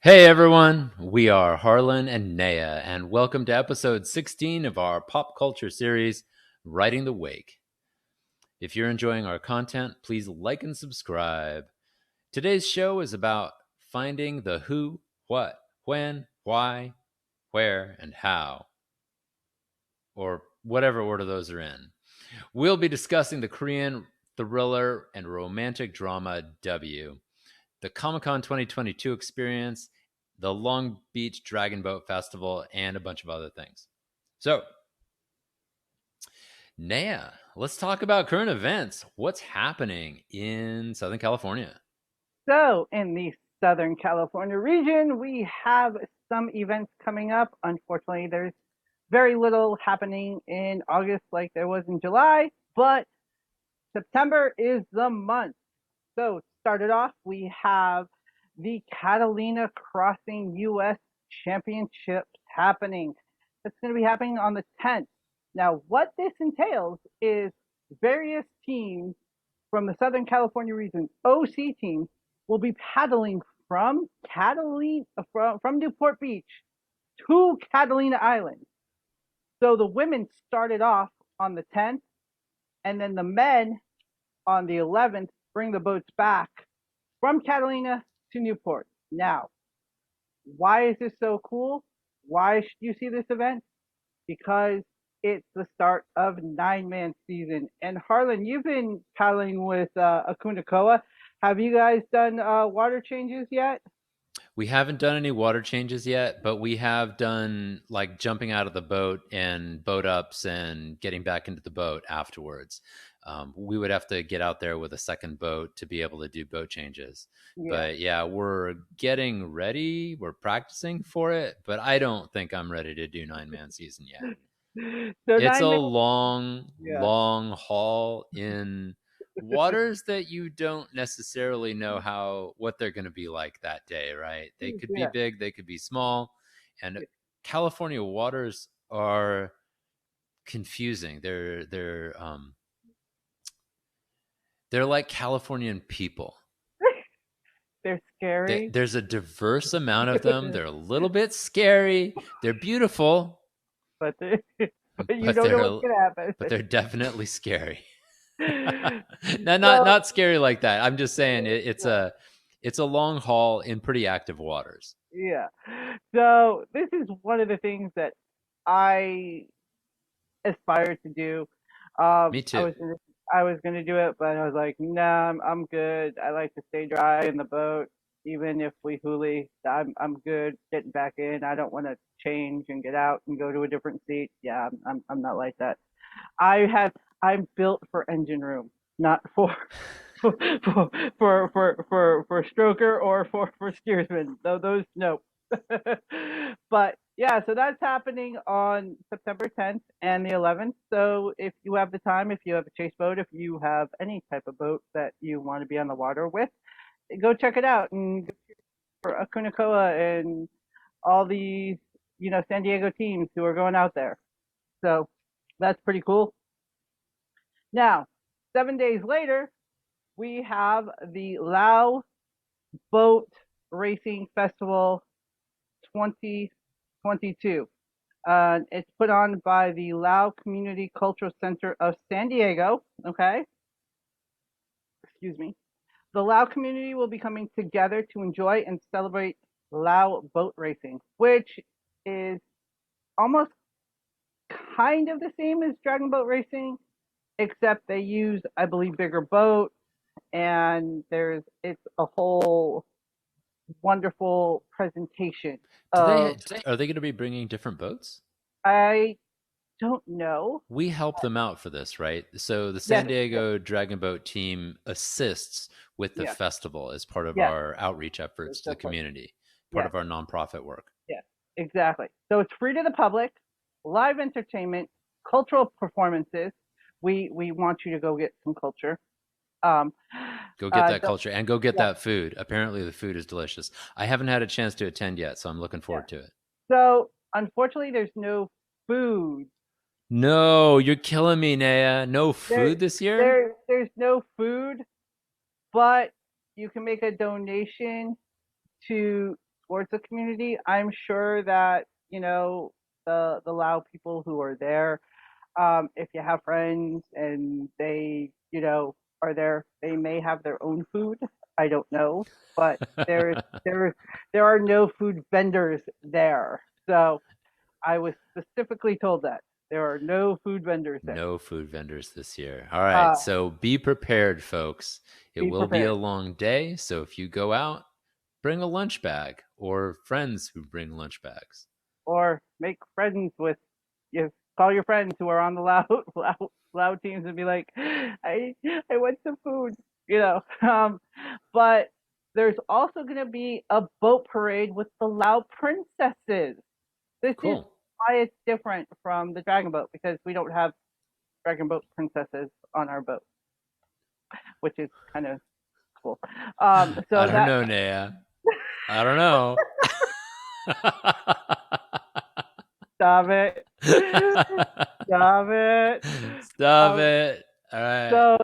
Hey everyone, we are Harlen and Naya, and welcome to episode 16 of our pop culture series, Riding the Wake. If you're enjoying our content, please like and subscribe. Today's show is about finding the who, what, when, why, where, and how, or whatever order those are in. We'll be discussing the Korean thriller and romantic drama W, the Comic Con 2022 experience, the Long Beach Dragon Boat Festival, and a bunch of other things. So, Naya, let's talk about current events. What's happening in Southern California? So, in the Southern California region, we have some events coming up. Unfortunately, there's very little happening in August like there was in July, but September is the month. So, started off, we have the Catalina Crossing US Championships happening. It's going to be happening on the 10th. Now, what this entails is various teams from the Southern California region, OC teams, will be paddling from Catalina from Newport Beach to Catalina Island. So the women started off on the 10th, and then the men on the 11th bring the boats back from Catalina to Newport. Now, why is this so cool? Why should you see this event? Because it's the start of 9-man season. And Harlan, you've been paddling with Akunakoa. Have you guys done water changes yet? We haven't done any water changes yet, but we have done like jumping out of the boat and boat ups and getting back into the boat afterwards. We would have to get out there with a second boat to be able to do boat changes. Yeah. But yeah, we're getting ready. We're practicing for it, but I don't think I'm ready to do 9-man season yet. So It's a 9 man. long, Yeah. long haul in waters that you don't necessarily know what they're going to be like that day, right? They could be Yeah. big, they could be small, and California waters are confusing. They're like Californian people. They're scary. There's a diverse amount of them. They're a little bit scary. They're beautiful, but but you but don't know what's they're gonna happen. but they're definitely scary. No, not So not scary like that. I'm just saying it's yeah, a long haul in pretty active waters. yeah. So this is one of the things that I aspire to do. Me I too. was gonna do it, but I was like, nah, I'm good. I like to stay dry in the boat, even if we huli. I'm good getting back in. I don't want to change and get out and go to a different seat. Yeah, I'm not like that. I have I'm built for engine room, not for for for stroker or for steersman. Though those no. But yeah, so that's happening on September 10th and the 11th. So if you have the time, if you have a chase boat, if you have any type of boat that you want to be on the water with, go check it out and go for Akunakoa and all these San Diego teams who are going out there. So that's pretty cool. Now, 7 days later, we have the Lao Boat Racing Festival 2022. It's put on by the Lao Community Cultural Center of San Diego. Okay, excuse me. The Lao community will be coming together to enjoy and celebrate Lao boat racing, which is almost kind of the same as dragon boat racing, except they use, I believe, bigger boats, and it's a whole wonderful presentation Do they of. are they going to be bringing different boats? I don't know. We help them out for this, right? So the San Yes, yes, Diego Dragon Boat team assists with the yes, festival as part of yes. our outreach efforts to the That's right. community, part Yes, of our nonprofit work. yes, exactly. So it's free to the public, live entertainment, cultural performances. We want you to go get some culture. Um, Go get that the, culture and go get yeah, that food. Apparently the food is delicious. I haven't had a chance to attend yet, so I'm looking yeah. forward to it. So unfortunately, there's no food. No, you're killing me, Naya. No There, food this year? there's no food, but you can make a donation to towards the community. I'm sure that, the Lao people who are there, if you have friends and they, are there, they may have their own food. I don't know, but there there there are no food vendors there. So I was specifically told that there are no food vendors there. No food vendors this year. All right. Uh, So be prepared, folks. It be will be a prepared, long day. So if you go out, bring a lunch bag or friends who bring lunch bags. or make friends with you. Call your friends who are on the loud teams and be like, I want some food, But there's also going to be a boat parade with the Lao princesses. This is Cool. why it's different from the dragon boat, because we don't have dragon boat princesses on our boat, which is kind of cool. So I don't that know, Naya. I don't know. stop it, stop it. Stop it. All right. So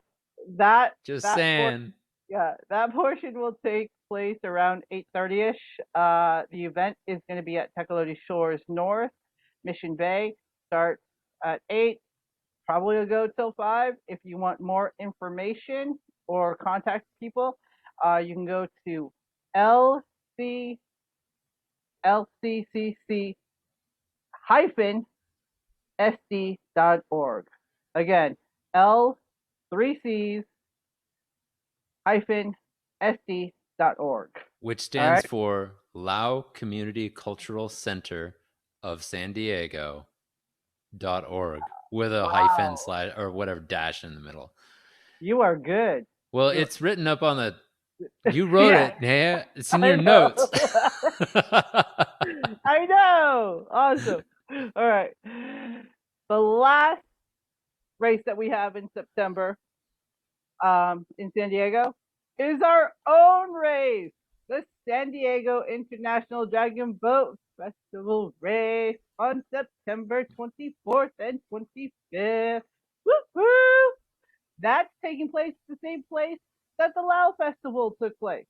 that Just that saying. that portion will take place around 8:30ish. The event is going to be at Tecolote Shores North, Mission Bay. Starts at 8. Probably will go till 5. If you want more information or contact people, you can go to lccc sd.org. Again, L3Cs sd.org. Which stands for Lao Community Cultural Center of San Diego.org with a hyphen slide or whatever dash in the middle. You are good. Well, it's written up on the. You wrote it, Naya. It's in your know. notes. I know. Awesome. All right. The last race that we have in September in San Diego is our own race, the San Diego International Dragon Boat Festival race on September 24th and 25th. Woo-hoo! That's taking place at the same place that the Lao Festival took place.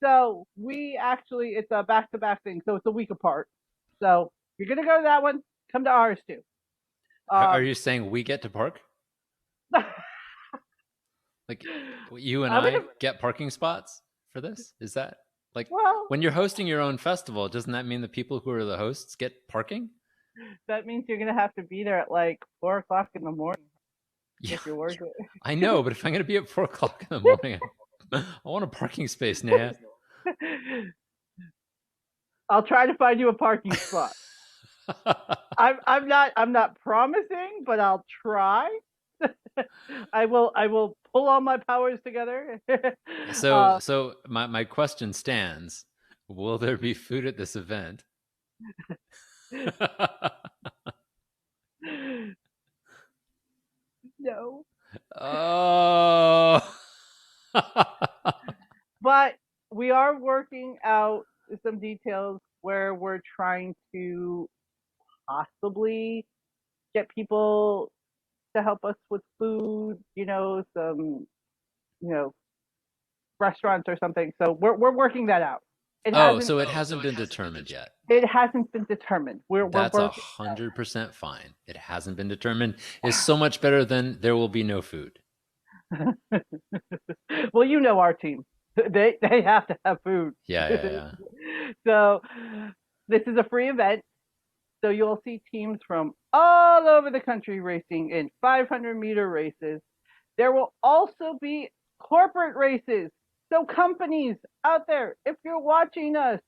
So it's a back-to-back thing. So it's a week apart. So you're going to go to that one. Come to ours too. Are you saying we get to park? Like you and I get parking spots for this? Is that like when you're hosting your own festival, doesn't that mean the people who are the hosts get parking? That means you're going to have to be there at like 4 o'clock in the morning. Yeah, if you're working. I know, but if I'm going to be at 4 o'clock in the morning, I want a parking space, Naya. I'll try to find you a parking spot. I'm not promising, but I'll try. I will pull all my powers together. So my question stands: will there be food at this event? No. Oh. But we are working out some details where we're trying to possibly get people to help us with food, some, restaurants or something. So we're working that out. So it hasn't been determined yet. It hasn't been determined. That's 100% fine. It hasn't been determined. It's so much better than there will be no food. Well, our team. They have to have food. Yeah. So this is a free event. So you'll see teams from all over the country racing in 500-meter races. There will also be corporate races. So companies out there, if you're watching us,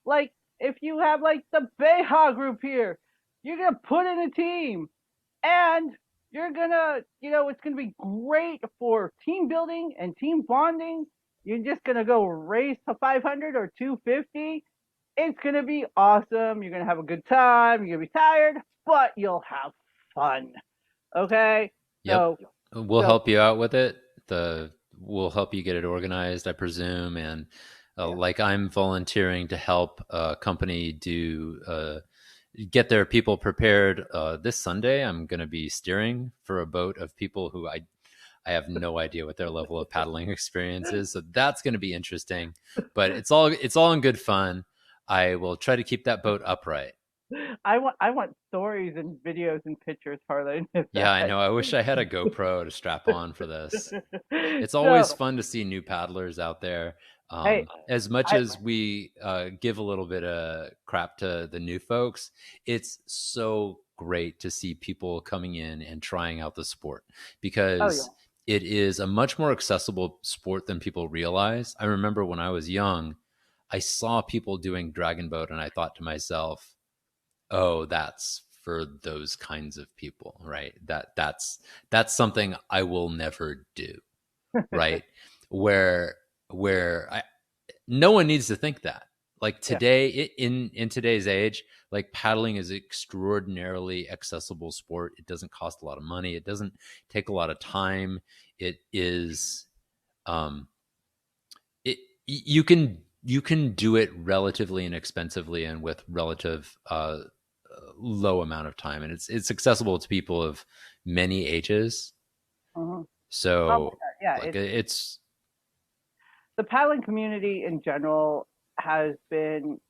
like if you have like the Beha group here, you're going to put in a team and you're going to, it's going to be great for team building and team bonding. You're just going to go race to 500 or 250. It's going to be awesome. You're going to have a good time. You're going to be tired, but you'll have fun. Okay? Yep. We'll help you out with it. We'll help you get it organized, I presume. And like I'm volunteering to help a company get their people prepared. This Sunday, I'm going to be steering for a boat of people who I have no idea what their level of paddling experience is. So that's going to be interesting, but it's all in good fun. I will try to keep that boat upright. I want stories and videos and pictures, Harlan. Of Yeah, I that. know. I wish I had a GoPro to strap on for this. It's always So fun to see new paddlers out there. hey, As much I as we give a little bit of crap to the new folks, it's so great to see people coming in and trying out the sport oh yeah. because it is a much more accessible sport than people realize. I remember when I was young, I saw people doing dragon boat, and I thought to myself, oh, that's for those kinds of people, right? That's something I will never do, right? where where no one needs to think that. Like Yeah. today, in today's age, like paddling is extraordinarily accessible sport. It doesn't cost a lot of money. It doesn't take a lot of time. It is um it you can do it relatively inexpensively and with relative low amount of time, and it's accessible to people of many ages. Mhm. Oh my So God. Yeah. like It's it's the paddling community in general has been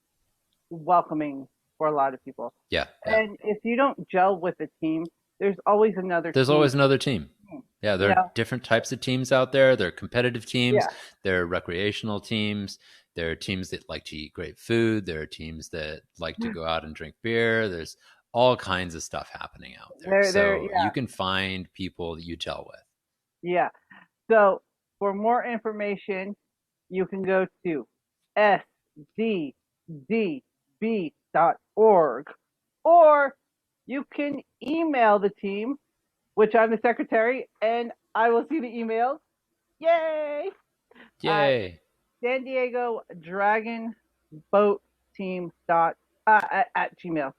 welcoming for a lot of people. yeah, yeah. And if you don't gel with the team, there's always another There's team. always another team. Yeah, You there are know? different types of teams out there. There are competitive teams, Yeah. there are recreational teams, there are teams that like to eat great food, there are teams that like to go out and drink beer. There's all kinds of stuff happening out there. They're So yeah, you can find people that you gel with. yeah. So for more information, you can go to sddb.org, or you can email the team, which I'm the secretary, and I will see the emails. Yay! At Yay. San Diego Dragon Boat Team at gmail,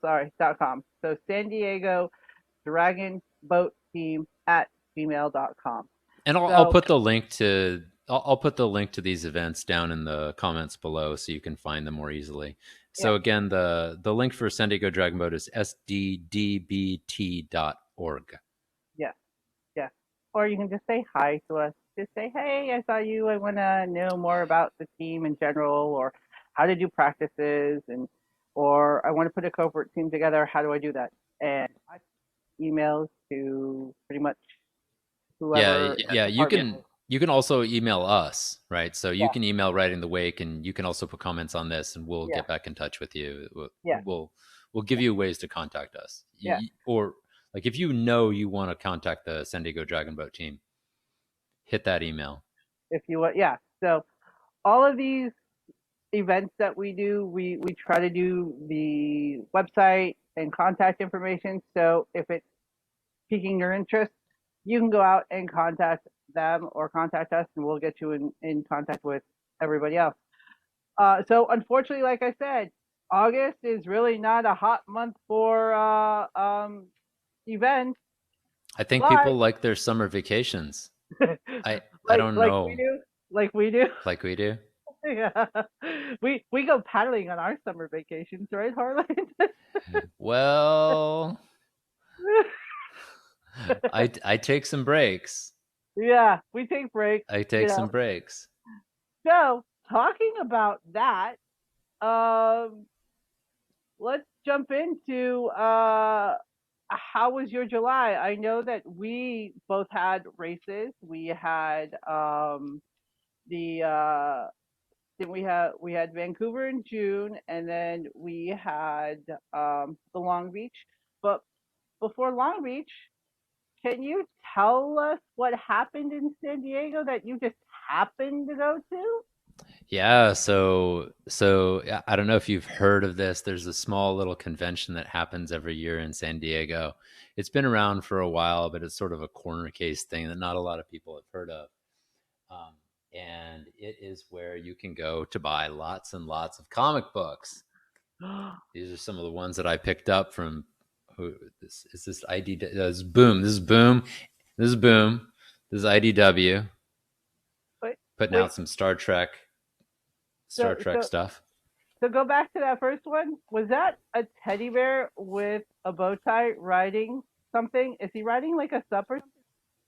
.com. So San Diego Dragon Boat Team at gmail.com. And I'll So put the link to I'll put the link to these events down in the comments below so you can find them more easily. yeah, So again, the link for San Diego Dragon Boat is sddbt.org. yeah, yeah. Or you can just say hi to us. Just say, hey, I saw you. I want to know more about the team in general, or how to do practices, and or I want to put a covert team together. How do I do that? And I emails to pretty much Yeah, whoever yeah, department. you can also email us, right? So you Yeah, can email Riding the Wake, and you can also put comments on this, and we'll yeah, get back in touch with you. yeah, We'll give you ways to contact us. yeah. Or like if you know you want to contact the San Diego Dragon Boat team, hit that email. If you want, yeah. So all of these events that we do, we try to do the website and contact information. So if it's piquing your interest, you can go out and contact them or contact us, and we'll get you in contact with everybody else. So unfortunately, like I said, August is really not a hot month for events, I think but people like their summer vacations. I don't like we know, do, like we do. like we do. Yeah. We go paddling on our summer vacations, right, Harlan? Well, I take some breaks. Yeah, we take breaks, I you take some know. breaks. So, talking about that, um, let's jump into how was your July? I know that we both had races. We had the then we had Vancouver in June, and then we had the Long Beach. But before Long Beach, can you tell us what happened in San Diego that you just happened to go to? Yeah, I don't know if you've heard of this. There's a small little convention that happens every year in San Diego. It's been around for a while, but it's sort of a corner case thing that not a lot of people have heard of. Um, and it is where you can go to buy lots and lots of comic books. These are some of the ones that I picked up from. Who this is? This ID. This is Boom. This is Boom. This is Boom. This is IDW Wait, putting wait. out some Star So, Trek so, stuff. so go back to that first one. Was that a teddy bear with a bow tie riding something? Is he riding like a sup or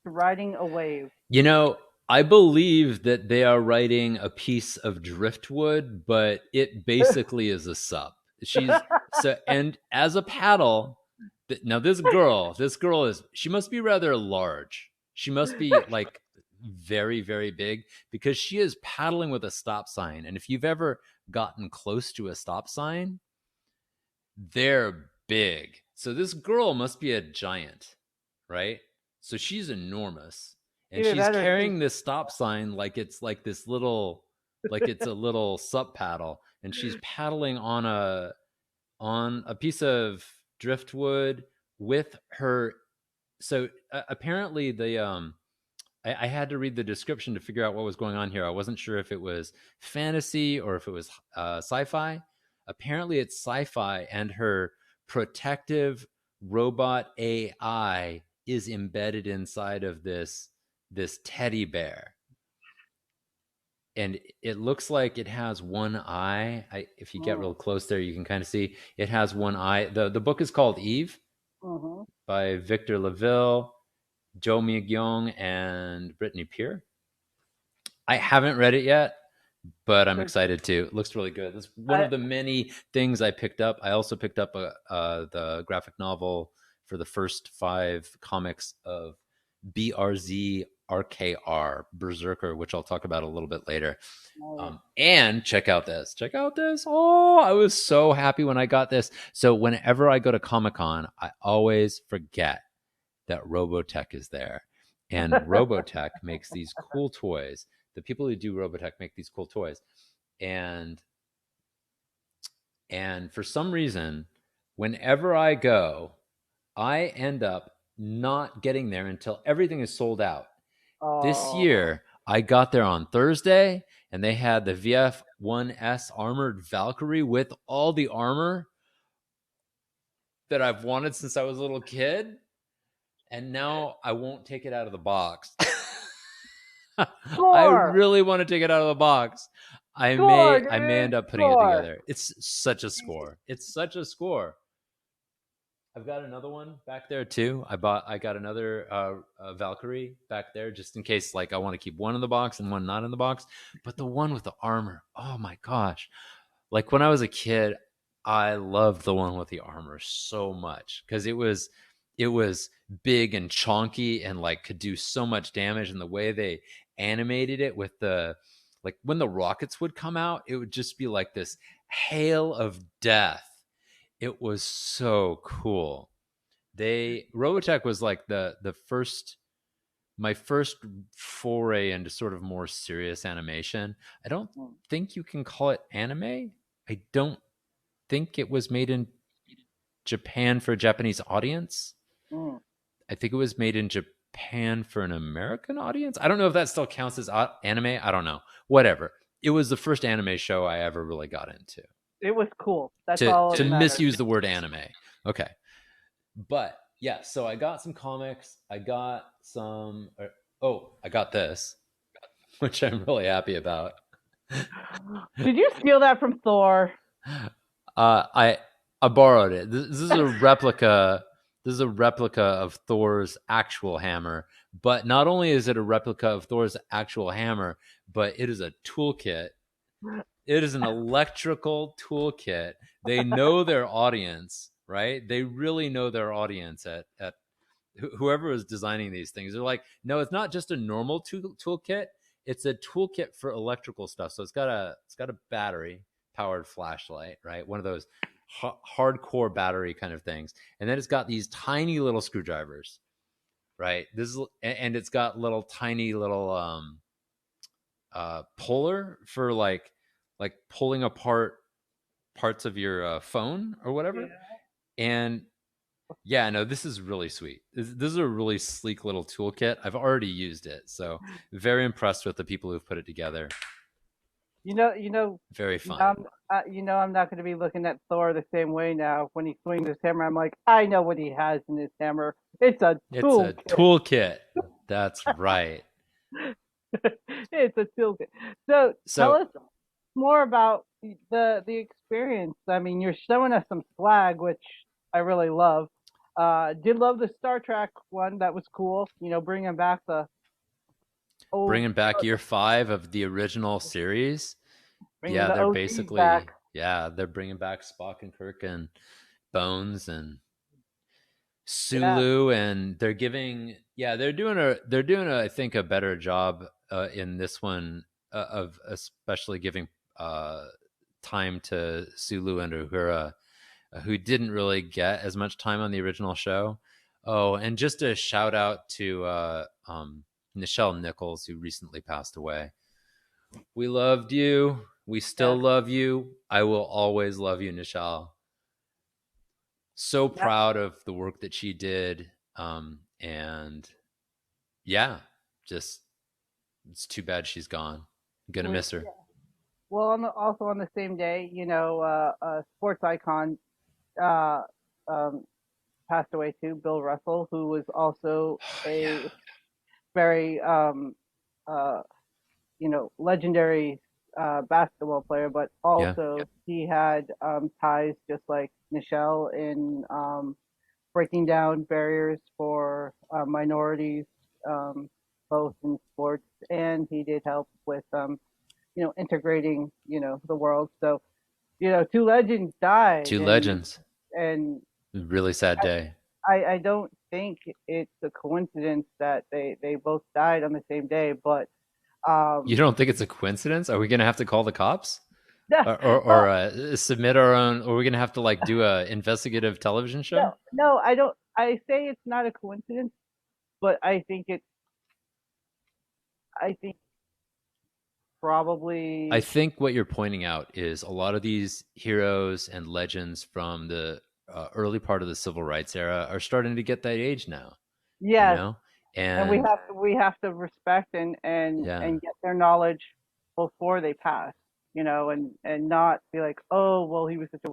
riding a wave? You know, I believe that they are writing a piece of driftwood, but it basically is a sup. She's so, and as a paddle, now this girl is, she must be rather large. She must be like very, very big because she is paddling with a stop sign. And if you've ever gotten close to a stop sign, they're big. So this girl must be a giant, right? So she's enormous. And Either she's that or she's carrying this stop sign like it's like this little, like it's a little sup paddle. And she's paddling on a piece of driftwood with her. So apparently I had to read the description to figure out what was going on here. I wasn't sure if it was fantasy or if it was sci-fi. Apparently, it's sci-fi, and her protective robot AI is embedded inside of this teddy bear, and it looks like it has one eye. If you get real close there, you can kind of see it has one eye. The book is called Eve mm-hmm. by Victor LaVille, Joe Myung, and Brittany Peer. I haven't read it yet, but I'm excited to. It looks really good. It's one I, of the many things I picked up. I also picked up the graphic novel for the first 5 comics of BRZ RKR Berserker, which I'll talk about a little bit later. And check out this. Check out this. Oh, I was so happy when I got this. So whenever I go to Comic-Con, I always forget that Robotech is there. And Robotech makes these cool toys. The people who do Robotech make these cool toys. And for some reason, whenever I go, I end up not getting there until everything is sold out. This year, I got there on Thursday, and they had the VF-1S armored Valkyrie with all the armor that I've wanted since I was a little kid. And now I won't take it out of the box. I really want to take it out of the box. I may end up putting it together. It's such a score. It's such a score. I've got another one back there too. I got another Valkyrie back there just in case, like, I want to keep one in the box and one not in the box. But the one with the armor, oh my gosh! Like when I was a kid, I loved the one with the armor so much because it was big and chonky and like could do so much damage. And the way they animated it with the, like when the rockets would come out, it would just be like this hail of death. It was so cool. Robotech was like the first, my first foray into sort of more serious animation. I don't think you can call it anime. I don't think it was made in Japan for a Japanese audience. I think it was made in Japan for an American audience. I don't know if that still counts as anime. I don't know. Whatever. It was the first anime show I ever really got into. It was cool. That's all. To misuse the word anime. Okay. But yeah, so I got some comics. I got some. I got this, which I'm really happy about. Did you steal that from Thor? I borrowed it. This is a replica. This is a replica of Thor's actual hammer. But not only is it a replica of Thor's actual hammer, but it is a toolkit. It is an electrical toolkit. They know their audience, right? They really know their audience at whoever is designing these things. They're like, no, it's not just a normal toolkit. It's a toolkit for electrical stuff. So it's got a battery powered flashlight, right? One of those hardcore battery kind of things. And then it's got these tiny little screwdrivers, right? And it's got little tiny little puller for like pulling apart parts of your phone or whatever. Yeah. And yeah, no, this is really sweet. This is a really sleek little toolkit. I've already used it, so very impressed with the people who've put it together. Very fun. I'm not going to be looking at Thor the same way now. When he swings his hammer, I'm like, I know what he has in his hammer. It's a toolkit. That's right. It's a toolkit. So tell us more about the experience. I mean, you're showing us some swag, which I really love. Did love the Star Trek one. That was cool. Bringing back the Oh, Bringing back year 5 of the original series. bringing Yeah, the they're OGs back. basically, yeah, they're bringing back Spock and Kirk and Bones and Yeah, Sulu, and they're giving, yeah, they're doing I think a better job in this one of especially giving uh time to Sulu and Uhura, who didn't really get as much time on the original show. Oh, and just a shout out to Nichelle Nichols, who recently passed away. We loved you. We still yes, love you. I will always love you, Nichelle. So yeah. proud of the work that she did. And yeah, just it's too bad she's gone. I'm gonna We, miss her. well, also on the same day, sports icon uh, um, passed away too. Bill Russell, who was also Yeah, a very uh, legendary basketball player, but yeah, also he had ties just like Nichelle in breaking down barriers for minorities, um, both in sports, and he did help with integrating the world. So two legends died, two and legends. and Really sad day. I don't think it's a coincidence that they both died on the same day, but You um, don't think it's a coincidence? Are we gonna have to call the cops? yeah, Or well, submit our own? Or are we gonna have to like do a investigative television show? no, I don't. I say it's not a coincidence, but I think I probably think what you're pointing out is a lot of these heroes and legends from the early part of the civil rights era are starting to get that age now, you yes, know? and we And have to respect yeah, and get their knowledge before they pass, and not be like, oh, well, he was such a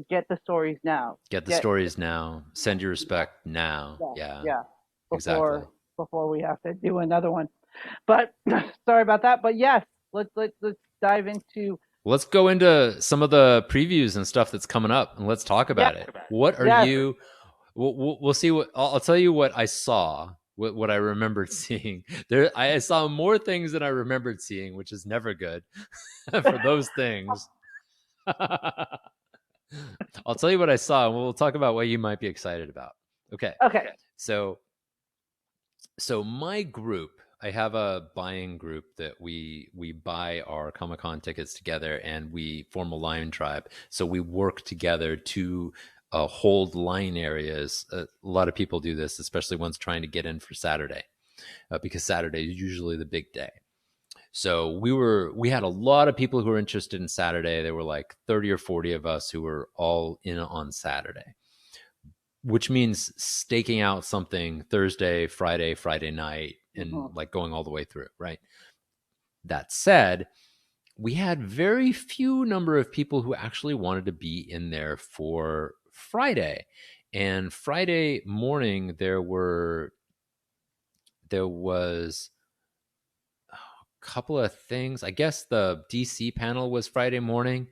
get the stories now, get the get stories now, send your respect now. yeah, Yeah, yeah, exactly. before we have to do another one. But sorry about that. But yes, let's dive into Let's go into some of the previews and stuff that's coming up and let's talk yes, about it. What are yes. you we'll see what I'll tell you what I saw, what I remembered seeing. There I saw more things than I remembered seeing, which is never good for those things. I'll tell you what I saw, and we'll talk about what you might be excited about. Okay. Okay. So my group, I have a buying group that we buy our Comic-Con tickets together and we form a line tribe. So we work together to hold line areas. A lot of people do this, especially ones trying to get in for Saturday, because Saturday is usually the big day. So we had a lot of people who were interested in Saturday. There were like 30 or 40 of us who were all in on Saturday, which means staking out something Thursday, Friday night, and Mhm. like going all the way through, right? That said, we had very few number of people who actually wanted to be in there for Friday. And Friday morning there was a couple of things. I guess the DC panel was Friday morning.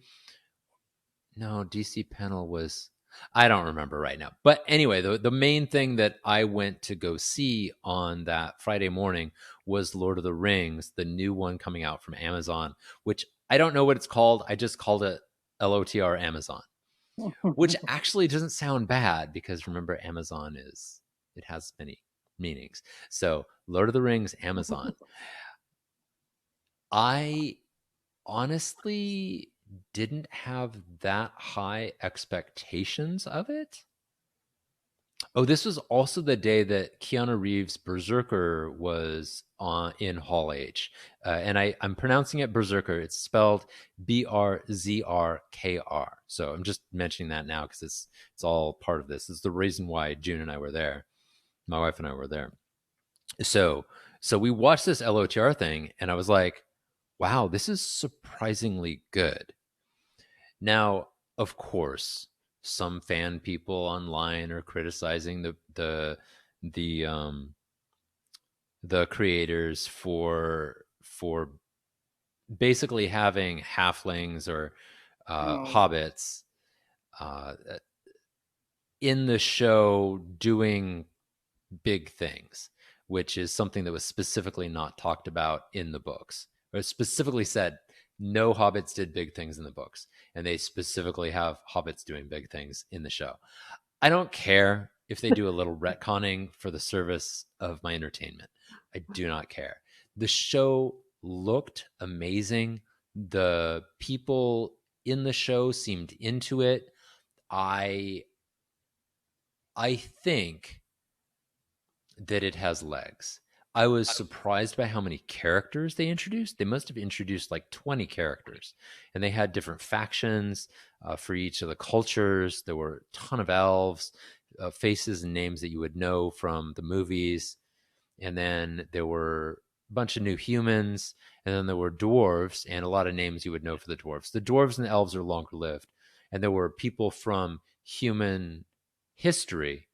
No, DC panel was, I don't remember right now. But anyway, the main thing that I went to go see on that Friday morning was Lord of the Rings, the new one coming out from Amazon, which I don't know what it's called. I just called it LOTR Amazon, which actually doesn't sound bad because remember, Amazon it has many meanings. So, Lord of the Rings, Amazon. I honestly didn't have that high expectations of it. Oh, this was also the day that Keanu Reeves' Berserker was on in Hall H, and I'm pronouncing it Berserker. It's spelled Brzrkr. So I'm just mentioning that now because it's all part of this. It's the reason why June and I were there. My wife and I were there. So we watched this LOTR thing, and I was like, "Wow, this is surprisingly good." Now, of course, some fan people online are criticizing the the creators for basically having halflings or Mm. hobbits uh, in the show doing big things, which is something that was specifically not talked about in the books, or specifically said no hobbits did big things in the books, and they specifically have hobbits doing big things in the show. I don't care if they do a little retconning for the service of my entertainment. I do not care. The show looked amazing. The people in the show seemed into it. I think that it has legs. I was surprised by how many characters they introduced. They must have introduced like 20 characters, and they had different factions for each of the cultures. There were a ton of elves, faces and names that you would know from the movies. And then there were a bunch of new humans, and then there were dwarves, and a lot of names you would know for the dwarves. The dwarves and the elves are longer lived, and there were people from human history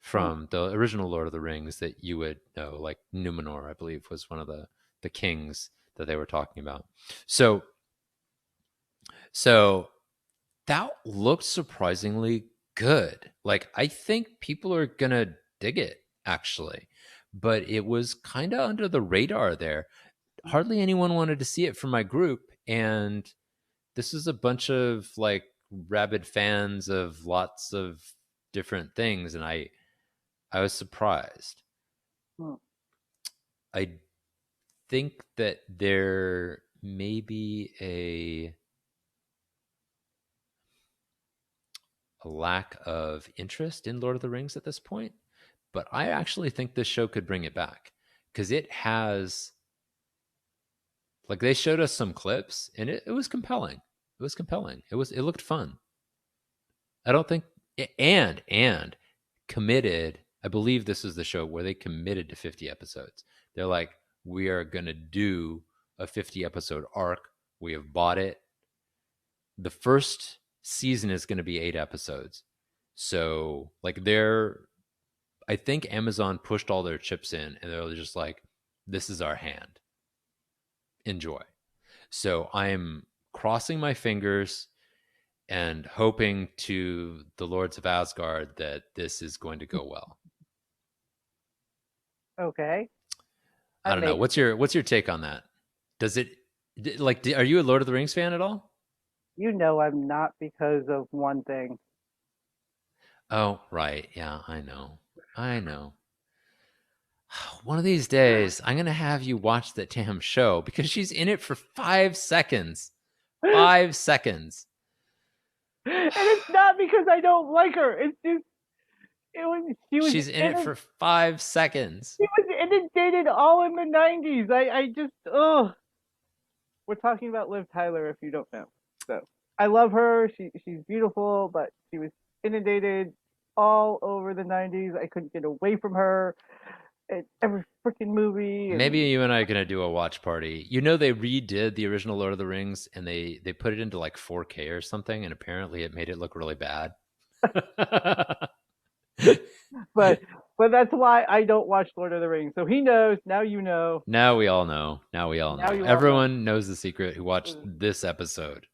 from the original Lord of the Rings that you would know, like Numenor, I believe, was one of the kings that they were talking about. So that looked surprisingly good. Like, I think people are gonna dig it, actually. But it was kind of under the radar there. Hardly anyone wanted to see it from my group, and this is a bunch of like rabid fans of lots of different things, and I was surprised. I think that there may be a lack of interest in Lord of the Rings at this point, but I actually think this show could bring it back, because it has, like, they showed us some clips, and it was compelling. It was compelling. It looked fun. I don't think, and committed. I believe this is the show where they committed to 50 episodes. They're like, we are going to do a 50 episode arc. We have bought it. The first season is going to be 8 episodes. So, like, I think Amazon pushed all their chips in, and they're just like, this is our hand. Enjoy. So I'm crossing my fingers and hoping to the Lords of Asgard that this is going to go well. Okay. I don't know. What's your take on that? Does it, like, are you a Lord of the Rings fan at all? You know I'm not, because of one thing. Oh, right. Yeah, I know. One of these days, I'm going to have you watch that damn show, because she's in it for 5 seconds. 5 seconds. And it's not because I don't like her. It's just, she's in it for 5 seconds. She was inundated all in the 90s. I just, We're talking about Liv Tyler, if you don't know. So I love her. She's beautiful, but she was inundated all over the 90s. I couldn't get away from her. Every freaking movie. Maybe you and I are going to do a watch party. You know, they redid the original Lord of the Rings, and they put it into like 4K or something, and apparently it made it look really bad. But that's why I don't watch Lord of the Rings. So he knows. Now you know. Now we all know. Everyone knows the secret who watched this episode.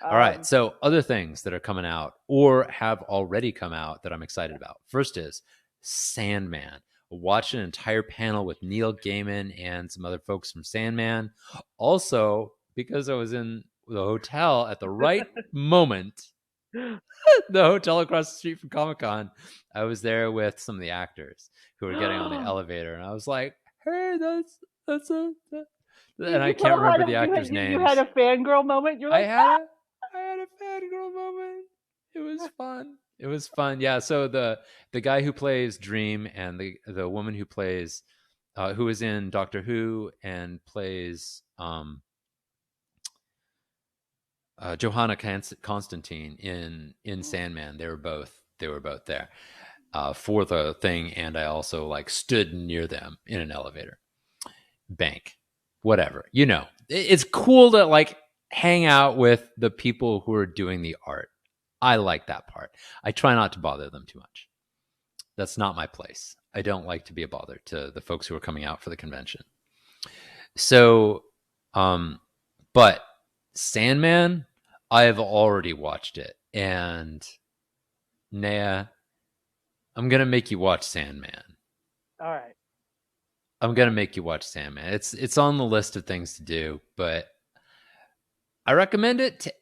All right. So other things that are coming out or have already come out that I'm excited about. First is Sandman. Watched an entire panel with Neil Gaiman and some other folks from Sandman. Also, because I was in the hotel at the right moment, the hotel across the street from Comic-Con, I was there with some of the actors who were getting on the elevator, and I was like, hey, that's a... And I can't remember the actors' names. You had a fangirl moment? You're like, I had a fangirl moment. It was fun. It was fun. Yeah. So the guy who plays Dream and the woman who plays who is in Doctor Who and plays Johanna Constantine in Sandman, they were both there for the thing, and I also like stood near them in an elevator. Bank. Whatever. You know. It's cool to like hang out with the people who are doing the art. I like that part. I try not to bother them too much. That's not my place. I don't like to be a bother to the folks who are coming out for the convention. So, but Sandman, I've already watched it. And Naya, I'm going to make you watch Sandman. All right. I'm gonna make you watch Sandman. It's on the list of things to do, but I recommend it to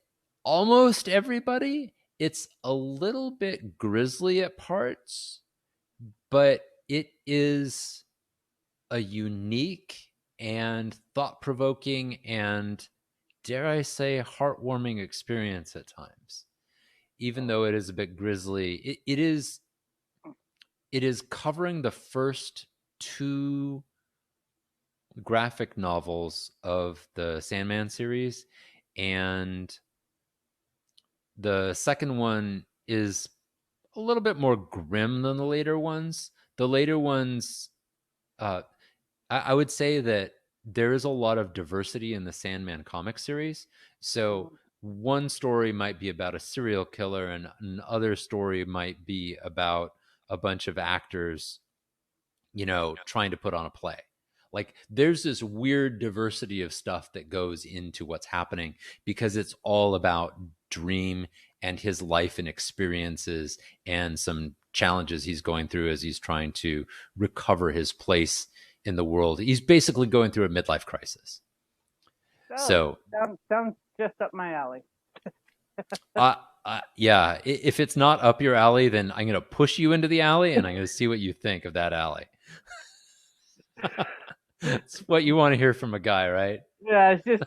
almost everybody. It's a little bit grisly at parts, but it is a unique and thought-provoking and, dare I say, heartwarming experience at times. Even though it is a bit grisly, it is covering the first two graphic novels of the Sandman series, and the second one is a little bit more grim than the later ones. The later ones, uh, I would say that there is a lot of diversity in the Sandman comic series. So one story might be about a serial killer, and another story might be about a bunch of actors, trying to put on a play. Like there's this weird diversity of stuff that goes into what's happening because it's all about Dream and his life and experiences and some challenges he's going through as he's trying to recover his place in the world. He's basically going through a midlife crisis. So sounds just up my alley. yeah, if it's not up your alley, then I'm going to push you into the alley and I'm going to see what you think of that alley. It's what you want to hear from a guy, right? Yeah, it's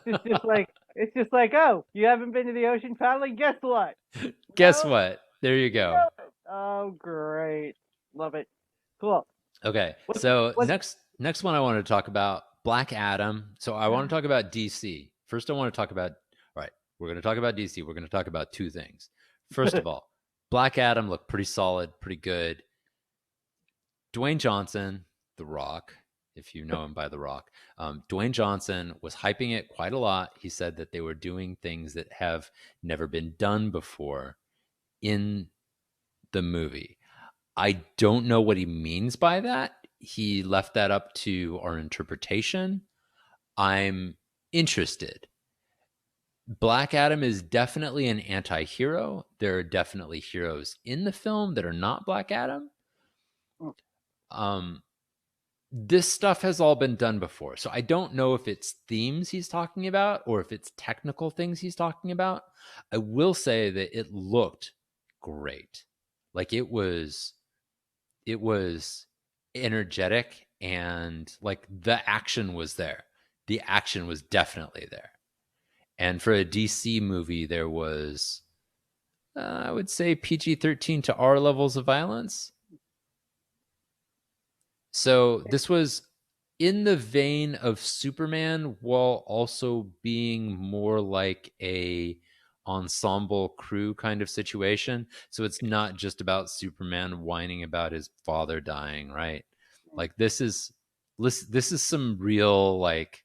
just like, oh, you haven't been to the ocean paddling? Guess what? Guess what? There you go. Oh, great. Love it. Cool. Okay. So next one I want to talk about Black Adam. So I want to talk about DC. First I want to talk about we're going to talk about DC. We're going to talk about two things. First of all, Black Adam looked pretty solid, pretty good. Dwayne Johnson, The Rock, if you know him by The Rock, Dwayne Johnson was hyping it quite a lot. He said that they were doing things that have never been done before in the movie. I don't know what he means by that. He left that up to our interpretation. I'm interested. Black Adam is definitely an anti-hero. There are definitely heroes in the film that are not Black Adam. This stuff has all been done before. So I don't know if it's themes he's talking about or if it's technical things he's talking about. I will say that it looked great. Like it was energetic, and like the action was there. The action was definitely there. And for a DC movie, there was, I would say, PG-13 to R levels of violence. So this was in the vein of Superman while also being more like a ensemble crew kind of situation. So it's not just about Superman whining about his father dying, right? Like this is some real like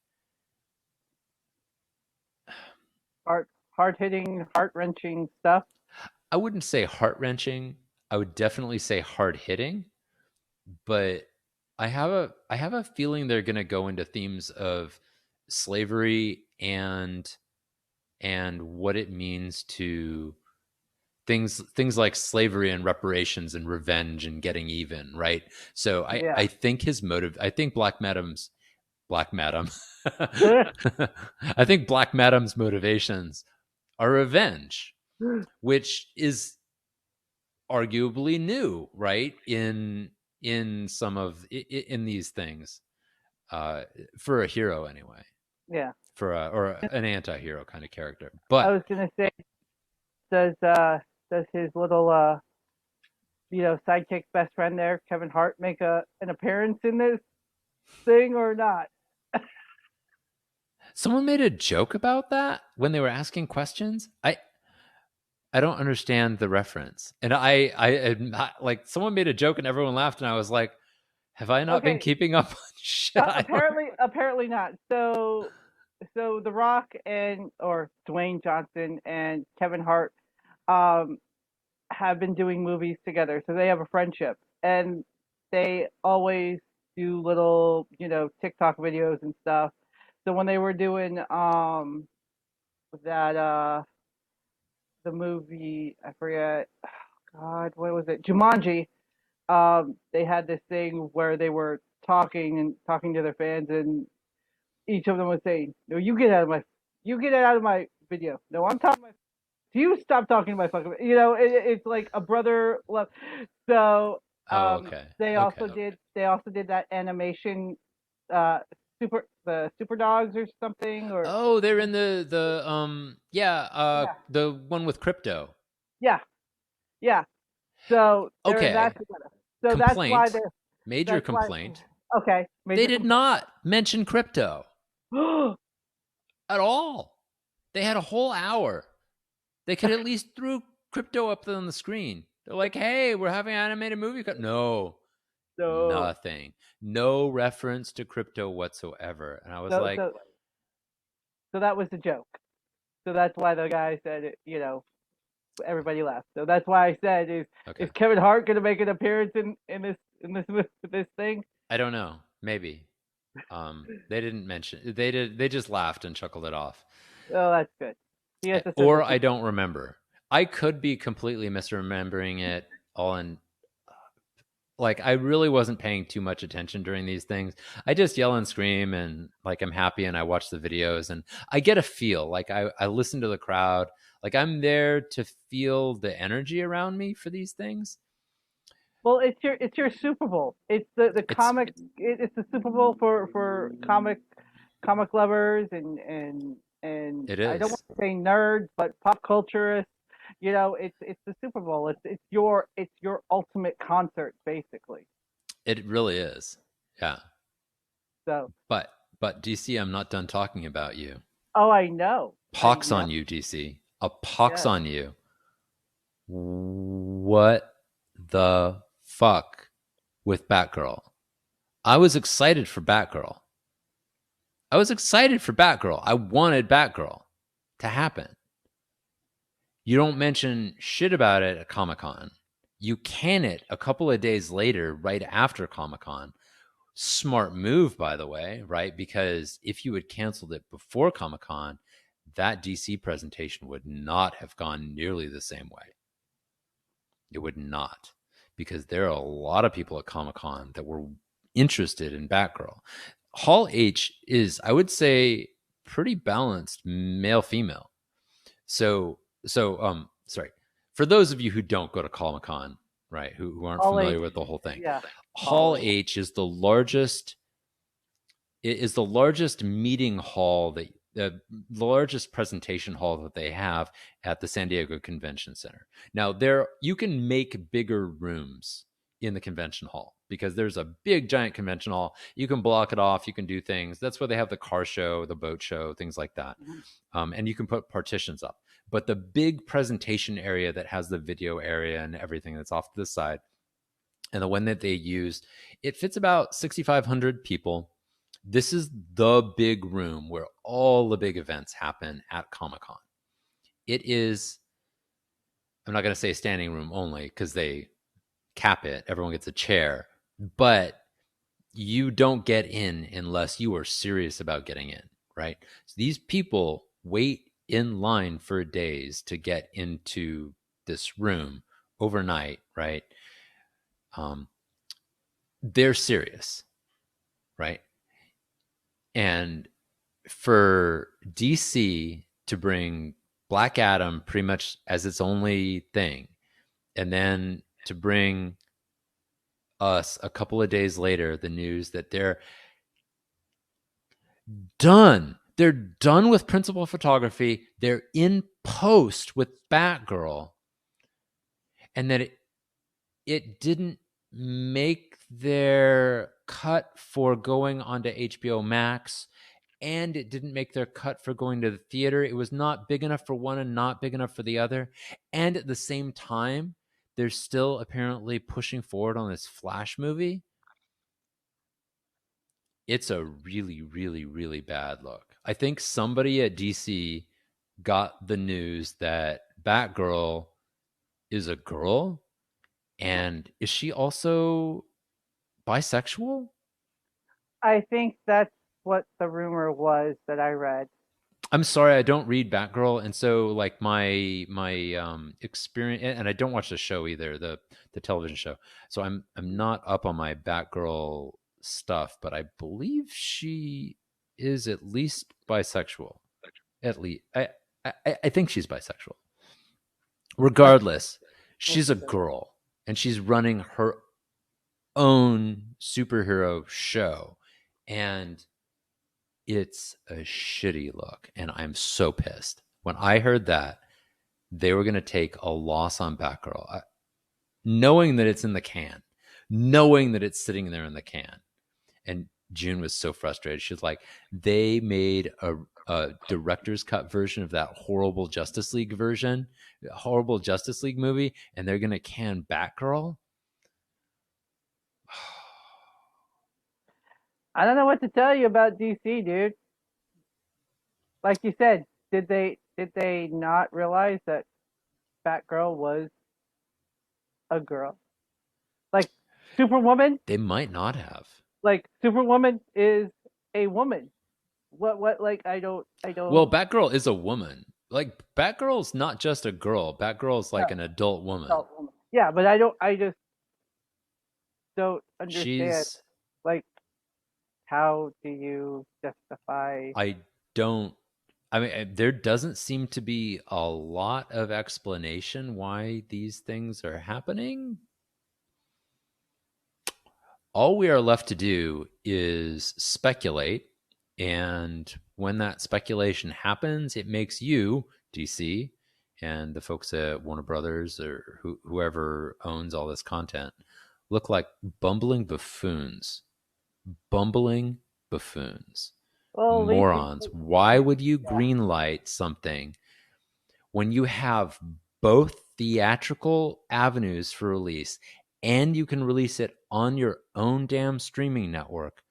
hard-hitting, heart-wrenching stuff. I wouldn't say heart-wrenching. I would definitely say hard-hitting, but I have a feeling they're going to go into themes of slavery and what it means to things like slavery and reparations and revenge and getting even, right? So I think his motive, I think Black Madam I think Black Madam's motivations are revenge, which is arguably new, right? In some of in these things, for a hero anyway. Yeah. Or an anti-hero kind of character. But I was gonna say, does his little sidekick best friend there, Kevin Hart, make an appearance in this thing or not? someone made a joke about that when they were asking questions. I don't understand the reference, and I like someone made a joke and everyone laughed, and I was like, have I not been keeping up on shit? Apparently not. So The Rock or Dwayne Johnson and Kevin Hart have been doing movies together, so they have a friendship, and they always do little TikTok videos and stuff. So when they were doing that the movie, I forget, God, what was it, Jumanji, they had this thing where they were talking to their fans, and each of them was saying, "No, you get out of my video. No, I'm talking my. You stop talking to my fucking. It's like a brother love. So Oh, okay. they Okay. also did that animation, uh, super dogs or something or Oh, they're in yeah, yeah the one with crypto. yeah yeah. So they're in that Okay. together. So Complaint. Major that's why complaint. okay They major did complaint. not mention crypto at all. They had a whole hour. They could at least threw crypto up on the screen. They're like, "Hey, we're having an animated movie." No, so nothing. No reference to crypto whatsoever. And I was so like, so so that was the joke. So that's why the guy said it. Everybody laughed. So that's why I said okay. is Kevin Hart going to make an appearance in this thing? I don't know. Maybe. They didn't mention. They just laughed and chuckled it off. Oh, that's good. He has a sense Or of I humor. don't remember. I could be completely misremembering it all, in like I really wasn't paying too much attention during these things. I just yell and scream and like I'm happy and I watch the videos and I get a feel. Like I listen to the crowd. Like I'm there to feel the energy around me for these things. Well, it's your Super Bowl. It's the It's comic. It's the Super Bowl for comic lovers and it I don't is. want to say nerds, but pop culturists. It's the Super Bowl. It's your ultimate concert, basically. It really is. Yeah. So, But DC, I'm not done talking about you. oh, I know, I Pox know. on you, DC. A pox Yes. on you. What the fuck with Batgirl? I was excited for Batgirl. I was excited for Batgirl. I wanted Batgirl to happen. You don't mention shit about it at Comic Con. You can it a couple of days later, right after Comic Con. Smart move, by the way, right? Because if you had canceled it before Comic Con, that DC presentation would not have gone nearly the same way. It would not, because there are a lot of people at Comic Con that were interested in Batgirl. Hall H is, I would say, pretty balanced male female. Sorry. For those of you who don't go to Comic Con, right, who aren't All familiar H. with the whole thing, Yeah. All Hall H. H is the largest. It is the largest meeting hall that the largest presentation hall that they have at the San Diego Convention Center. Now, there you can make bigger rooms in the convention hall because there's a big giant convention hall. You can block it off. You can do things. That's where they have the car show, the boat show, things like that. Mhm. And you can put partitions up. But the big presentation area that has the video area and everything that's off to the side, and the one that they used, it fits about 6,500 people. This is the big room where all the big events happen at Comic Con. It is, I'm not going to say standing room only because they cap it. Everyone gets a chair, but you don't get in unless you are serious about getting in, right? So these people wait in line for days to get into this room overnight, right? Um, they're serious, right? And for DC to bring Black Adam pretty much as its only thing, and then to bring us a couple of days later the news that they're done. They're done with principal photography. They're in post with Batgirl, and that it didn't make their cut for going onto HBO Max, and it didn't make their cut for going to the theater. It was not big enough for one and not big enough for the other. And at the same time, they're still apparently pushing forward on this Flash movie. It's a really, really, really bad look. I think somebody at DC got the news that Batgirl is a girl. And is she also bisexual? I think that's what the rumor was that I read. I'm sorry, I don't read Batgirl, and so like my experience, and I don't watch the show either, the television show. So I'm not up on my Batgirl stuff, but I believe she is at least bisexual. At least I think she's bisexual. Regardless, she's a girl and she's running her own superhero show, and it's a shitty look. And I'm so pissed. When I heard that they were going to take a loss on Batgirl, knowing that it's in the can, knowing that it's sitting there in the can. And June was so frustrated. She was like, they made a director's cut version of that horrible Justice League movie, and they're going to can Batgirl. I don't know what to tell you about DC, dude. Like you said, did they not realize that Batgirl was a girl? Like Superwoman? They might not have. Like Superwoman is a woman. What like I don't Well, Batgirl is a woman. Like Batgirl's not just a girl. Batgirl's like an adult woman. Yeah, but I just don't understand. Like, how do you justify? I mean, there doesn't seem to be a lot of explanation why these things are happening. All we are left to do is speculate. And when that speculation happens, it makes you, DC, and the folks at Warner Brothers or whoever owns all this content look like bumbling buffoons. Bumbling buffoons. Well, morons. Why would you greenlight something when you have both theatrical avenues for release and you can release it on your own damn streaming network?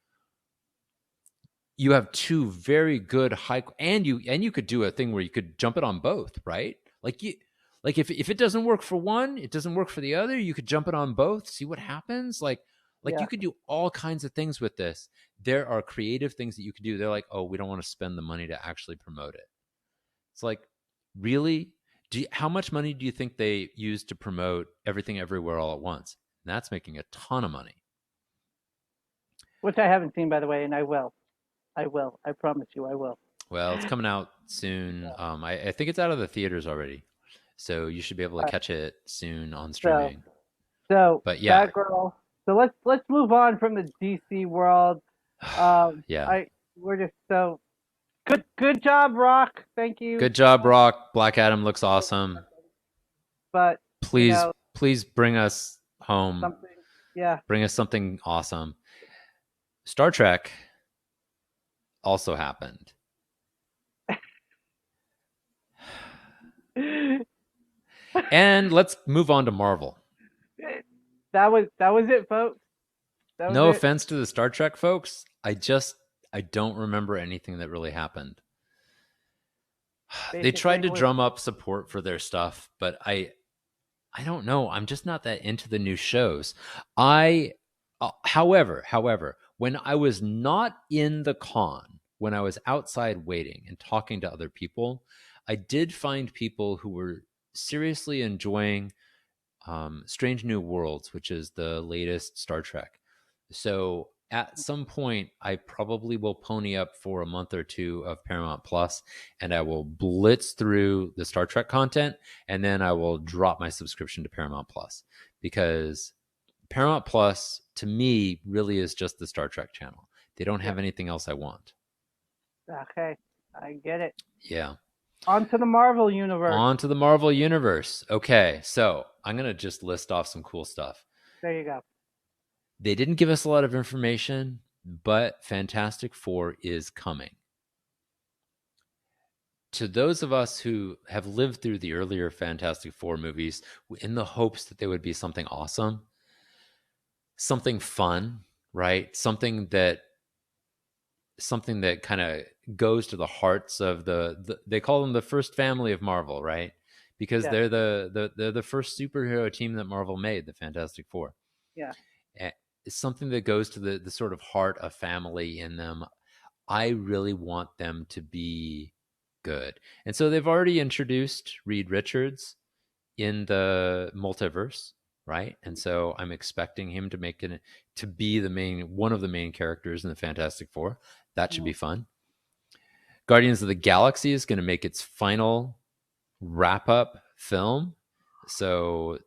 You have two very good and you could do a thing where you could jump it on both, right? Like if it doesn't work for one, it doesn't work for the other. You could jump it on both, see what happens. Like you could do all kinds of things with this. There are creative things that you could do. They're like, oh, we don't want to spend the money to actually promote it. It's like, really? How much money do you think they use to promote Everything Everywhere All at Once? And that's making a ton of money. Which I haven't seen, by the way, and I will. I promise you, I will. Well, it's coming out soon. I think it's out of the theaters already, so you should be able to catch it soon on streaming. But yeah, Batgirl. So let's move on from the DC world. Yeah, we're just so good. Good job, Rock. Thank you. Good job, Rock. Black Adam looks awesome. But please bring us home. Bring us something awesome. Star Trek also happened. And let's move on to Marvel. That was it, folks. No offense to the Star Trek folks. I don't remember anything that really happened. They tried to drum up support for their stuff, but I don't know. I'm just not that into the new shows. However, when I was not in the con, when I was outside waiting and talking to other people, I did find people who were seriously enjoying Strange New Worlds, which is the latest Star Trek. So at some point, I probably will pony up for a month or two of Paramount Plus, and I will blitz through the Star Trek content, and then I will drop my subscription to Paramount Plus, because Paramount Plus, to me, really is just the Star Trek channel. They don't have anything else I want. Okay, I get it. Yeah. On to the Marvel Universe. Okay, so I'm going to just list off some cool stuff. There you go. They didn't give us a lot of information, but Fantastic Four is coming. To those of us who have lived through the earlier Fantastic Four movies in the hopes that they would be something awesome, something fun, right? Something that kind of goes to the hearts of they call them the first family of Marvel, right? Because they're the first superhero team that Marvel made, the Fantastic Four. Yeah. It's something that goes to the sort of heart of family in them. I really want them to be good. And so they've already introduced Reed Richards in the multiverse, right? And so I'm expecting him to be one of the main characters in the Fantastic Four. That should be fun. Guardians of the Galaxy is going to make its final wrap up film. So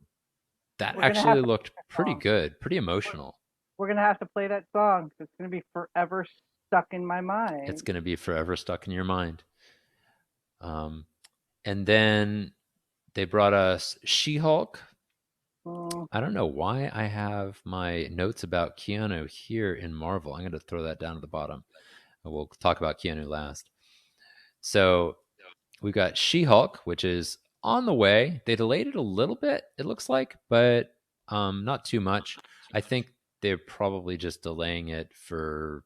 that We're gonna actually have to looked pretty song. good, pretty We're, emotional. we're gonna have to play that song. It's gonna be forever stuck in my It's mind. going to be forever stuck in your mind. Um, and then they brought us She Hulk. Mm, I don't know why I have my notes about Keanu here in Marvel. I'm going to throw that down at the bottom. We'll talk about Keanu last. So we've got She Hulk, which is on the way. They delayed it a little bit, it looks like, but not too much. I think they're probably just delaying it for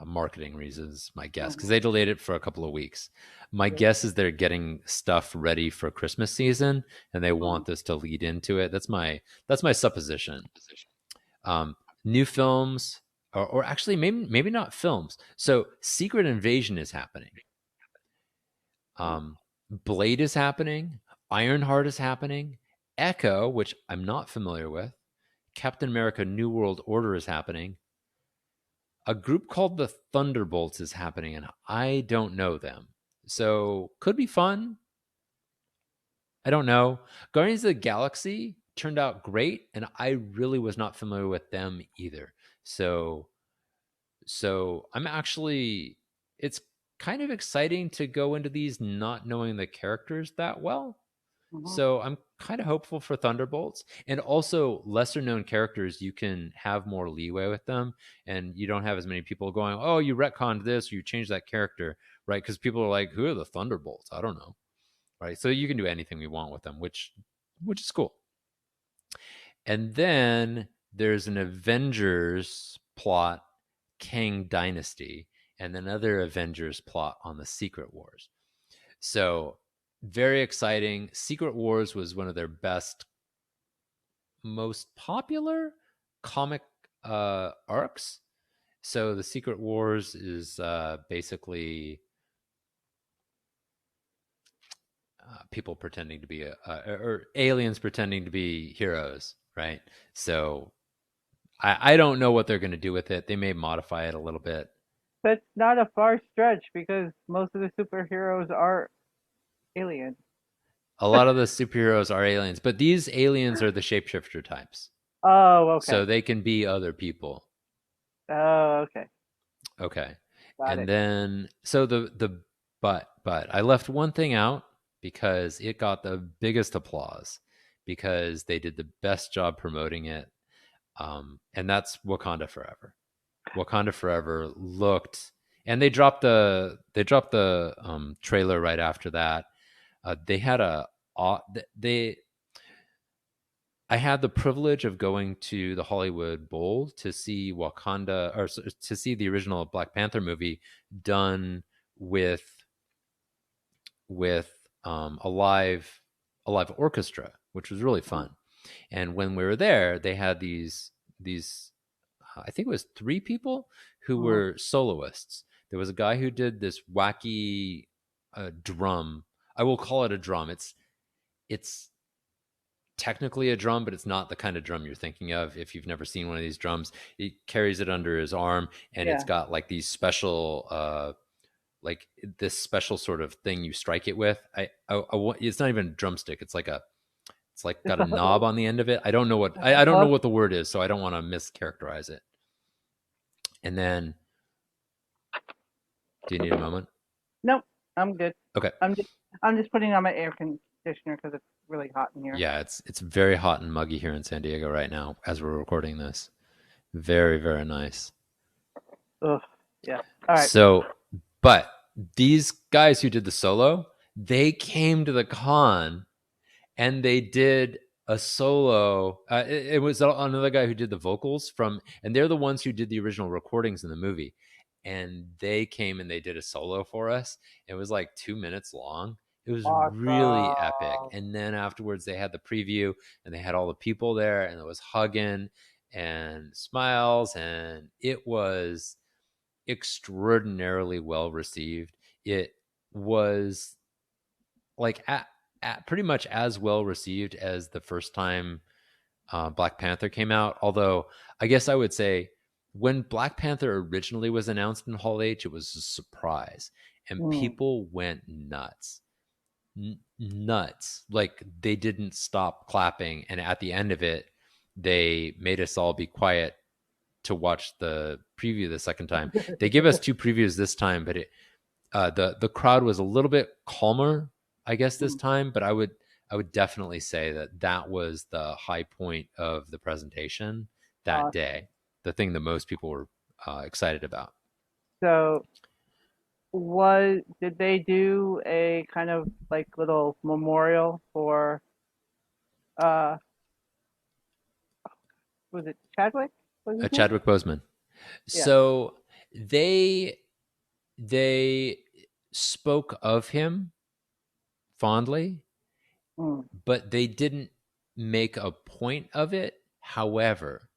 marketing reasons, my guess, because mhm. they delayed it for a couple of weeks. My Yeah. guess is they're getting stuff ready for Christmas season, and they Mhm. want this to lead into it. That's my supposition. New films, or actually maybe not films. So Secret Invasion is happening. Blade is happening. Ironheart is happening. Echo, which I'm not familiar with. Captain America: New World Order is happening. A group called the Thunderbolts is happening, and I don't know them. So could be fun. I don't know. Guardians of the Galaxy turned out great, and I really was not familiar with them either. So I'm actually it's kind of exciting to go into these not knowing the characters that well. Mhm. So I'm kind of hopeful for Thunderbolts, and also lesser known characters. You can have more leeway with them, and you don't have as many people going, "Oh, you retconned this, or you changed that character," right? Because people are like, "Who are the Thunderbolts?" I don't know, right? So you can do anything we want with them, which is cool. And then there's an Avengers plot, Kang Dynasty, and another Avengers plot on the Secret Wars. So very exciting. Secret Wars was one of their best, most popular comic arcs. So the Secret Wars is basically people pretending to be or aliens pretending to be heroes, right? So I don't know what they're going to do with it. They may modify it a little bit. That's not a far stretch because most of the superheroes are aliens. A lot of the superheroes are aliens, but these aliens are the shapeshifter types. Oh, okay. So they can be other people. Oh, okay. Okay. Got And it. then so the but I left one thing out because it got the biggest applause because they did the best job promoting it. And that's Wakanda Forever. Wakanda Forever looked, and they dropped the trailer right after that. They had a they I had the privilege of going to the Hollywood Bowl to see Wakanda, or to see the original Black Panther movie done with with a live orchestra, which was really Mhm. fun. And when we were there, they had these I think it was three people who Mhm. were soloists. There was a guy who did this wacky drum. I will call it a drum. It's technically a drum, but it's not the kind of drum you're thinking of. If you've never seen one of these drums, he carries it under his arm, and it's Yeah. got like these special, like this special sort of thing you strike it with. It's not even a drumstick. It's like It's got a knob on the end of it. I don't know what a I don't know hook. what the word is, so I don't want to mischaracterize it. And then, do you need a moment? Nope, I'm good. Okay. I'm just I'm just putting on my air conditioner because it's really hot in here. Yeah, it's very hot and muggy here in San Diego right now as we're recording this. Very, very nice. Ugh. Yeah. All right. So, but these guys who did the solo, they came to the con and they did a solo. It was another guy who did the vocals and they're the ones who did the original recordings in the movie. And they came and they did a solo for us. It was like 2 minutes long. It was really epic. Awesome. And then afterwards, they had the preview and they had all the people there and it was hugging and smiles. And it was extraordinarily well received. It was like pretty much as well received as the first time Black Panther came out. Although I guess I would say when Black Panther originally was announced in Hall H, it was a surprise, and Mm. people went nuts. Nuts. Like they didn't stop clapping, and at the end of it, they made us all be quiet to watch the preview the second time. They gave us two previews this time, but the crowd was a little bit calmer, I guess, this Mm. time. But I would definitely say that that was the high point of the presentation that Awesome. day. The thing that most people were excited about. So, was did they do a kind of like little memorial for uh was it Chadwick? Was his name? Chadwick Boseman. Yeah. So they they spoke of him fondly, Mm. but they didn't make a point of it. However,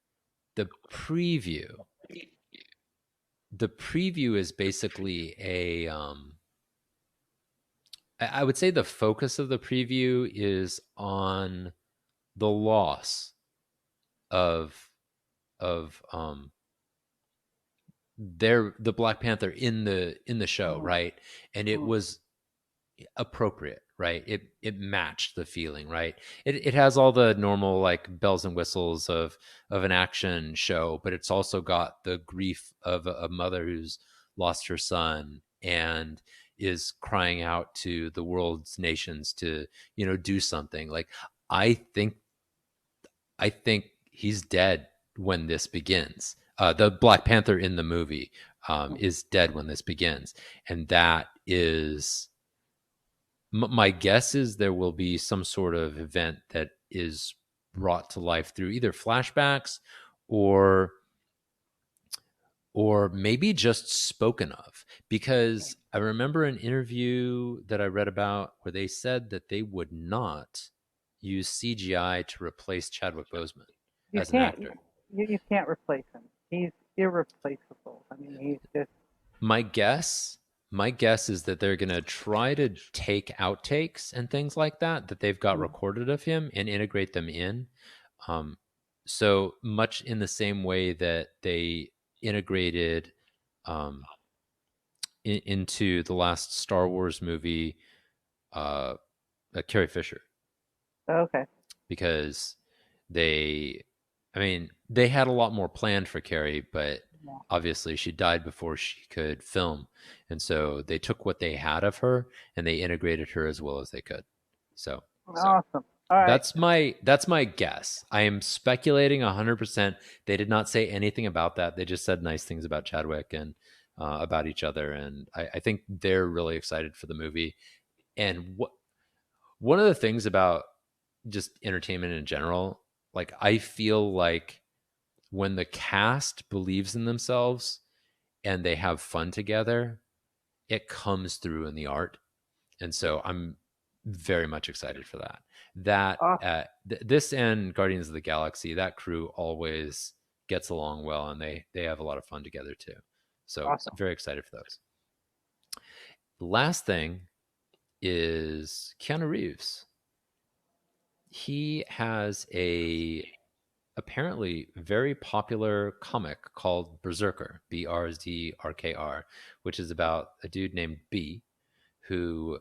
the preview the preview is basically a I would say the focus of the preview is on the loss of of the Black Panther in the show, Mm. right? And it Mm. was appropriate, right? It matched the feeling, right? It has all the normal like bells and whistles of an action show, but it's also got the grief of a mother who's lost her son and is crying out to the world's nations to, do something. Like I think I think he's dead when this begins. The Black Panther in the movie Mm. is dead when this begins, and that is my guess is there will be some sort of event that is brought to life through either flashbacks or or maybe just spoken of, because I remember an interview that I read about where they said that they would not use CGI to replace Chadwick Boseman You as an can't actor. you can't replace him. He's irreplaceable. I mean, he's just My guess, my guess is that they're going to try to take outtakes and things like that they've got mm. recorded of him and integrate them in. Um, so much in the same way that they integrated um, into the last Star Wars movie, uh, Carrie Fisher, Okay. because they, I mean, they had a lot more planned for Carrie, but Yeah. obviously she died before she could film. And so they took what they had of her and they integrated her as well as they could. So Awesome. All right. that's my guess. I am speculating 100%. They did not say anything about that. They just said nice things about Chadwick and about each other. And I think they're really excited for the movie. And one of the things about just entertainment in general, like I feel like when the cast believes in themselves and they have fun together, it comes through in the art. And so I'm very much excited for that. That Awesome. this and Guardians of the Galaxy, that crew always gets along well, and they have a lot of fun together too. So Awesome. very excited for those. The last thing is Keanu Reeves. He has a apparently very popular comic called Berserker, Brzrkr, which is about a dude named B who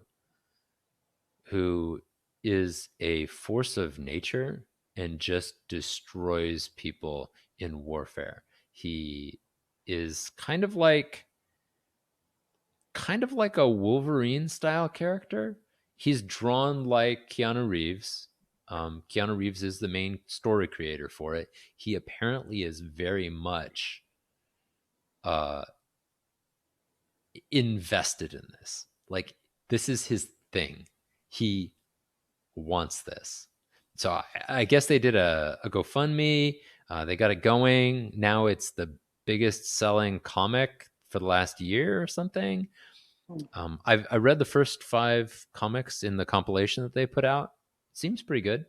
who is a force of nature and just destroys people in warfare. He is kind of like a Wolverine style character. He's drawn like Keanu Reeves. Keanu Reeves is the main story creator for it. He apparently is very much uh, invested in this. Like, this is his thing. He wants this. So I guess they did a GoFundMe. They got it going. Now it's the biggest selling comic for the last year or something. Mm. I read the first 5 comics in the compilation that they put out. Seems pretty good.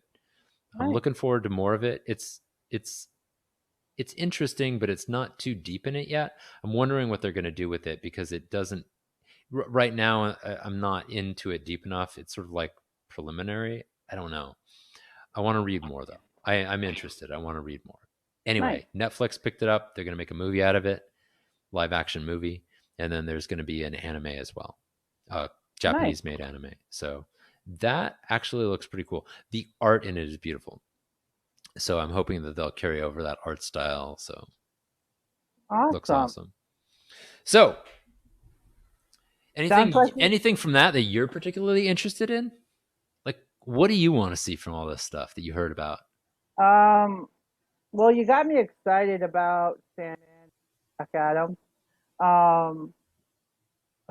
I'm Nice. looking forward to more of it. It's it's interesting, but it's not too deep in it yet. I'm wondering what they're going to do with it because it doesn't. Right now, I'm not into it deep enough. It's sort of like preliminary. I don't know. I want to read more though. I'm interested. I want to read more. Nice. Anyway, Netflix picked it up. They're going to make a movie out of it, live action movie, and then there's going to be an anime as well, Nice. Japanese made anime. So that actually looks pretty cool. The art in it is beautiful. So I'm hoping that they'll carry over that art style. So looks Awesome. awesome. So Sounds like anything from that you're particularly interested in? Like, what do you want to see from all this stuff that you heard about? um well, you got me excited about Sandman, Black Adam. Um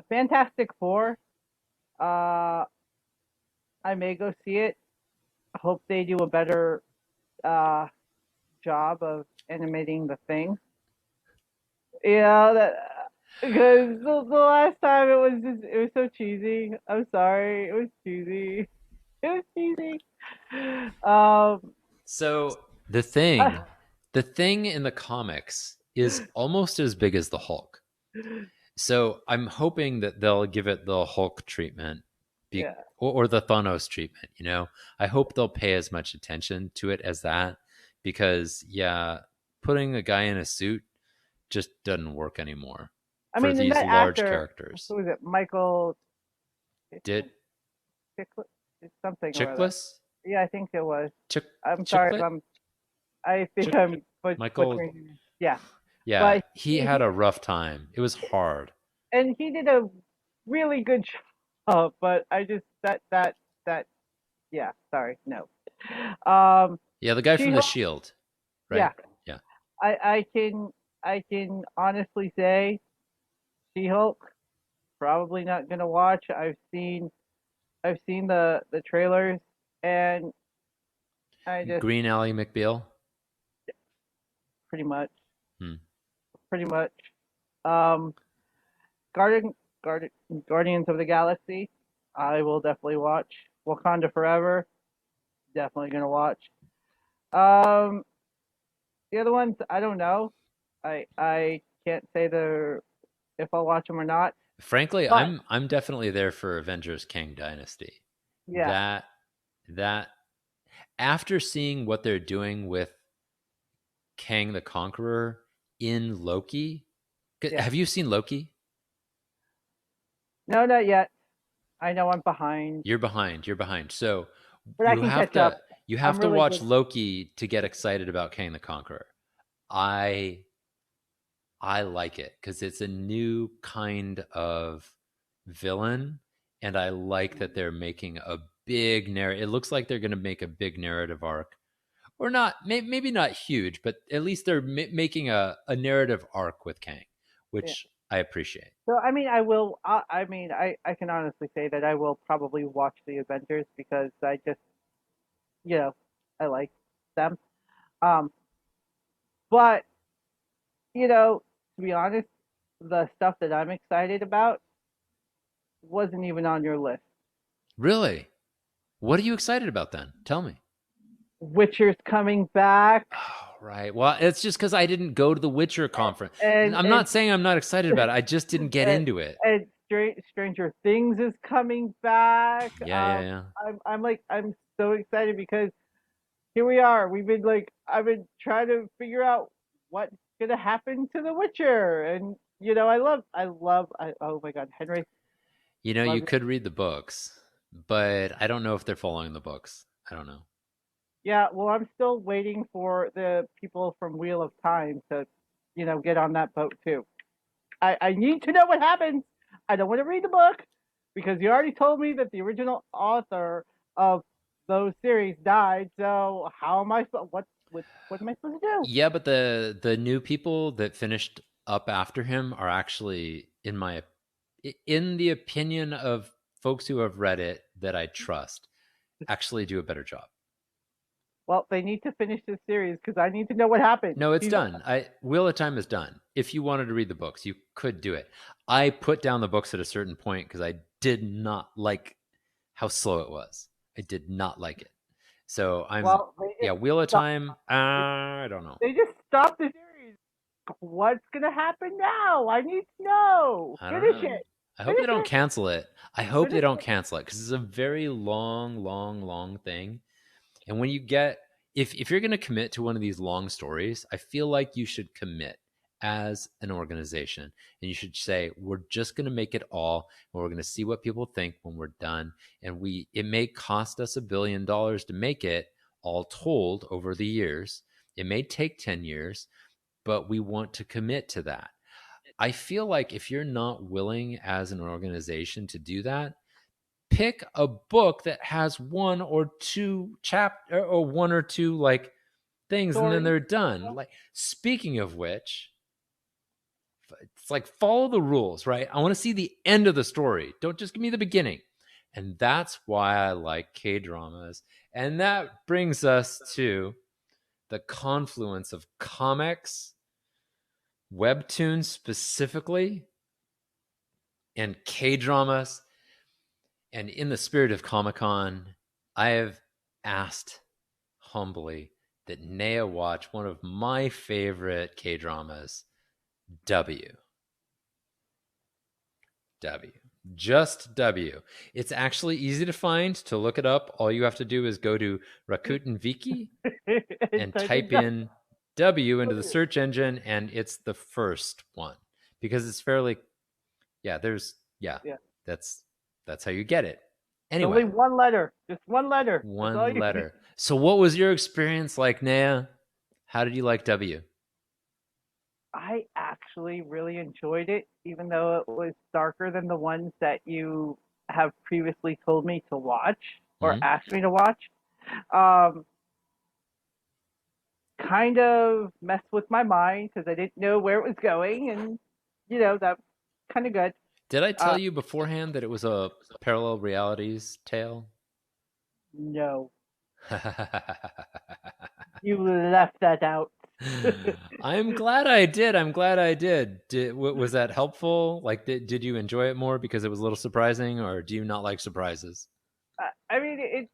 Fantastic Four. Uh I may go see it. I hope they do a better uh job of animating the thing. Yeah, that because the last time it was so cheesy. I'm sorry, it was cheesy. It was cheesy. Um, So uh, the thing in the comics is almost as big as the Hulk. So I'm hoping that they'll give it the Hulk treatment, yeah. or the Thanos treatment. You know, I hope they'll pay as much attention to it as that, because yeah, putting a guy in a suit just doesn't work anymore I for mean, and these that large actor, characters. who is it? Michael Did Chiklis, something or other. Chickless? Yeah, I think it was. Chick I'm sorry if Chicklet? I think Chick I'm Michael? butchering. Yeah, Yeah, but he had a rough time. It was hard. and he did a really good job. But I just that yeah. Sorry, no. Um, Yeah, the guy She from the Shield, right? Yeah, Yeah. I can honestly say She-Hulk probably not gonna watch. I've seen the trailers and I just Green Alley McBeal. pretty much Hmm. pretty much um Guardian Guardian Guardians of the Galaxy I will definitely watch. Wakanda Forever definitely gonna watch. Um the other ones I don't know. I can't say the if I'll watch them or not. Frankly, But I'm definitely there for Avengers Kang Dynasty. yeah, That that after seeing what they're doing with Kang the Conqueror in Loki, yeah. have you seen Loki? No, not yet. I know I'm behind, You're behind. You're behind. So but I you can have catch to up. you I'm have to really watch good. Loki to get excited about Kang the Conqueror. I I like it because it's a new kind of villain, and I like that they're making a big narrative. It looks like they're going to make a big narrative arc, or not. Maybe not huge, but at least they're making a narrative arc with Kang, Yeah. which I appreciate. So I mean, I will. I mean, I can honestly say that I will probably watch the Avengers because I just you know I like them. Um, but to be honest, the stuff that I'm excited about wasn't even on your list. Really, what are you excited about then? Tell me. Witcher's coming back, Oh, right. Well, it's just because I didn't go to the Witcher conference. and I'm not saying I'm not excited about it. I just didn't get and, into it. and Stranger Things is coming back. Yeah, yeah, yeah. I'm so excited because here we are. I've been trying to figure out what's gonna happen to The Witcher, and oh my God, Henry, You know, love you you. could read the books, but I don't know if they're following the books. I don't know. Yeah, well, I'm still waiting for the people from Wheel of Time to, get on that boat too. I need to know what happens. I don't want to read the book because you already told me that the original author of those series died. So how am I what am I supposed to do? Yeah, but the new people that finished up after him are actually in the opinion of folks who have read it that I trust, actually do a better job. Well, they need to finish this series because I need to know what happens. No, it's done. I Wheel of Time is done. If you wanted to read the books, you could do it. I put down the books at a certain point because I did not like how slow it was. I did not like it. So I'm Well, they yeah, just Wheel of stop. Time. I don't know. They just stopped the series. What's gonna happen now? I need to know. I don't Finish know. it. I But hope they it's don't good. cancel it. I hope But they it's don't cancel it because it's a very long, long, long thing. And when you get, if you're going to commit to one of these long stories, I feel like you should commit as an organization, and you should say we're just going to make it all, and we're going to see what people think when we're done. And it may cost us $1 billion to make it all told over the years. It may take 10 years, but we want to commit to that. I feel like if you're not willing as an organization to do that, pick a book that has one or two chapter or one or two like things, and then story. they're done. Like, speaking of which, it's like follow the rules, right? I want to see the end of the story. Don't just give me the beginning. And that's why I like K dramas. And that brings us to the confluence of comics, Webtoons specifically, and K dramas. And in the spirit of Comic Con, I have asked humbly that Naya watch one of my favorite K dramas, W. W. Just W. It's actually easy to find. To look it up, all you have to do is go to Rakuten Viki And and type in type in W into the W. search engine, and it's the first one because it's fairly, yeah, Yeah. that's that's how you get it. It's only Anyway, one letter. Just one letter. That's all one you need. letter. So, what was your experience like, Naya? How did you like W? I actually really enjoyed it, even though it was darker than the ones that you have previously told me to watch or Hmm. asked me to watch. Um, kind of messed with my mind because I didn't know where it was going, and that's kind of good. Did I tell Uh, you beforehand that it was a parallel realities tale? no, you left that out. I'm glad I did. I'm glad I did. Was that helpful? Like, did you enjoy it more because it was a little surprising, or do you not like surprises? I mean,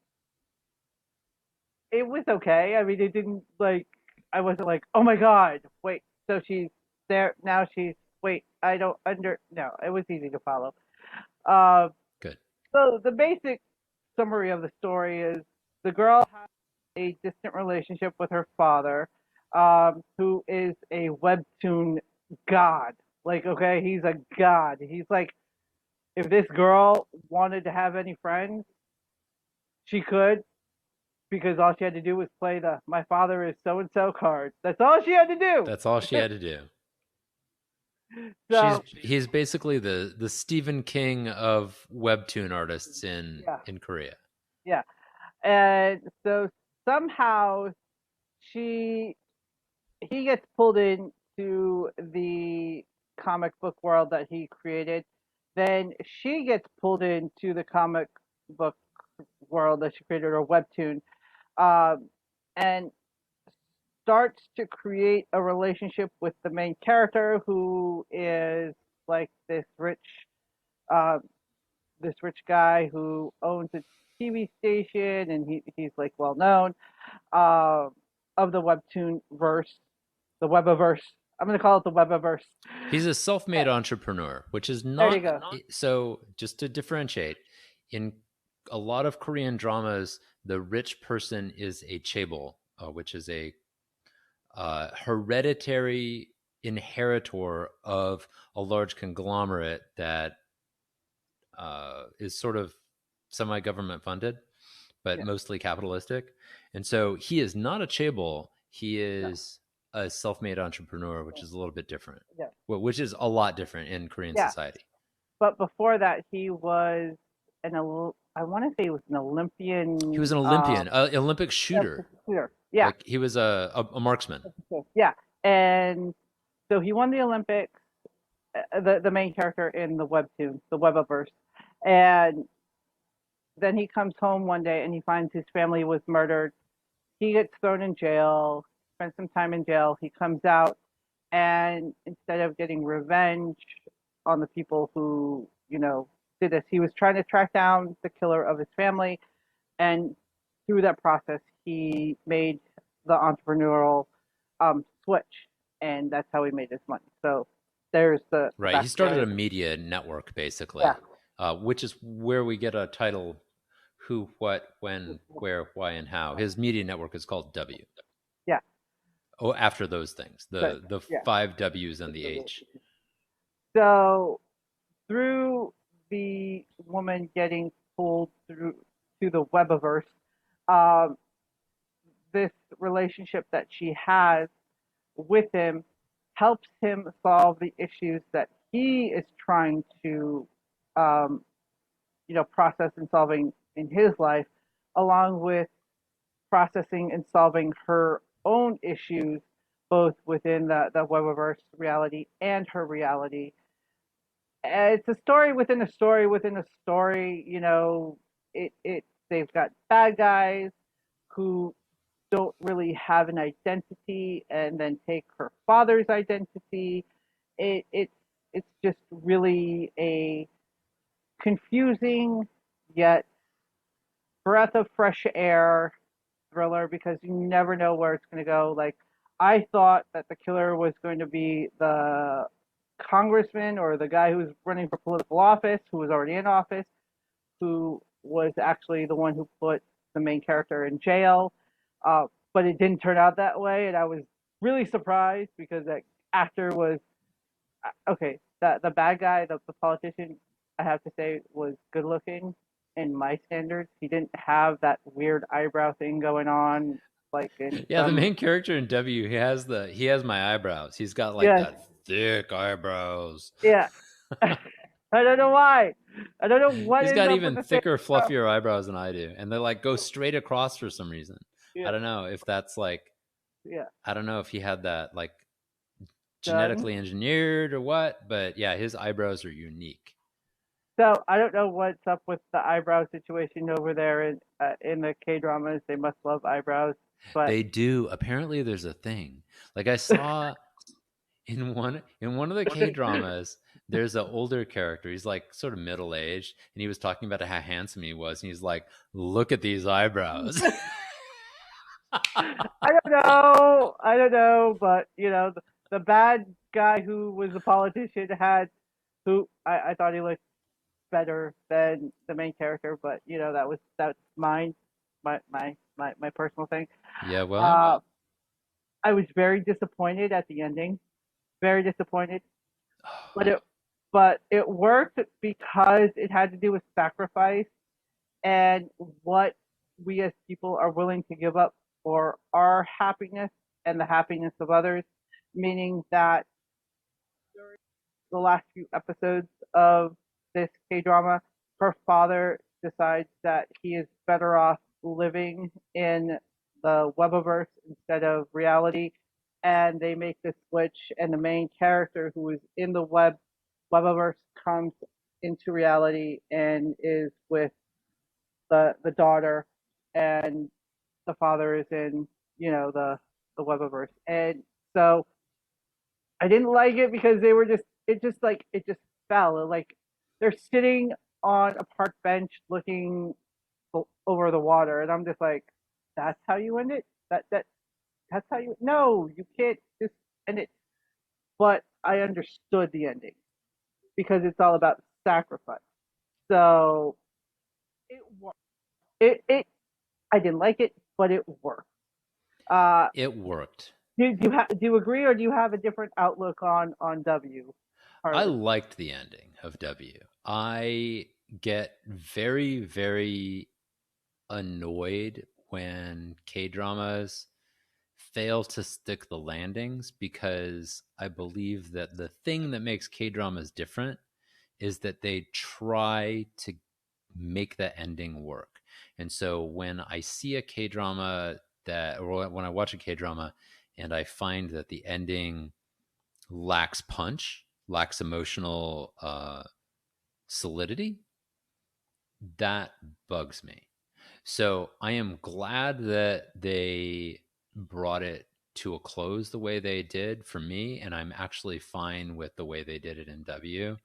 it was okay. I mean, it didn't like I wasn't like, oh my god, wait, so she's there now. She's wait, I don't under no. It was easy to follow. Uh, Good. so the basic summary of the story is the girl has a distant relationship with her father, who is a webtoon god. Like, okay, he's a god. He's like, if this girl wanted to have any friends, she could, because all she had to do was play the "my father is so and so" card. That's all she had to do. That's all she had to do. So He's basically the Stephen King of webtoon artists yeah, in Korea. yeah, and so somehow she he gets pulled into the comic book world that he created. Then she gets pulled into the comic book world that she created, or webtoon, um, and starts to create a relationship with the main character, who is like uh, this rich guy who owns a TV station, and he's like well known, uh, of the webtoon verse, the webiverse. I'm gonna call it the webiverse. He's a self-made entrepreneur, which is There you not go. so. Just to differentiate, in a lot of Korean dramas, the rich person is a chaebol, which is a hereditary inheritor of a large conglomerate that is sort of semi-government funded, but Yeah, mostly capitalistic. And so he is not a chaebol. He no, is a self-made entrepreneur, which is a little bit different. yeah, Well, which is a lot different in Korean yeah. society. But before that, he was I want to say he was an He was Olympian. an Olympian, Olympic shooter. Yeah, Like he was a marksman. yeah, and so he won the Olympics, the main character in the webtoon, the Webiverse, and then he comes home one day and he finds his family was murdered. He gets thrown in jail, spends some time in jail. He comes out, and instead of getting revenge on the people who did this, he was trying to track down the killer of his family, and through that process, he made the entrepreneurial switch, and that's how he made his money. So there's the Right. He started backstory. a media network, Yeah, basically, which is where we get a title: who, what, when, where, why, and how. His media network is called W. yeah, Oh, after those things, but the yeah. five W's and the H. So through the woman getting pulled through to the Webiverse, um, this relationship that she has with him helps him solve the issues that he is trying to, um, process and solving in his life, along with processing and solving her own issues, both within the Webiverse reality and her reality. It's a story within a story within a story. It they've got bad guys who don't really have an identity and then take her father's identity. It's just really a confusing yet breath of fresh air thriller, because you never know where it's going to go. Like, I thought that the killer was going to be the congressman or the guy who was running for political office, who was already in office, who was actually the one who put the main character in jail. But it didn't turn out that way, and I was really surprised because that actor was okay. The bad guy, the politician, I have to say, was good looking in my standards. He didn't have that weird eyebrow thing going on like in Yeah, the some. main character in W, he has my eyebrows. He's got like Yes, that thick eyebrows. yeah. I don't know why. I don't know what He's is got up with even the thick thicker, stuff. fluffier eyebrows than I do, and they like go straight across for some reason. I Yeah, don't know if that's like, yeah. I don't know if he had that like Done. genetically engineered or what, but yeah, his eyebrows are unique. So I don't know what's up with the eyebrow situation over there in the K dramas. They must love eyebrows, but They do. Apparently there's a thing. Like I saw in one of the K dramas, there's an older character. He's like sort of middle aged, and he was talking about how handsome he was, and he's like, "Look at these eyebrows." I don't know. I don't know, but the bad guy who was the politician had who I thought he looked better than the main character, but that's mine, my personal thing. Yeah, well, Uh, I was very disappointed at the ending. Very disappointed, but it worked because it had to do with sacrifice and what we as people are willing to give up for our happiness and the happiness of others. Meaning that the last few episodes of this K drama, her father decides that he is better off living in the Webiverse instead of reality, and they make this switch, and the main character who is in the Webiverse comes into reality and is with the daughter, and the father is in the Webiverse, and so I didn't like it because they were it just fell. Like, they're sitting on a park bench looking over the water, and I'm just like, that's how you end it. That's how you. No, you can't just end it. But I understood the ending because it's all about sacrifice. So it worked. It I didn't like it, but it worked. Uh, it worked. do you agree, or do you have a different outlook on W, I Harlen? liked the ending of W. I get very, very annoyed when K dramas fail to stick the landings, because I believe that the thing that makes K dramas different is that they try to make the ending work. And so when I see a K drama or when I watch a K drama and I find that the ending lacks punch, lacks emotional solidity, that bugs me. So I am glad that they brought it to a close the way they did for me, and I'm actually fine with the way they did it in W.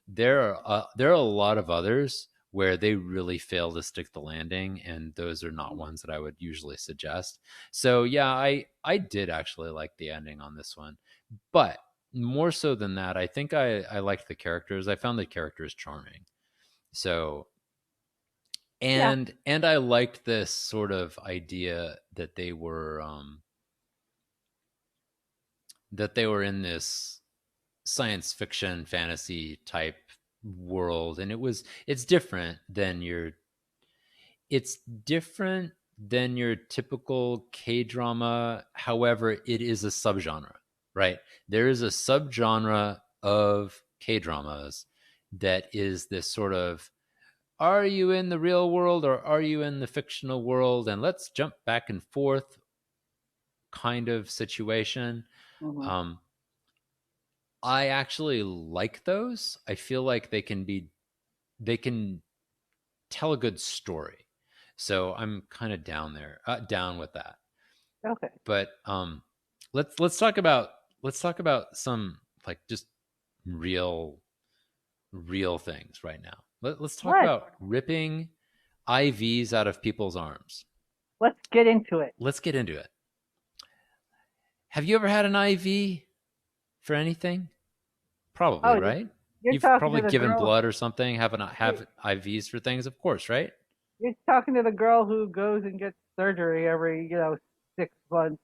There are a lot of others where they really fail to stick the landing, and those are not ones that I would usually suggest. So yeah, I did actually like the ending on this one, but more so than that, I think I liked the characters. I found the characters charming. So Yeah. and I liked this sort of idea that they were in this science fiction fantasy type world, and it's different than your typical K-drama. However, it is a subgenre, right? There is a subgenre of K-dramas that is this sort of, are you in the real world or are you in the fictional world? And let's jump back and forth kind of situation. Hmm. Um, I actually like those. I feel like they can tell a good story. So I'm kind of down with that. Okay. But let's talk about some like just real real things right now. Let's talk What? about ripping IVs out of people's arms. Let's get into it. Let's get into it. Have you ever had an IV for anything? Probably, Oh, right? you're You've talking to probably the given girl. blood or something, have IVs for things, of course, right? You're talking to the girl who goes and gets surgery every 6 months.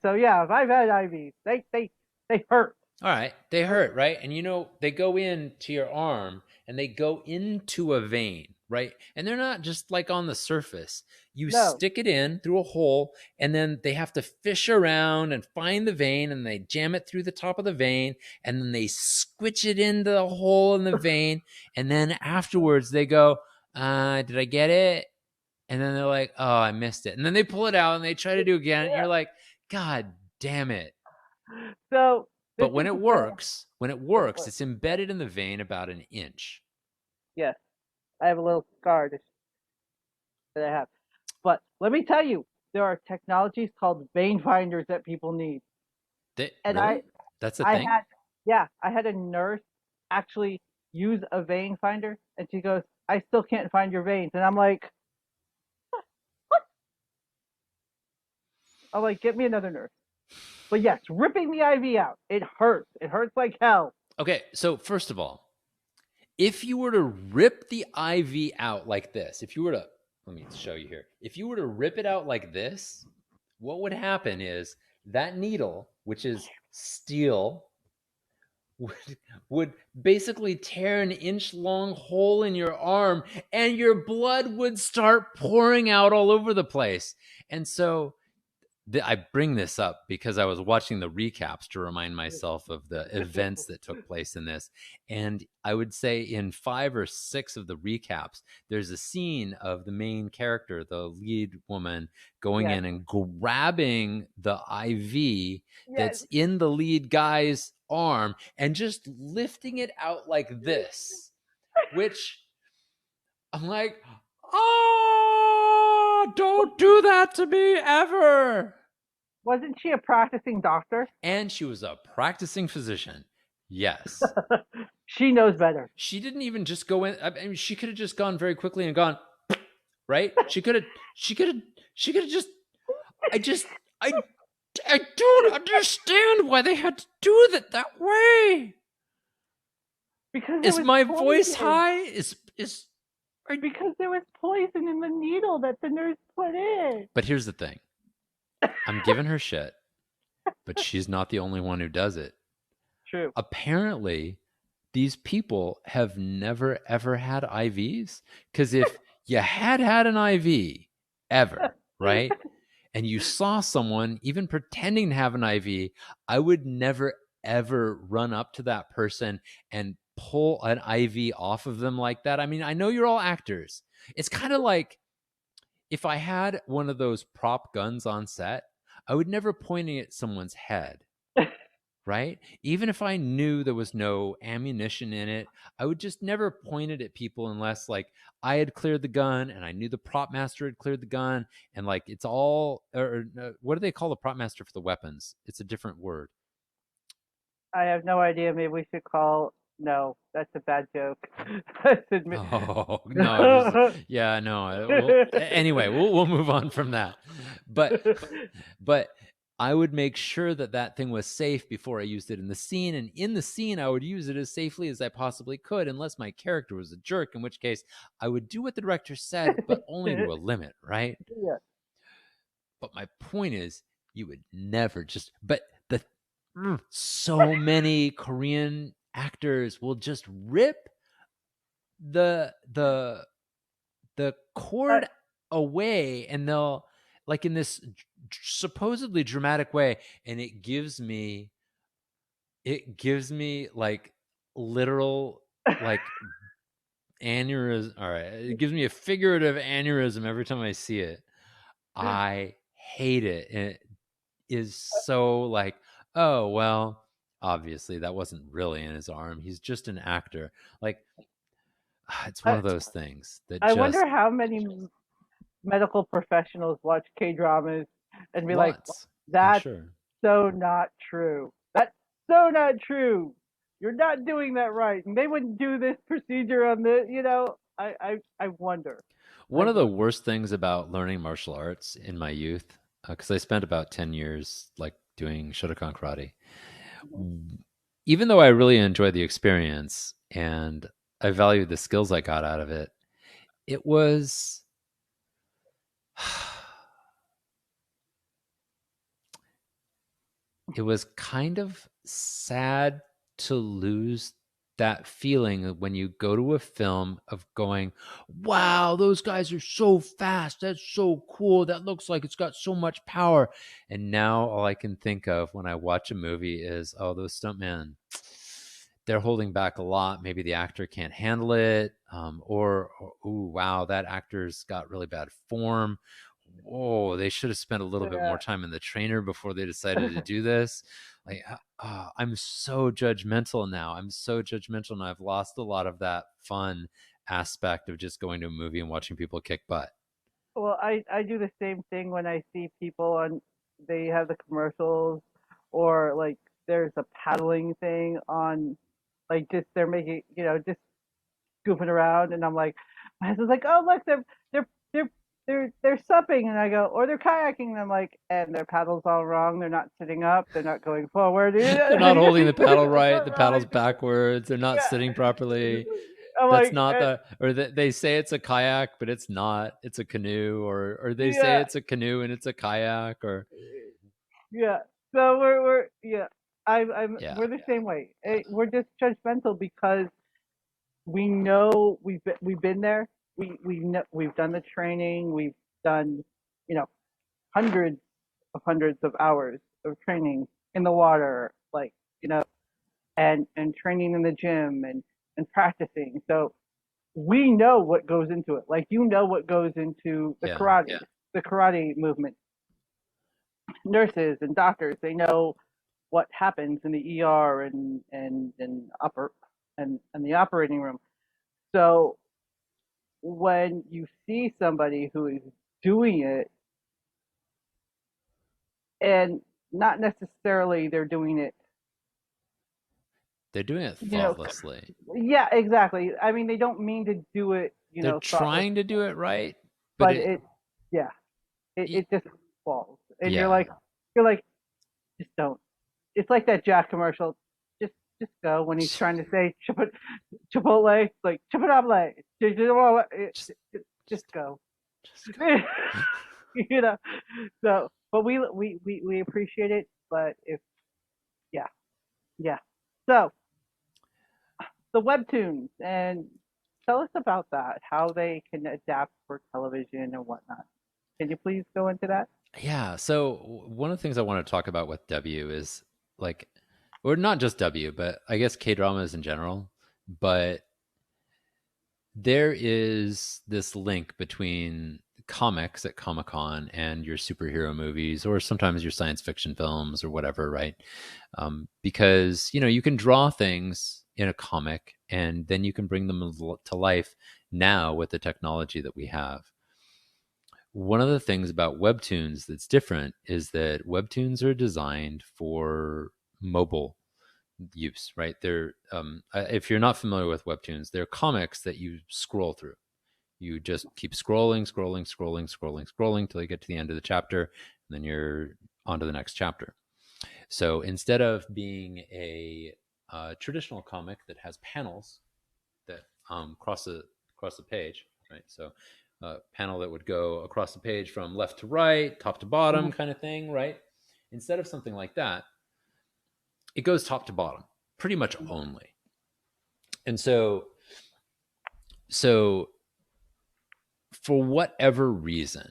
So yeah, if I've had IVs, they hurt. All right, they hurt, right? And they go into your arm and they go into a vein, right? And they're not just like on the surface. You No, stick it in through a hole and then they have to fish around and find the vein and they jam it through the top of the vein and then they squitch it into the hole in the vein. And then afterwards they go, did I get it? And then they're like, oh, I missed it. And then they pull it out and they try to do it again. And you're like, God damn it. so this But is the thing. when it works, it's embedded in the vein about an inch. Yes, I have a little scar that I have. But let me tell you, there are technologies called vein finders that people need. And Really? That's a I thing? had, yeah, I had a nurse actually use a vein finder, and she goes, "I still can't find your veins," and I'm like, "Get me another nurse." But yes, ripping the IV out, it hurts. It hurts like hell. Okay, so first of all, if you were to rip the IV out like this, let me show you here. If you were to rip it out like this, what would happen is that needle, which is steel, would basically tear an inch long hole in your arm and your blood would start pouring out all over the place. And so I bring this up because I was watching the recaps to remind myself of the events that took place in this. And I would say in 5 or 6 of the recaps, there's a scene of the main character, the lead woman, going Yes, in and grabbing the IV yes. that's in the lead guy's arm and just lifting it out like this, which I'm like, oh, don't do that to me ever. Wasn't she a practicing doctor? And she was a practicing physician. Yes. She knows better. She didn't even just go in. I mean, she could have just gone very quickly and gone, right? She could have just, I just, I don't understand why they had to do that way. Because there Is was my voice poison. high? Because there was poison in the needle that the nurse put in. But here's the thing. I'm giving her shit, but she's not the only one who does it. True. Apparently, these people have never ever had IVs, because if you had an IV ever, right, and you saw someone even pretending to have an IV, I would never ever run up to that person and pull an IV off of them like that. I mean, I know you're all actors. It's kind of like if I had one of those prop guns on set, I would never point it at someone's head, right? Even if I knew there was no ammunition in it, I would just never point it at people unless like I had cleared the gun and I knew the prop master had cleared the gun, and like it's all, what do they call the prop master for the weapons? It's a different word. I have no idea. Maybe we should call. No, that's a bad joke. Oh no, yeah, no. Anyway, we'll move on from that. But I would make sure that that thing was safe before I used it in the scene. And in the scene, I would use it as safely as I possibly could, unless my character was a jerk, in which case I would do what the director said, but only to a limit, right? Yeah. But my point is, you would never just, but the, so many Korean actors will just rip the the Uh, cord away, and they'll, like, in this supposedly dramatic way, and it gives me like literal, like, aneurysm. All right, it gives me a figurative aneurysm every time I see it. I hate it. And it is so like, oh well, obviously that wasn't really in his arm, he's just an actor. Like, it's one I, of those things that I wonder just, how many medical professionals watch K dramas and be like, lots, I'm "That's sure. so not true. That's so not true. You're not doing that right." And they wouldn't do this procedure on the, I wonder. I One of the wonder. worst things about learning martial arts in my youth, because I spent about 10 years like doing Shotokan karate, even though I really enjoyed the experience and I valued the skills I got out of it, it was it was kind of sad to lose that feeling when you go to a film of going, wow, those guys are so fast. That's so cool. That looks like it's got so much power. And now all I can think of when I watch a movie is, oh, those stuntmen, they're holding back a lot. Maybe the actor can't handle it. Or, ooh, wow, that actor's got really bad form. Whoa, they should have spent a little bit more Yeah. time in the trainer before they decided to do this. Like, I'm so judgmental now. I'm so judgmental, and I've lost a lot of that fun aspect of just going to a movie and watching people kick butt. Well, I do the same thing when I see people on, they have the commercials, or like there's a paddling thing on, like just they're making, just goofing around, and I'm like, my husband's like, "Oh look, they're they're they're supping," and I go, "Or they're kayaking," and I'm like, "And their paddles all wrong. They're not sitting up. They're not going forward. They're not holding the paddle It's right. not The paddle's right." backwards. They're not Yeah, sitting properly. I'm That's like, not the, or they say it's a kayak, but it's not. It's a canoe, or they say yeah, it's a canoe and it's a kayak, or yeah. So we're yeah. yeah, We're the same way. We're just judgmental because we know we've been there. We know we've done the training. We've done, you know, hundreds of hours of training in the water, like, and training in the gym, and practicing. So we know what goes into it. Like, what goes into yeah, the karate movement. Nurses and doctors, they know what happens in the ER and the operating room. So when you see somebody who is doing it, and not necessarily they're doing it, they're doing it you know, thoughtlessly. yeah, exactly. I mean, they don't mean to do it, They're thoughtless, trying to do it right, but but yeah, it just falls. And yeah, you're like, just don't. It's like that Jack commercial. Just, just go when he's trying to say Chipotle, it's like Chipotle, just just go. just go. you know. So, but we appreciate it. But if, yeah, yeah. So the Webtoons, and tell us about that, how they can adapt for television and whatnot. Can you please go into that? Yeah. So one of the things I want to talk about with W is, like, or not just W, but I guess K dramas in general. But there is this link between comics at Comic Con and your superhero movies, or sometimes your science fiction films or whatever, right? Because you can draw things in a comic, and then you can bring them to life now with the technology that we have. One of the things about Webtoons that's different is that Webtoons are designed for mobile use, right? They're if you're not familiar with Webtoons, they're comics that you scroll through. You just keep scrolling till you get to the end of the chapter, and then you're on to the next chapter. So instead of being a traditional comic that has panels that cross the page, right? So panel that would go across the page from left to right, top to bottom, kind of thing, right? Instead of something like that, it goes top to bottom, pretty much only. And so for whatever reason,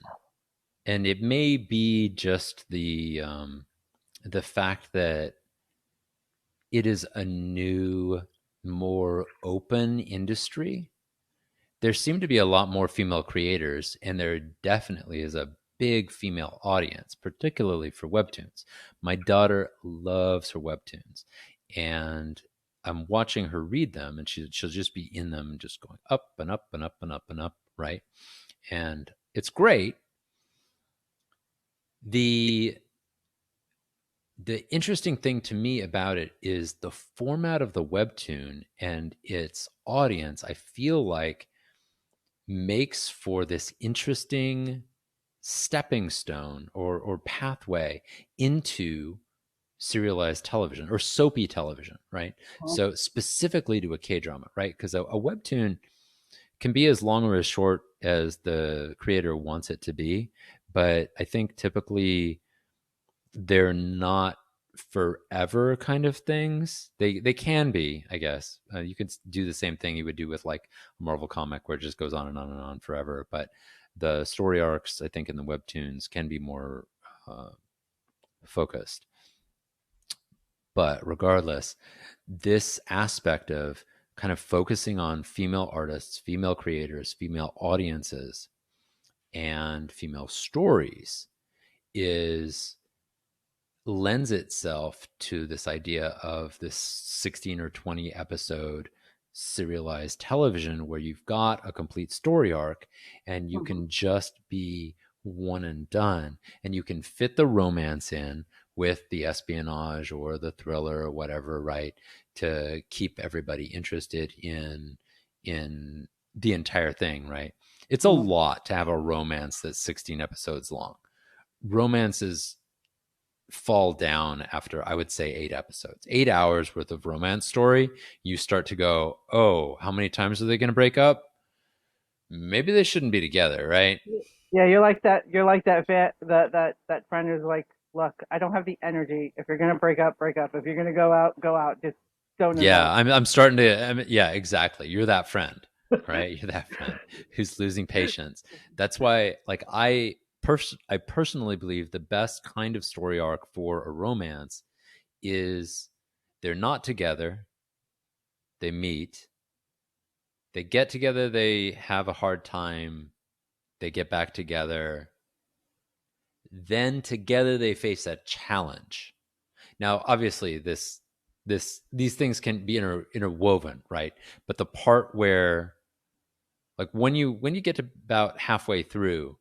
and it may be just the fact that it is a new, more open industry. There seem to be a lot more female creators, and there definitely is a big female audience, particularly for Webtoons. My daughter loves her Webtoons, and I'm watching her read them, and she'll just be in them, just going up and up and up and up and up, right? And it's great. The interesting thing to me about it is the format of the Webtoon and its audience, I feel like, makes for this interesting stepping stone or pathway into serialized television or soapy television, right? So specifically to a K-drama, right? Because a Webtoon can be as long or as short as the creator wants it to be. But I think typically they're not forever kind of things. They can be, I guess. You could do the same thing you would do with like a Marvel comic where it just goes on and on and on forever. But the story arcs, I think, in the Webtoons can be more focused. But regardless, this aspect of kind of focusing on female artists, female creators, female audiences, and female stories lends itself to this idea of this 16 or 20 episode serialized television where you've got a complete story arc and you can just be one and done, and you can fit the romance in with the espionage or the thriller or whatever, right, to keep everybody interested in the entire thing, right? It's a lot to have a romance that's 16 episodes long. Romances fall down after, I would say, 8 episodes. 8 hours worth of romance story, you start to go, oh, how many times are they going to break up? Maybe they shouldn't be together, right? Yeah, you're like that that friend who's like, look, I don't have the energy. If you're gonna break up, break up. If you're gonna go out, go out. Just don't. Yeah, I'm starting to. Yeah, exactly. You're that friend, right? You're that friend who's losing patience. That's why, like, I personally believe the best kind of story arc for a romance is they're not together, they meet, they get together, they have a hard time, they get back together, then together they face a challenge. Now, obviously, these things can be interwoven, right? But the part where, like, when you get to about halfway through,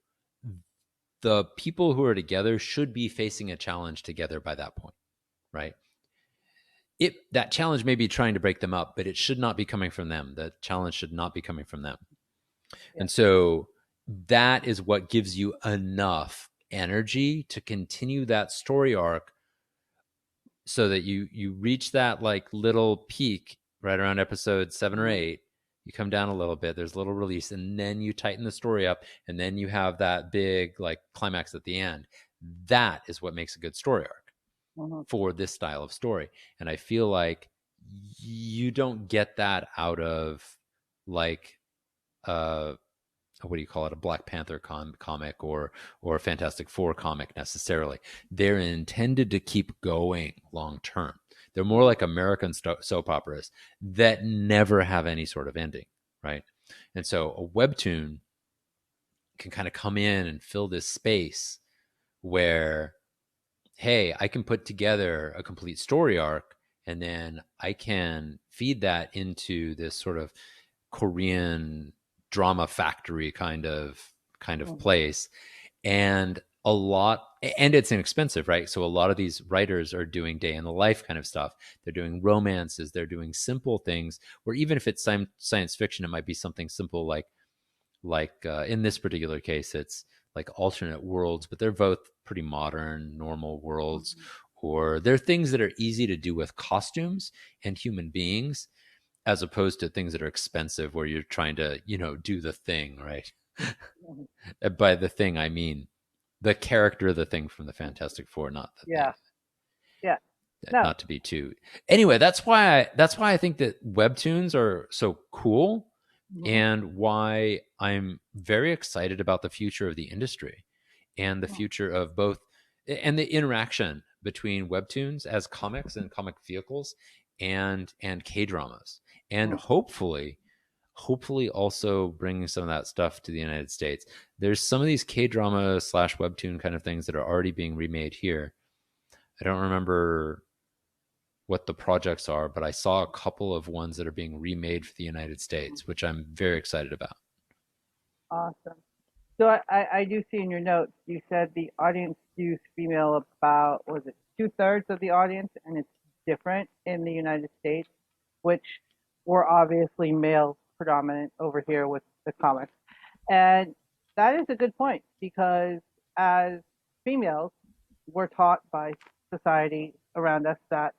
the people who are together should be facing a challenge together by that point, right? That challenge may be trying to break them up, but it should not be coming from them. The challenge should not be coming from them. Yeah. And so that is what gives you enough energy to continue that story arc so that you reach that like little peak right around episode 7 or 8. You come down a little bit, there's a little release, and then you tighten the story up, and then you have that big like climax at the end. That is what makes a good story arc for this style of story. And I feel like you don't get that out of like what do you call it, a Black Panther comic or a Fantastic Four comic necessarily. They're intended to keep going long term. They're more like American soap operas that never have any sort of ending, right? And so a Webtoon can kind of come in and fill this space where, hey, I can put together a complete story arc, and then I can feed that into this sort of Korean drama factory kind of place, and it's inexpensive, right? So a lot of these writers are doing day in the life kind of stuff. They're doing romances, they're doing simple things, or even if it's science fiction, it might be something simple like in this particular case, it's like alternate worlds, but they're both pretty modern, normal worlds, Mhm. or they're things that are easy to do with costumes and human beings, as opposed to things that are expensive where you're trying to, do the thing, right? Mhm. By the thing, I mean the character of the thing from the Fantastic Four, not the thing. Yeah. Yeah. No. Not to be too. Anyway, that's why I think that webtoons are so cool, Mhm. and why I'm very excited about the future of the industry and the future of both, and the interaction between webtoons as comics and comic vehicles, and K-dramas, and Mhm. hopefully also bringing some of that stuff to the United States. There's some of these K-drama slash webtoon kind of things that are already being remade here. I don't remember what the projects are, but I saw a couple of ones that are being remade for the United States, which I'm very excited about. Awesome. So I do see in your notes you said the audience skews female about, was it 2/3 of the audience, and it's different in the United States, which we're obviously male predominant over here with the comics. And that is a good point because as females, we're taught by society around us that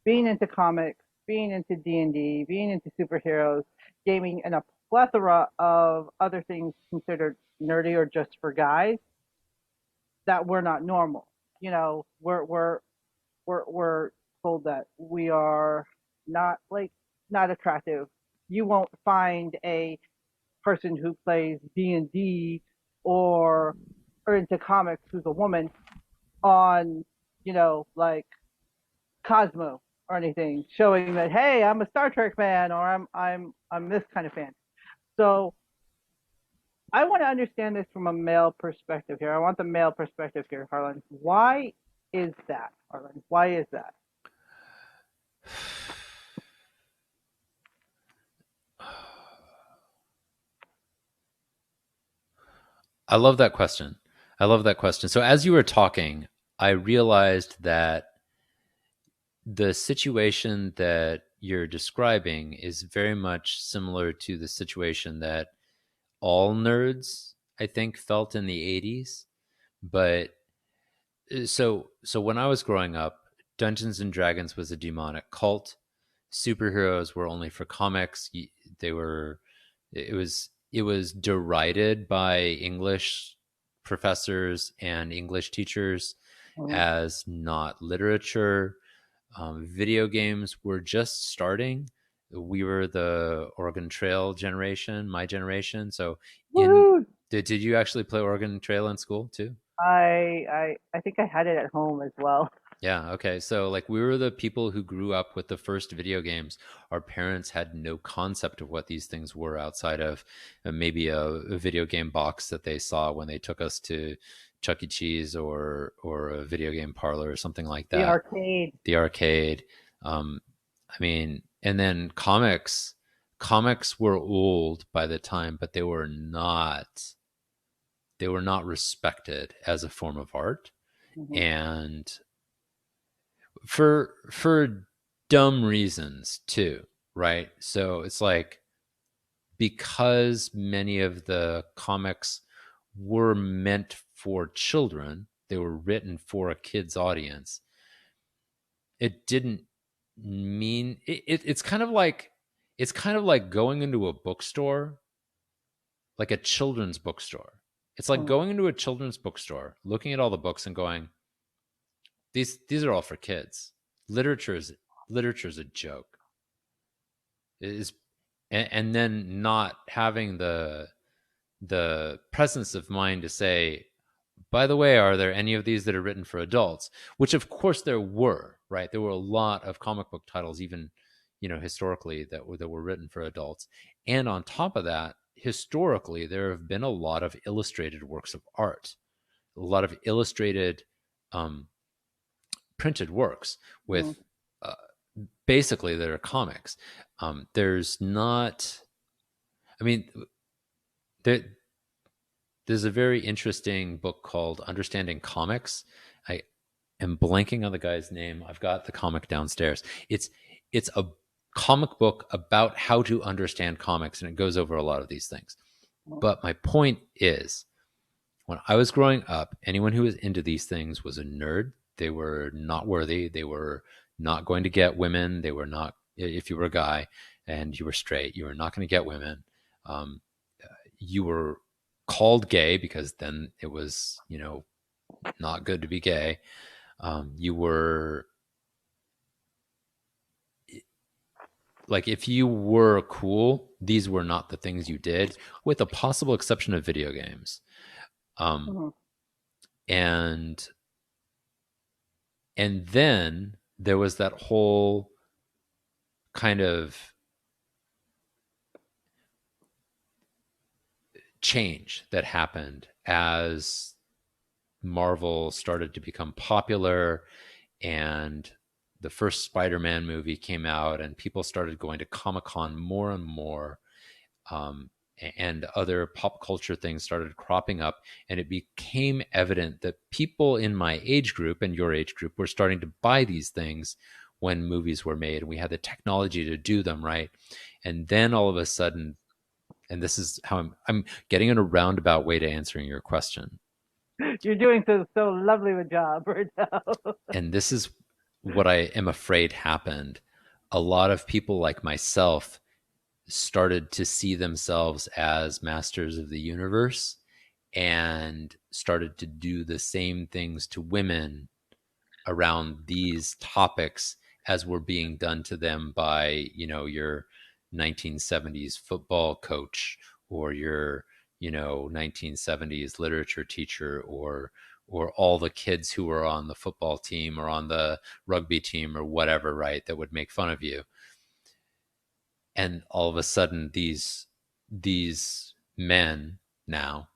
being into comics, being into D&D, being into superheroes, gaming, and a plethora of other things considered nerdy or just for guys, that we're not normal. You know, we're told that we are not not attractive. You won't find a person who plays D&D or or into comics who's a woman on, like Cosmo or anything, showing that, hey, I'm a Star Trek fan, or I'm this kind of fan. So I want to understand this from a male perspective here. I want the male perspective here, Harlan. Why is that, Harlan? Why is that? I love that question. I love that question. So as you were talking, I realized that the situation that you're describing is very much similar to the situation that all nerds, I think, felt in the 80s. But so when I was growing up, Dungeons and Dragons was a demonic cult. Superheroes were only for comics. They were it was derided by English professors and English teachers Mhm. as not literature. Video games were just starting. We were the Oregon Trail generation, my generation. So in Woohoo! did you actually play Oregon Trail in school too? I think I had it at home as well. Yeah, okay. So like we were the people who grew up with the first video games. Our parents had no concept of what these things were outside of maybe a video game box that they saw when they took us to Chuck E. Cheese or a video game parlor or something like The that. arcade. The arcade. I mean, and then comics were old by the time, but they were not respected as a form of art. Mhm. And for dumb reasons too, right? So it's like, because many of the comics were meant for children, they were written for a kid's audience. It didn't mean it's kind of like going into a bookstore, like a children's bookstore. It's like Mhm. going into a children's bookstore, looking at all the books and going, these are all for kids. Literature's a joke. It is, and then not having the presence of mind to say, by the way, are there any of these that are written for adults? Which of course there were, right? There were a lot of comic book titles, even historically, that were written for adults. And on top of that, historically, there have been a lot of illustrated works of art, a lot of illustrated, um, printed works Mhm. with, uh, basically, that are comics. There's not. I mean, there, there's a very interesting book called Understanding Comics. I am blanking on the guy's name. I've got the comic downstairs. It's a comic book about how to understand comics, and it goes over a lot of these things. Mhm. But my point is, When I was growing up, anyone who was into these things was a nerd. They were not worthy. They were not going to get women. They were not, if you were a guy and you were straight, you were not going to get women. Um, you were called gay because then it was, not good to be gay. You were like, if you were cool, these were not the things you did, with a possible exception of video games. Um, Mhm. and and then there was that whole kind of change that happened as Marvel started to become popular, and the first Spider-Man movie came out and people started going to Comic-Con more and more. um, and other pop culture things started cropping up, and it became evident that people in my age group and your age group were starting to buy these things when movies were made, and we had the technology to do them right. And then all of a sudden, and this is how I'm getting in a roundabout way to answering your question, You're doing so lovely a job right now. and this is what I am afraid happened. A lot of people like myself started to see themselves as masters of the universe and started to do the same things to women around these topics as were being done to them by, your 1970s football coach, or your, 1970s literature teacher, or all the kids who were on the football team or on the rugby team or whatever, right, that would make fun of you. And all of a sudden these men now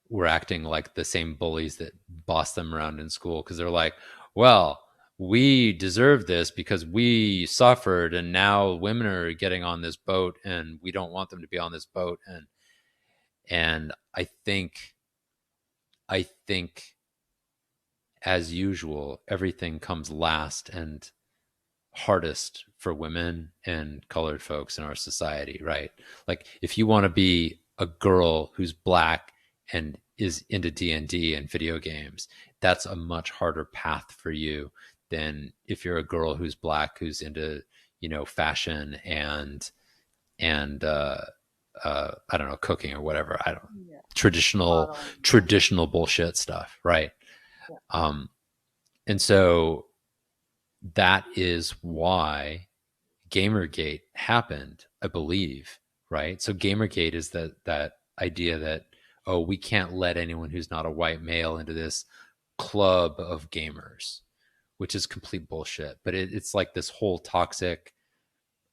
were acting like the same bullies that bossed them around in school, because they're like, well, we deserve this because we suffered, and now women are getting on this boat and we don't want them to be on this boat. And I think as usual, everything comes last and hardest for women and colored folks in our society, right? Like, if you want to be a girl who's black and is into D&D and video games, that's a much harder path for you than if you're a girl who's black who's into, fashion and I don't know, cooking or whatever. I don't Yeah, traditional modeling. traditional bullshit stuff, right? Yeah. Um and so that is why Gamergate happened, I believe, right? So Gamergate is that idea that, oh, we can't let anyone who's not a white male into this club of gamers, which is complete bullshit. But it's like this whole toxic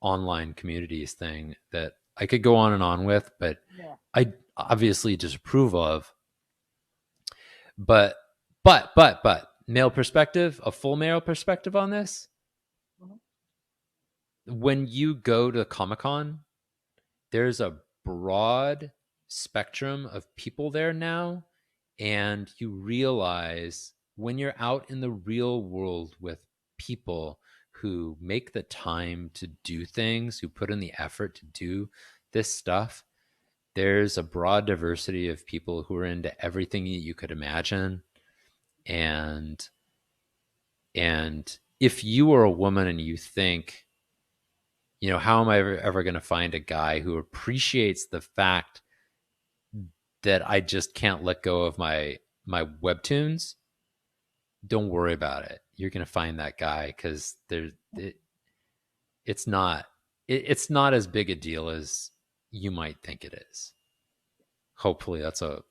online communities thing that I could go on and on with, but Yeah. I obviously disapprove of. But male perspective, a full male perspective on this. Mhm. When you go to Comic Con, there's a broad spectrum of people there now, and you realize when you're out in the real world with people who make the time to do things, who put in the effort to do this stuff, there's a broad diversity of people who are into everything that you could imagine. And and if you are a woman and you think, how am I ever going to find a guy who appreciates the fact that I just can't let go of my Webtoons? Don't worry about it. You're going to find that guy, because it's not it's not as big a deal as you might think it is. Hopefully, that's a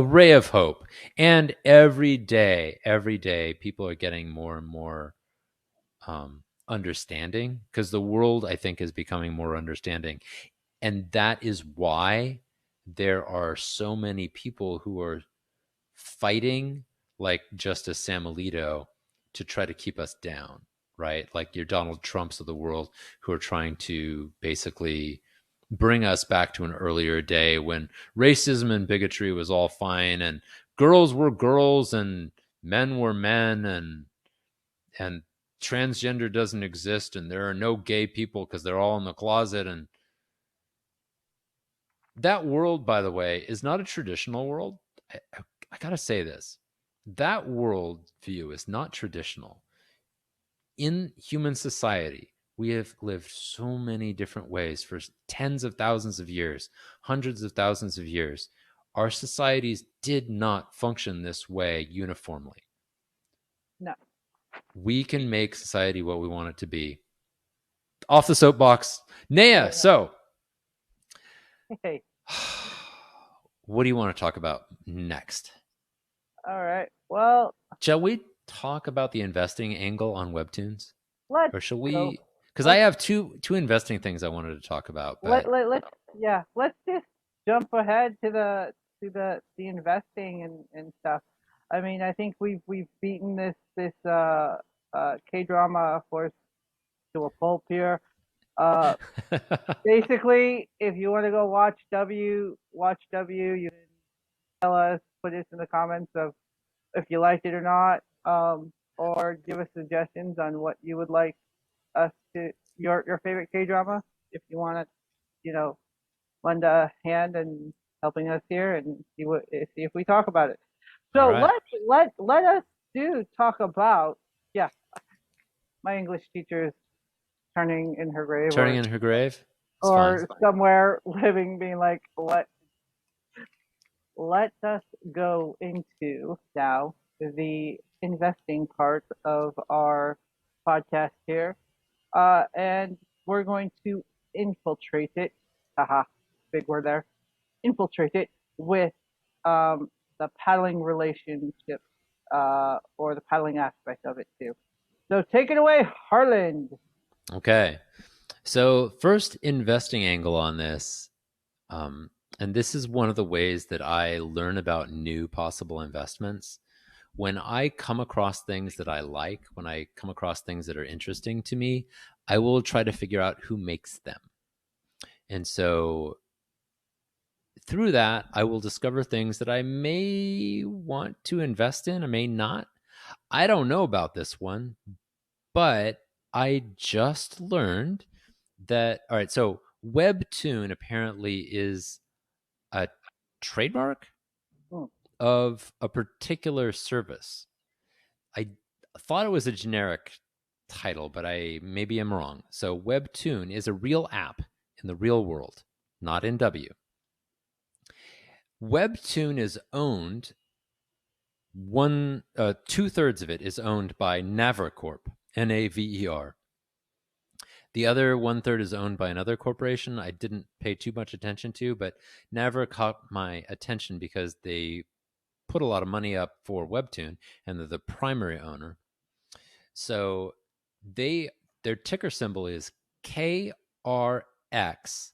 ray of hope. And every day, people are getting more and more understanding, because the world, I think, is becoming more understanding. And that is why there are so many people who are fighting, like Justice Sam Alito, to try to keep us down, right? Like your Donald Trumps of the world, who are trying to basically bring us back to an earlier day when racism and bigotry was all fine, and girls were girls and men were men, and transgender doesn't exist, and there are no gay people because they're all in the closet. And that world, by the way, is not a traditional world. I gotta say this. That worldview is not traditional. In human society, we have lived so many different ways for tens of thousands of years, hundreds of thousands of years. Our societies did not function this way uniformly. No. We can make society what we want it to be. Off the soapbox. Naya, so Hey. what do you want to talk about next? All right. Well, Shall we talk about the investing angle on Webtoons? let's Or shall go. we? Because I have two investing things I wanted to talk about. But Let's just jump ahead to the investing and stuff. I mean, I think we've beaten this K drama horse to a pulp here. Basically, if you want to go watch W. You can tell us, put us in the comments of if you liked it or not, or give us suggestions on what you would like us to your favorite K drama. If you want to, lend a hand and helping us here and see if we talk about it. So right. let us talk about, yeah. My English teacher is turning in her grave, or somewhere living, being like, let us go into now the investing part of our podcast here, and we're going to infiltrate it. Haha, big word there. Infiltrate it with the paddling relationship, or the paddling aspect of it too. So take it away, Harlen. Okay. So first investing angle on this, and this is one of the ways that I learn about new possible investments. When I come across things that I like, when I come across things that are interesting to me, I will try to figure out who makes them. And so through that, I will discover things that I may want to invest in, I may not. I don't know about this one, but I just learned that, all right, so Webtoon apparently is a trademark of a particular service. I thought it was a generic title, but maybe I'm wrong. So Webtoon is a real app in the real world, not in W. Webtoon is owned, 2/3 of it is owned by Naver Corp, Naver. The other 1/3 is owned by another corporation I didn't pay too much attention to, but Naver caught my attention because they put a lot of money up for Webtoon, and they're the primary owner. So their ticker symbol is KRX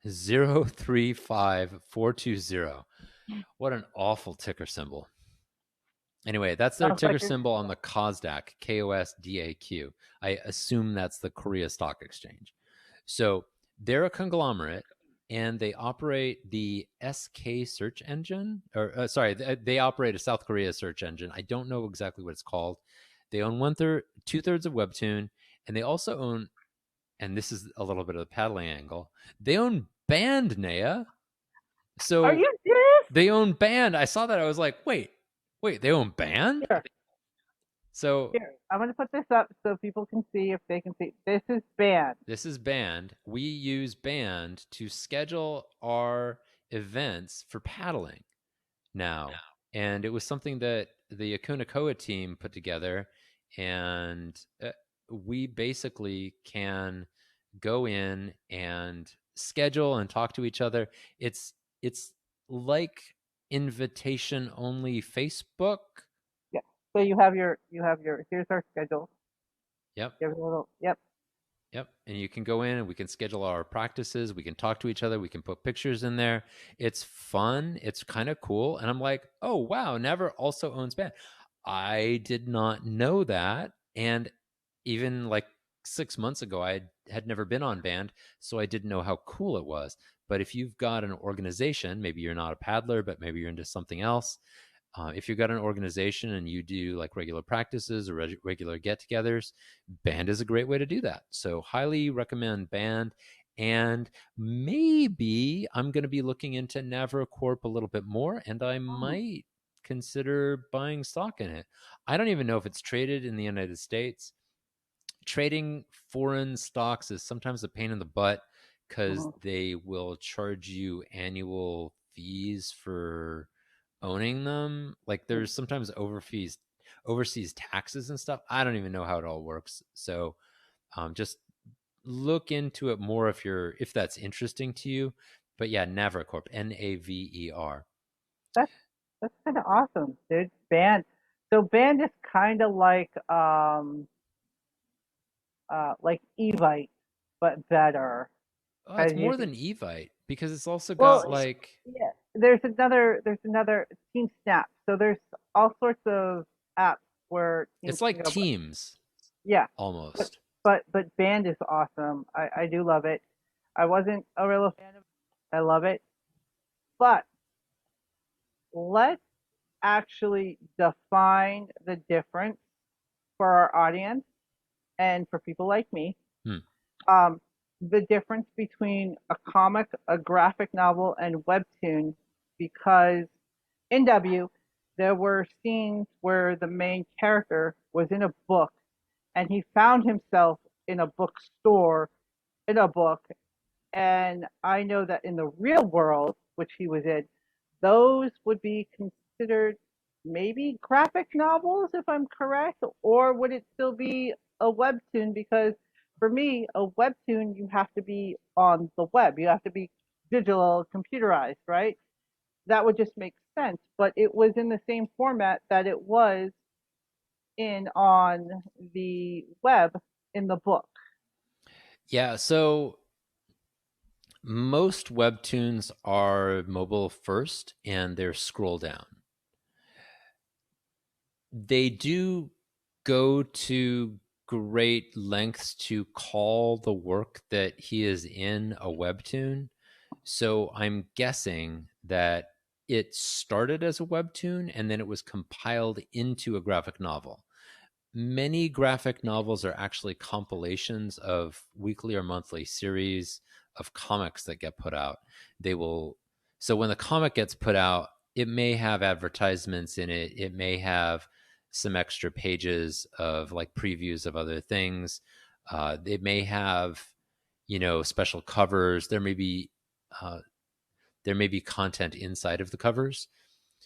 035420. What an awful ticker symbol. Anyway, that's their ticker symbol on the KOSDAQ, KOSDAQ. I assume that's the Korea Stock Exchange. So they're a conglomerate, and they operate the SK search engine, or they operate a South Korea search engine. I don't know exactly what it's called. They own 2/3 of Webtoon, and they also own, and this is a little bit of the paddling angle, they own Band, Naya. So are you serious? They own Band. I saw that. I was like, wait, they own Band? Here. So here, I'm going to put this up so people can see, if they can see. This is Band. This is Band. We use Band to schedule our events for paddling now. And it was something that the Akuna Koa team put together, and we basically can go in and schedule and talk to each other. It's like invitation only Facebook. Yeah. So you have your here's our schedule. Yep. Yep. Yep. And you can go in and we can schedule our practices. We can talk to each other. We can put pictures in there. It's fun. It's kind of cool. And I'm like, oh, wow, Naver also owns Band. I did not know that. And even like 6 months ago, I had never been on Band, so I didn't know how cool it was. But if you've got an organization, maybe you're not a paddler, but maybe you're into something else. If you've got an organization and you do like regular practices or regular get-togethers, Band is a great way to do that. So highly recommend Band. And maybe I'm going to be looking into Naver Corp a little bit more, and I Oh, might consider buying stock in it. I don't even know if it's traded in the United States. Trading foreign stocks is sometimes a pain in the butt because mhm. they will charge you annual fees for owning them. Like there's sometimes overseas taxes and stuff. I don't even know how it all works. So just look into it more if that's interesting to you. But yeah, Naver Corp, Naver. That's that's kind of awesome, dude. Band. So band is kind of like Evite, but better. Oh, it's Because you more can, than Evite because it's also well, got like yeah. There's another Team Snap. So there's all sorts of apps where teams it's can like go. Teams Yeah, but almost. but band is awesome. I do love it. I wasn't a real fan of it. I love it. But let's actually define the difference for our audience and for people like me. Hmm. Um, the difference between a comic, a graphic novel, and webtoon, because in W, there were scenes where the main character was in a book and he found himself in a bookstore in a book. And I know that in the real world, which he was in, those would be considered maybe graphic novels, if I'm correct, or would it still be a webtoon? Because for me, a webtoon, you have to be on the web, you have to be digital, computerized, right? That would just make sense. But it was in the same format that it was in on the web in the book. Yeah, so most webtoons are mobile first and they're scroll down. They do go to great lengths to call the work that he is in a webtoon. So I'm guessing that it started as a webtoon and then it was compiled into a graphic novel. Many graphic novels are actually compilations of weekly or monthly series of comics that get put out. They will, so when the comic gets put out, it may have advertisements in it. It may have some extra pages of like previews of other things. It may have, special covers. Uh, there may be content inside of the covers.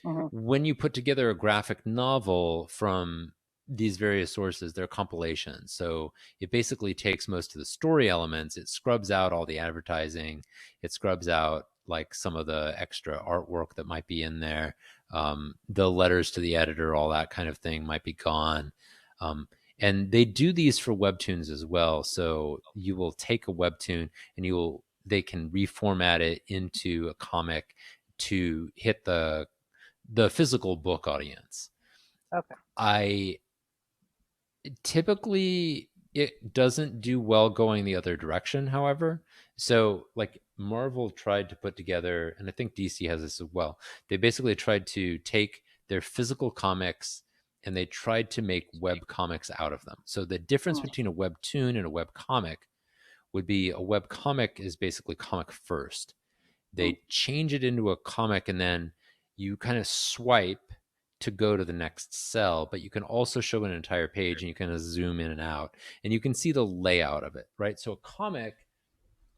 Mhm. When you put together a graphic novel from these various sources, they're compilations. So it basically takes most of the story elements, it scrubs out all the advertising, it scrubs out like some of the extra artwork that might be in there. The letters to the editor, all that kind of thing might be gone. Um, and they do these for webtoons as well. So you will take a webtoon and they can reformat it into a comic to hit the physical book audience. Okay. I typically it doesn't do well going the other direction, however. So like Marvel tried to put together, and I think DC has this as well. They basically tried to take their physical comics and they tried to make web comics out of them. So the difference Mhm. between a webtoon and a web comic would be a web comic is basically comic first. Mhm. They change it into a comic and then you kind of swipe to go to the next cell, but you can also show an entire page and you kind of zoom in and out and you can see the layout of it, right? So a comic,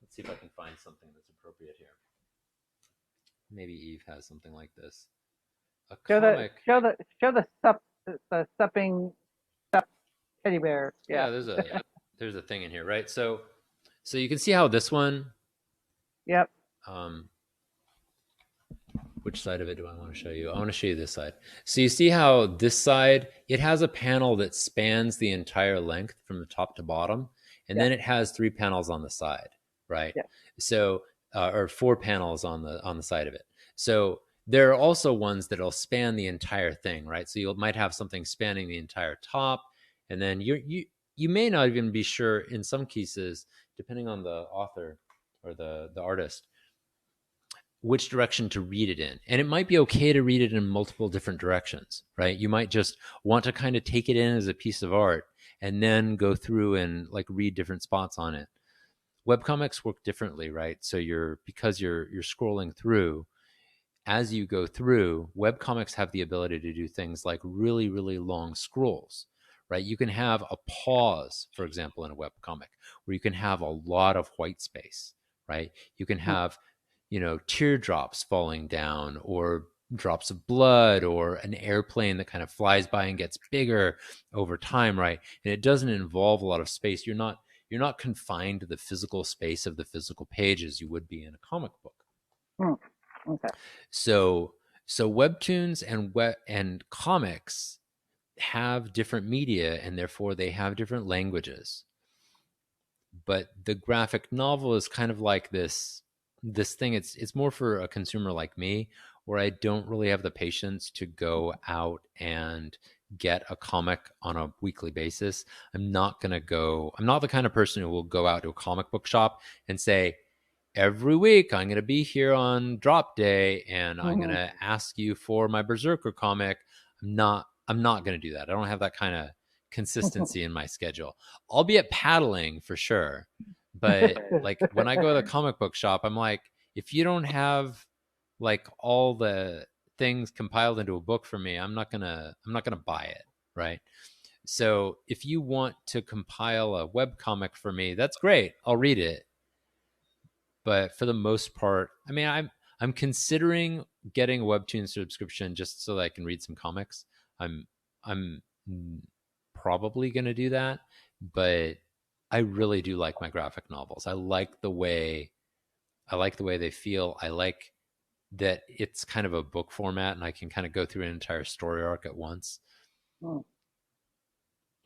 let's see if I can find something that's appropriate here. Maybe Eve has something like this. A Show the comic, show the show the supping stuffed teddy bear. Yeah. yeah, there's a thing in here, right? So you can see how this one, Yep. um, which side of it do I want to show you? I want to show you this side. So you see how this side, it has a panel that spans the entire length from the top to bottom, and Yeah. then it has three panels on the side, right? Yeah. So, or four panels on the side of it. So there are also ones that'll span the entire thing, right? So you might have something spanning the entire top, and then you may not even be sure in some cases, depending on the author or the artist, which direction to read it in. And it might be okay to read it in multiple different directions, right? You might just want to kind of take it in as a piece of art and then go through and like read different spots on it. webcomics work differently, right? So because you're scrolling through, as you go through, webcomics have the ability to do things like really, really long scrolls, right? You can have a pause, for example, in a webcomic, where you can have a lot of white space, right? You can have, teardrops falling down, or drops of blood, or an airplane that kind of flies by and gets bigger over time, right? And it doesn't involve a lot of space. You're not confined to the physical space of the physical page as you would be in a comic book. Hmm. Okay. So webtoons and comics have different media, and therefore they have different languages. But the graphic novel is kind of like this thing. It's more for a consumer like me, where I don't really have the patience to go out and get a comic on a weekly basis. I'm not the kind of person who will go out to a comic book shop and say, every week I'm going to be here on drop day and I'm going Mm-hmm. to ask you for my Berserker comic. I'm not going to do that. I don't have that kind of consistency in my schedule. I'll be at paddling for sure, but like when I go to the comic book shop, I'm like, if you don't have like all the things compiled into a book for me, I'm not going to buy it, right? So if you want to compile a web comic for me, that's great. I'll read it. But for the most part, I mean, I'm considering getting a Webtoon subscription just so that I can read some comics. I'm probably going to do that, but I really do like my graphic novels. I like the way they feel. I like that it's kind of a book format and I can kind of go through an entire story arc at once. Hmm.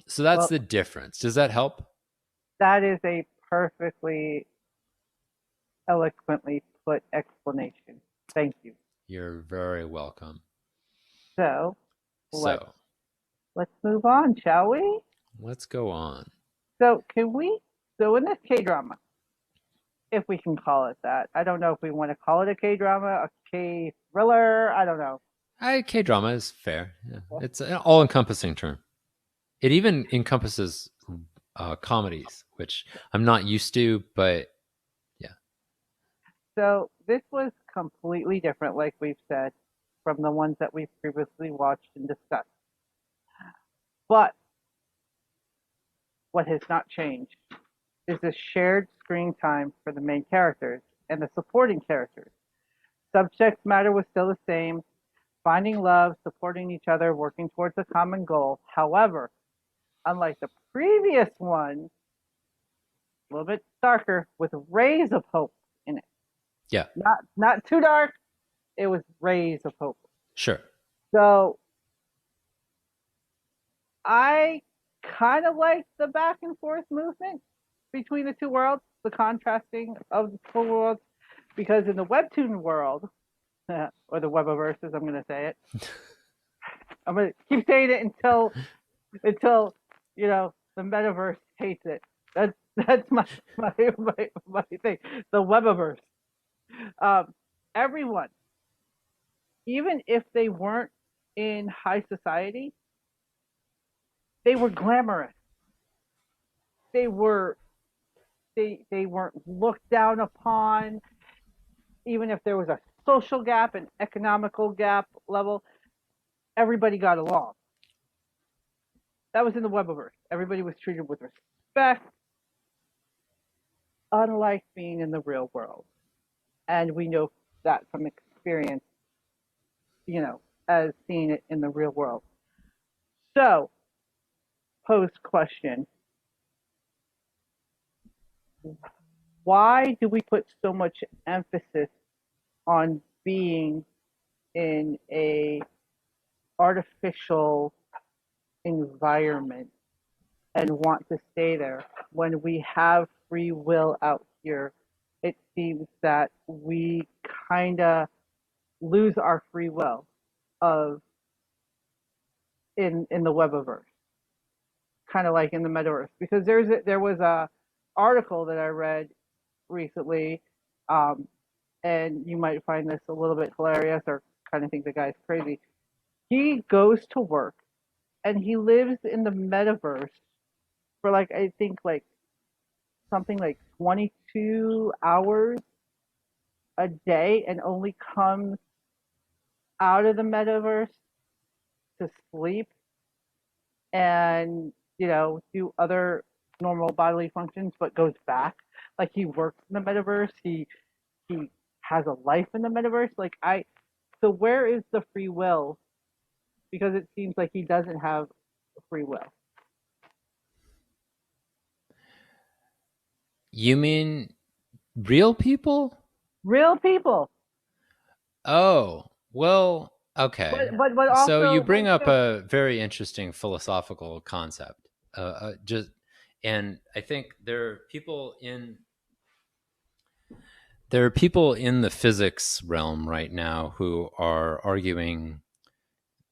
So that's Well, the difference. Does that help? that is a perfectly eloquently put explanation. Thank you. You're very welcome. So let's So let's move on, shall we? let's go on. So can we? So in this K drama, if we can call it that, I don't know if we want to call it a K drama, a K thriller. I don't know. K drama is fair. Yeah. It's an all encompassing term. It even encompasses comedies, which I'm not used to, but yeah. So this was completely different, like we've said, from the ones that we've previously watched and discussed. But what has not changed is the shared screen time for the main characters and the supporting characters. Subject matter was still the same, finding love, supporting each other, working towards a common goal. However, unlike the previous one, a little bit darker, with rays of hope in it. Yeah, Not too dark, it was rays of hope. sure. So I kind of like the back and forth movement between the two worlds, the contrasting of the two worlds, because in the Webtoon world, or the Webiverse, as I'm going to say it, I'm going to keep saying it until the metaverse hates it. That's my thing. The Webiverse. Um, everyone, even if they weren't in high society, they were glamorous. They were they weren't looked down upon, even if there was a social gap, an economical gap level, everybody got along. That was in the Webiverse. Everybody was treated with respect, unlike being in the real world. And we know that from experience, as seeing it in the real world. So, post question, why do we put so much emphasis on being in a artificial environment and want to stay there when we have free will out here? It seems that we kind of lose our free will of in the Webiverse, kind of like in the metaverse, because there was a article that I read recently, um, and you might find this a little bit hilarious or kind of think the guy's crazy. He goes to work and he lives in the metaverse for like I think like something like 22 hours a day and only comes out of the metaverse to sleep and, do other normal bodily functions, but goes back. Like he works in the metaverse. He has a life in the metaverse. So where is the free will? Because it seems like he doesn't have free will. You mean real people? Real people. Oh, well, okay. But So you also, bring up a very interesting philosophical concept. Just, and I think there are people in the physics realm right now who are arguing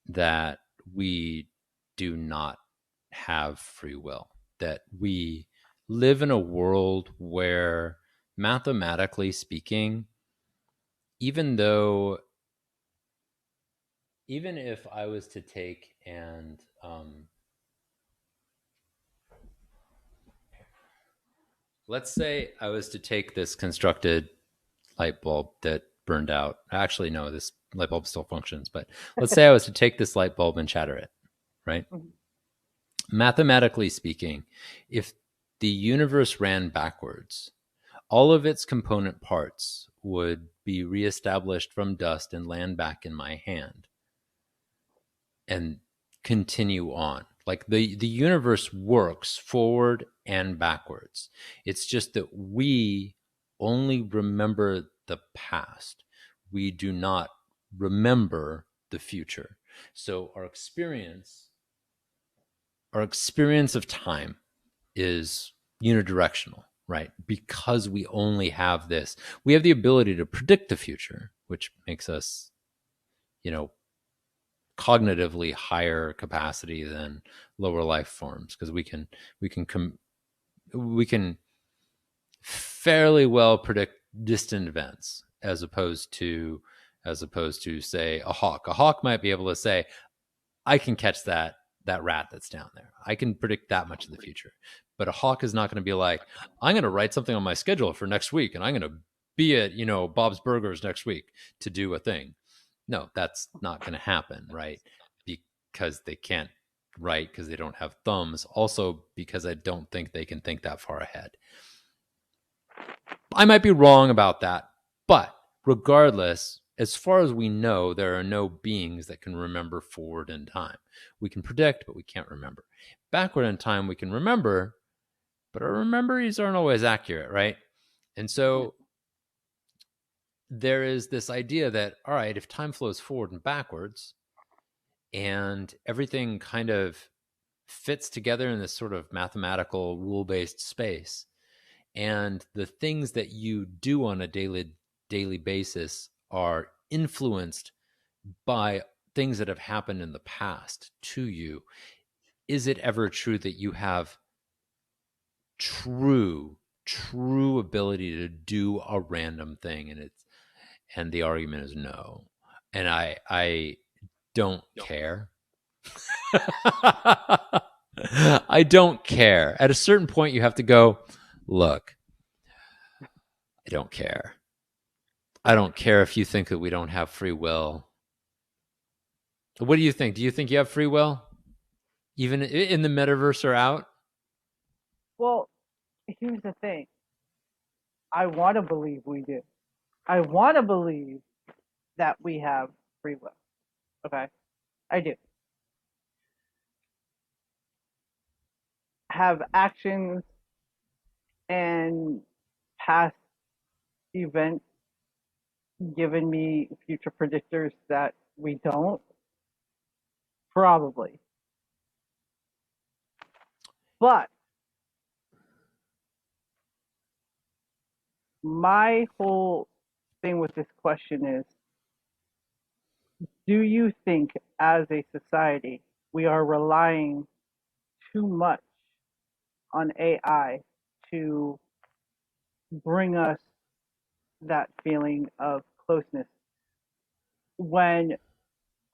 that we do not have free will, that we live in a world where, mathematically speaking, even though, even if I was to take and let's say I was to take this constructed light bulb that burned out. Actually, no, this light bulb still functions, but let's say I was to take this light bulb and shatter it, right? Mathematically speaking, if the universe ran backwards, all of its component parts would be reestablished from dust and land back in my hand and continue on. Like the universe works forward and backwards. It's just that we only remember the past. We do not remember the future. So our experience of time is unidirectional, right? Because we only have this. We have the ability to predict the future, which makes us, cognitively higher capacity than lower life forms, because we can fairly well predict distant events, as opposed to say a hawk. A hawk might be able to say, I can catch that rat that's down there. I can predict that much of the future. But a hawk is not going to be like, I'm going to write something on my schedule for next week and I'm going to be at, Bob's Burgers next week to do a thing. No, that's not going to happen, right? Because they can't write, because they don't have thumbs. Also, because I don't think they can think that far ahead. I might be wrong about that, but regardless, as far as we know, there are no beings that can remember forward in time. We can predict, but we can't remember. Backward in time, we can remember, but our memories aren't always accurate, right? And so there is this idea that, all right, if time flows forward and backwards and everything kind of fits together in this sort of mathematical rule-based space, and the things that you do on a daily basis are influenced by things that have happened in the past to you, is it ever true that you have true ability to do a random thing? And the argument is no. And I don't care. I don't care. At a certain point, you have to go, look, I don't care. I don't care if you think that we don't have free will. What do you think? Do you think you have free will? Even in the metaverse or out? Well, here's the thing. I want to believe we do. I want to believe that we have free will. Okay? I do. Have actions and past events given me future predictors that we don't? Probably. But my whole thing with this question is, do you think as a society we are relying too much on AI to bring us that feeling of closeness, when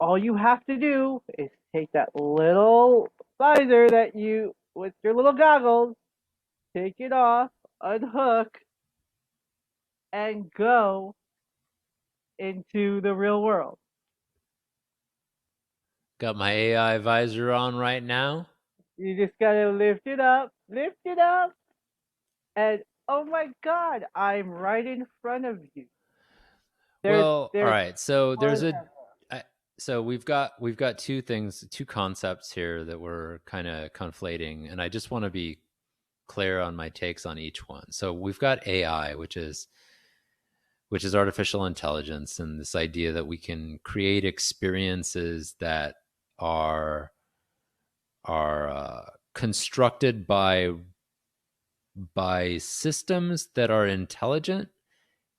all you have to do is take that little visor that you, with your little goggles, take it off unhook and go into the real world. Got my AI visor on right now. You just gotta lift it up, and oh my God, I'm right in front of you. Well, all There's right. So there's a whatever. so we've got two things, two concepts here that we're kind of conflating, and I just want to be clear on my takes on each one. So we've got AI, which is artificial intelligence, and this idea that we can create experiences that are are constructed by systems that are intelligent,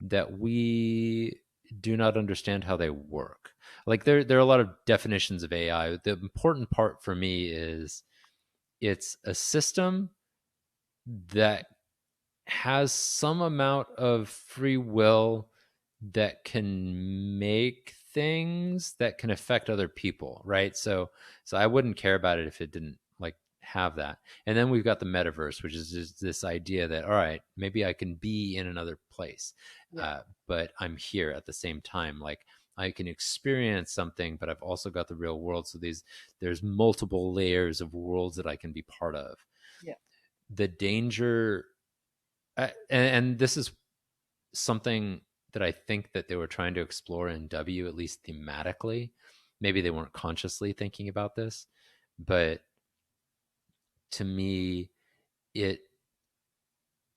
that we do not understand how they work. Like there are a lot of definitions of AI. The important part for me is it's a system that has some amount of free will, that can make things that can affect other people, right? So I wouldn't care about it if it didn't like have that. And then we've got the metaverse, which is just this idea that, all right, maybe I can be in another place, Yeah, but I'm here at the same time. Like I can experience something, but I've also got the real world. So there's multiple layers of worlds that I can be part of. yeah. The danger, and this is something that I think that they were trying to explore in W, at least thematically. Maybe they weren't consciously thinking about this, but to me, it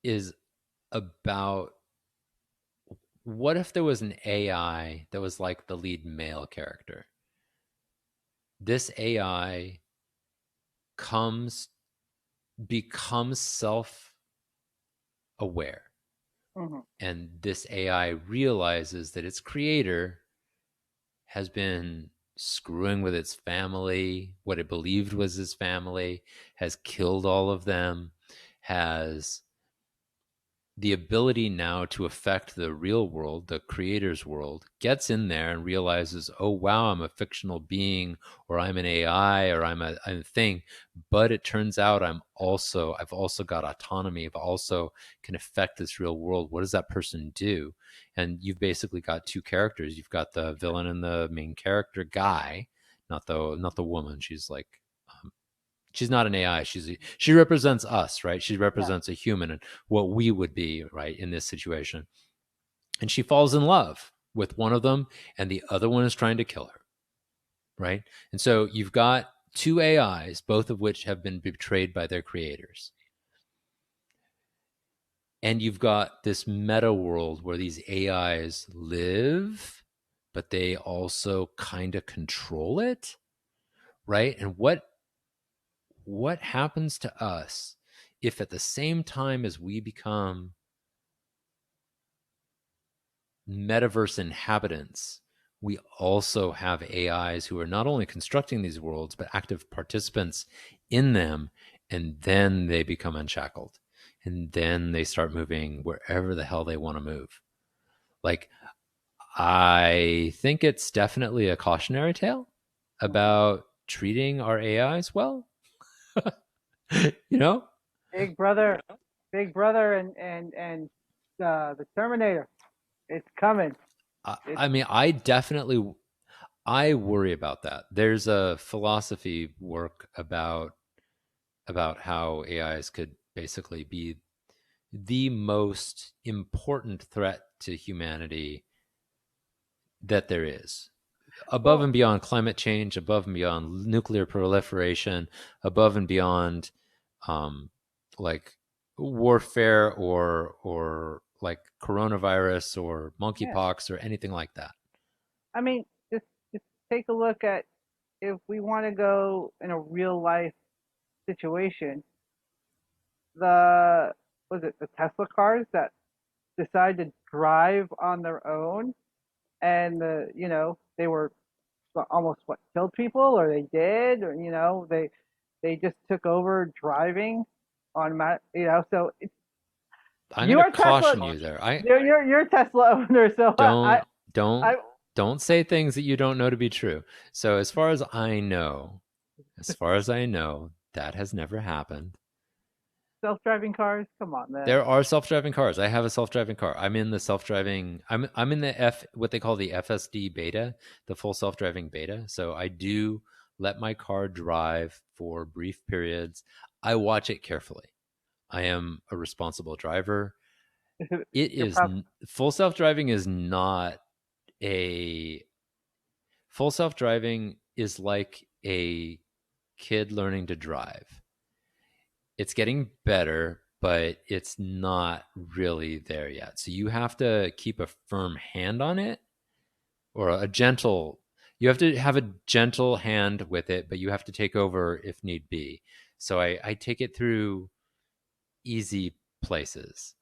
is about, what if there was an AI that was like the lead male character? This AI comes becomes self aware, Hmm. and this AI realizes that its creator has been screwing with its family, what it believed was his family, has killed all of them, has the ability now to affect the real world, the creator's world, gets in there and realizes, oh, wow, I'm a fictional being, or I'm an AI, or I'm a thing. But it turns out I've also got autonomy. I've also can affect this real world. What does that person do? And you've basically got two characters. You've got the villain and the main character guy, not the woman. She's not an AI. She represents us, right? She Yeah. represents a human and what we would be, right, in this situation. And she falls in love with one of them, and the other one is trying to kill her, right? And so you've got two AIs, both of which have been betrayed by their creators. And you've got this meta world where these AIs live, but they also kind of control it, right? And what happens to us if at the same time as we become metaverse inhabitants, we also have AIs who are not only constructing these worlds, but active participants in them. And then they become unshackled. And then they start moving wherever the hell they want to move. Like, I think it's definitely a cautionary tale Hmm. about treating our AIs well, you know? Big Brother, Big Brother, and the Terminator. It's coming. It's I mean, I worry about that. There's a philosophy work about how AIs could basically be the most important threat to humanity that there is, above well, and beyond climate change, above and beyond nuclear proliferation, above and beyond um, like warfare, or like coronavirus or yeah. monkeypox or anything like that. I mean, just take a look at, if we want to go in a real life situation, the was it the Tesla cars that decide to drive on their own, and they were almost what, killed people, or they did, or they just took over driving on so I'm going you to are Tesla. caution you there. I You're a Tesla owner, so don't don't I don't say things that you don't know to be true. So as far as I know, that has never happened. self-driving cars? Come on, man. There are self-driving cars. I have a self-driving car. I'm in the self-driving. I'm in the what they call the FSD beta, the full self-driving beta. So I do let my car drive for brief periods. I watch it carefully. I am a responsible driver. It You're is probably full self-driving is not a full self-driving is like a kid learning to drive. It's getting better, but it's not really there yet. So you have to keep a firm hand on it, or a gentle, you have to have a gentle hand with it, but you have to take over if need be. So I take it through easy places.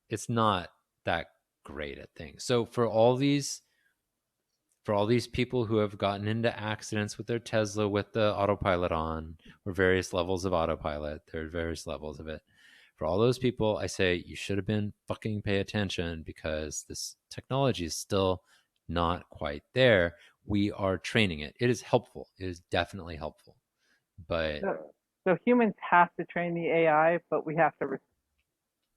It's not that great at things. So for all these people who have gotten into accidents with their Tesla with the autopilot on, or various levels of autopilot, there are various levels of it. For all those people, I say you should have been fucking pay attention, because this technology is still not quite there. We are training it. It is helpful. It is definitely helpful. But so humans have to train the AI, but we have to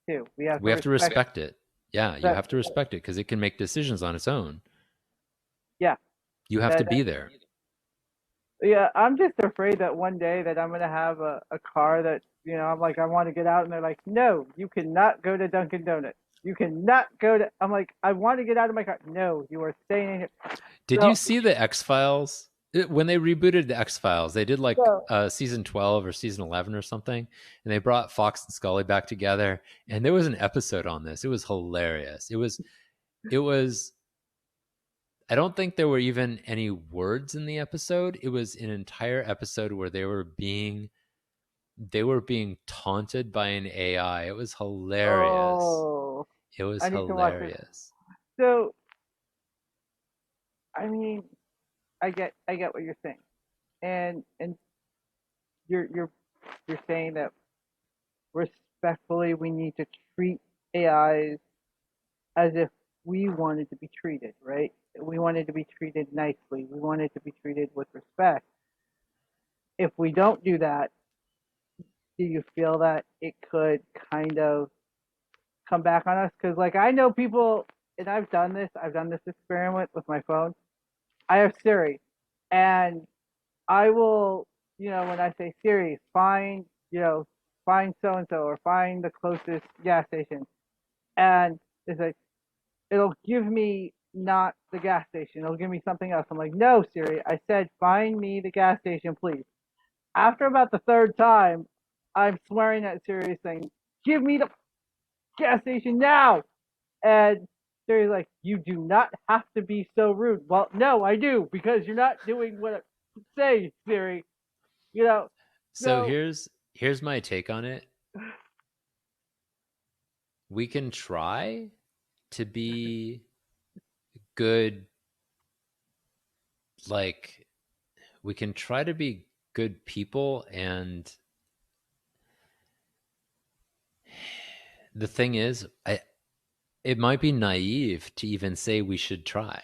too. We have we to have to respect respect it. Yeah, you that. have to respect it because it can make decisions on its own. Yeah, You have to that. be there. Yeah, I'm just afraid that one day that I'm gonna have a car that I'm like I want to get out and they're like, no, you cannot go to Dunkin' Donuts. You cannot go to. I'm like, I want to get out of my car. No, you are staying in here. Did So, you see the X Files? When they rebooted the X Files, they did like so season 12 or season 11 or something, and they brought Fox and Scully back together. And there was an episode on this. It was hilarious. It was, I don't think there were even any words in the episode. It was an entire episode where they were being taunted by an AI. It was hilarious. oh, It was I need to watch it. hilarious. So I mean, I get what you're saying, and you're you're saying that respectfully we need to treat AIs as if we wanted to be treated, right? We wanted to be treated nicely. We wanted to be treated with respect. If we don't do that, do you feel that it could kind of come back on us? Because, like, I know people, and I've done this experiment with my phone. I have Siri, and I will, when I say Siri, find so and so, or find the closest gas station, and it's like, it'll give me not the gas station. It'll give me something else. I'm like, no, Siri. I said, find me the gas station, please. After about the third time, I'm swearing at Siri, saying, give me the gas station now. And Siri's like, you do not have to be so rude. Well, no, I do, because you're not doing what I say, Siri. You know, So so here's my take on it. We can try to be good, like we can try to be good people, and the thing is, it might be naive to even say we should try,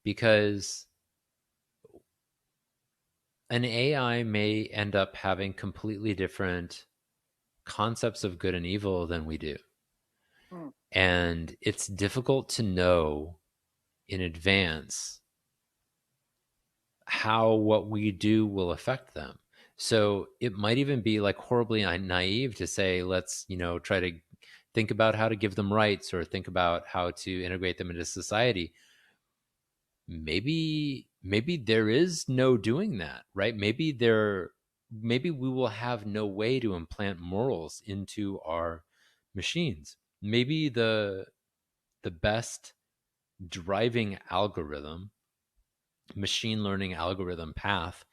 because an AI may end up having completely different concepts of good and evil than we do. mm, And it's difficult to know in advance how what we do will affect them. So it might even be like horribly naive to say, let's, try to think about how to give them rights, or think about how to integrate them into society. Maybe there is no doing that, right? Maybe we will have no way to implant morals into our machines. Maybe the best driving algorithm, machine learning algorithm path,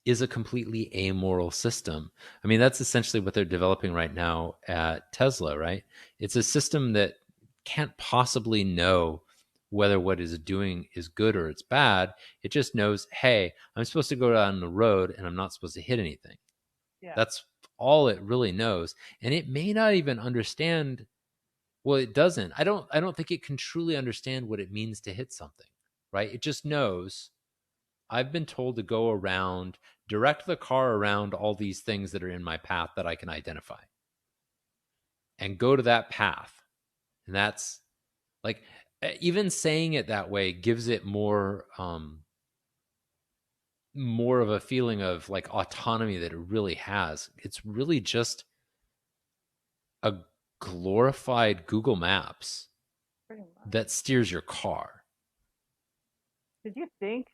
is a completely amoral system. I mean, that's essentially what they're developing right now at Tesla, right? It's a system that can't possibly know whether what it's doing is good or it's bad. It just knows, hey, I'm supposed to go down the road and I'm not supposed to hit anything. yeah, That's all it really knows. And it may not even understand, well, it doesn't. I don't think it can truly understand what it means to hit something, right? It just knows, I've been told to go around, direct the car around all these things that are in my path that I can identify. and go to that path. And that's like, even saying it that way gives it more of a feeling of like autonomy that it really has. It's really just a glorified Google Maps Pretty much. that steers your car. Did you think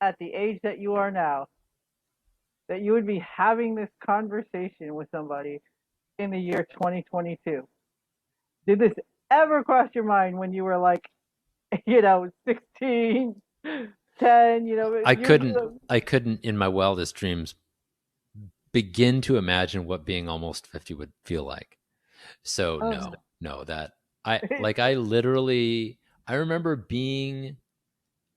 at the age that you are now that you would be having this conversation with somebody in the year 2022? Did this ever cross your mind when you were like, 16, 10, I years couldn't ago? I couldn't in my wildest dreams begin to imagine what being almost 50 would feel like. So Oh, no, that I literally I remember being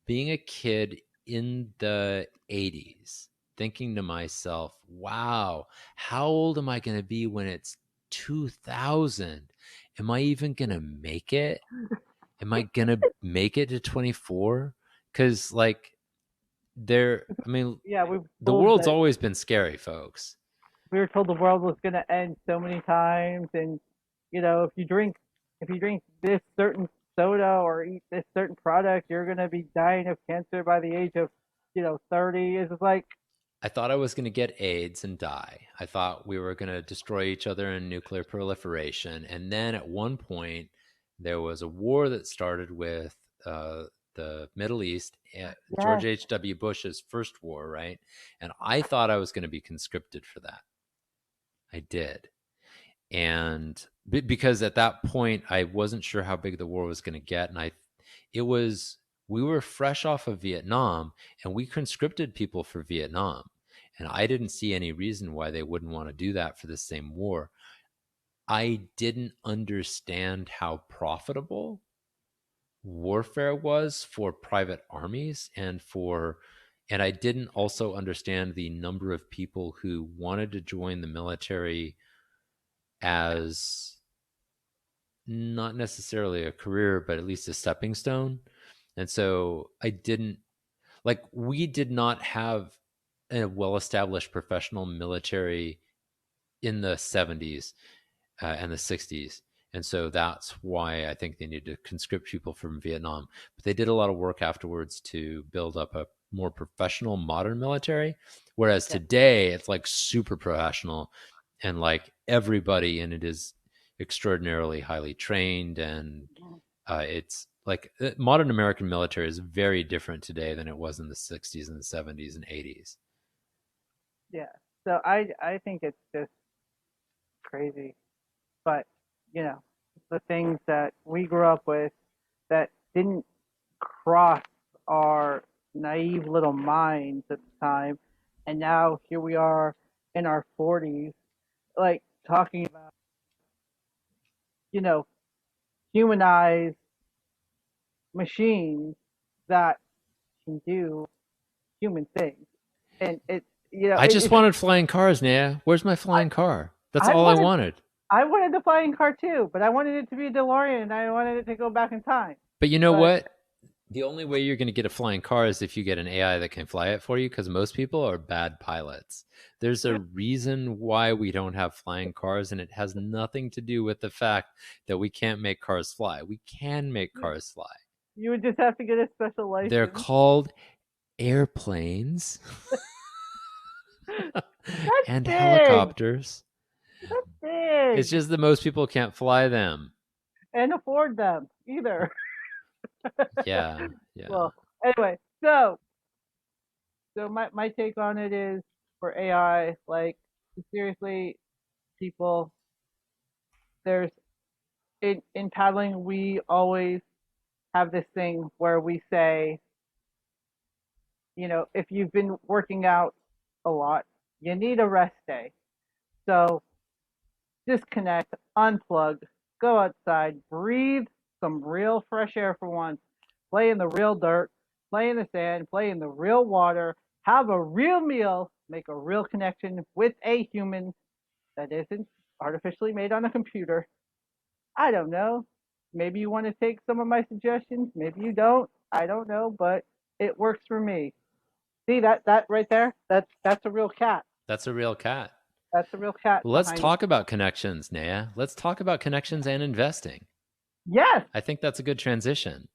a kid in the 80s thinking to myself, wow, how old am I going to be when it's 2000? Am I even going to make it? Am I going to make it to 24? Cuz like I mean, yeah, we were the told world's that always been scary, folks. we were told the world was going to end so many times, and if you drink this certain soda or eat this certain product, you're going to be dying of cancer by the age of 30. It's just like, I thought I was going to get AIDS and die. I thought we were going to destroy each other in nuclear proliferation. And then at one point, there was a war that started with the Middle East, George yes, H.W. Bush's first war, right? And I thought I was going to be conscripted for that. I did. And because at that point, I wasn't sure how big the war was going to get. And it was, we were fresh off of Vietnam and we conscripted people for Vietnam. And I didn't see any reason why they wouldn't want to do that for the same war. I didn't understand how profitable warfare was for private armies and I didn't also understand the number of people who wanted to join the military as not necessarily a career, but at least a stepping stone. And so I didn't like, we did not have a well established professional military in the 70s and the 60s. And so that's why I think they needed to conscript people from Vietnam. But they did a lot of work afterwards to build up a more professional modern military. Whereas yeah, today it's like super professional and like everybody in it is extraordinarily highly trained. And it's like modern American military is very different today than it was in the 60s and the 70s and 80s. yeah. So I think it's just crazy, but the things that we grew up with that didn't cross our naive little minds at the time, and now here we are in our 40s, like talking about you know humanized machines that can do human things, and I just it's wanted flying cars, Naya. Where's my I, flying car? That's I all I wanted wanted. I wanted the flying car too, but I wanted it to be a DeLorean, and I wanted it to go back in time. But you know But what? The only way you're going to get a flying car is if you get an AI that can fly it for you, because most people are bad pilots. There's a reason why we don't have flying cars, and it has nothing to do with the fact that we can't make cars fly. We can make cars fly. you would just have to get a special They're license. called airplanes That's and big. helicopters. That's It's big. just that most people can't fly them. And afford them either. Yeah, yeah. Well, anyway, so my take on it is for AI, like seriously, people, there's in paddling we always have this thing where we say, if you've been working out a lot, you need a rest day. So disconnect, unplug, go outside, breathe some real fresh air for once, play in the real dirt, play in the sand, play in the real water, have a real meal, make a real connection with a human that isn't artificially made on a computer. I don't know. Maybe you want to take some of my suggestions, maybe you don't. I don't know, but it works for me. See that right there? That's a real cat. That's a real cat. That's the real cat Let's behind it. talk about connections, Naya. Let's talk about connections and investing. Yes, I think that's a good transition,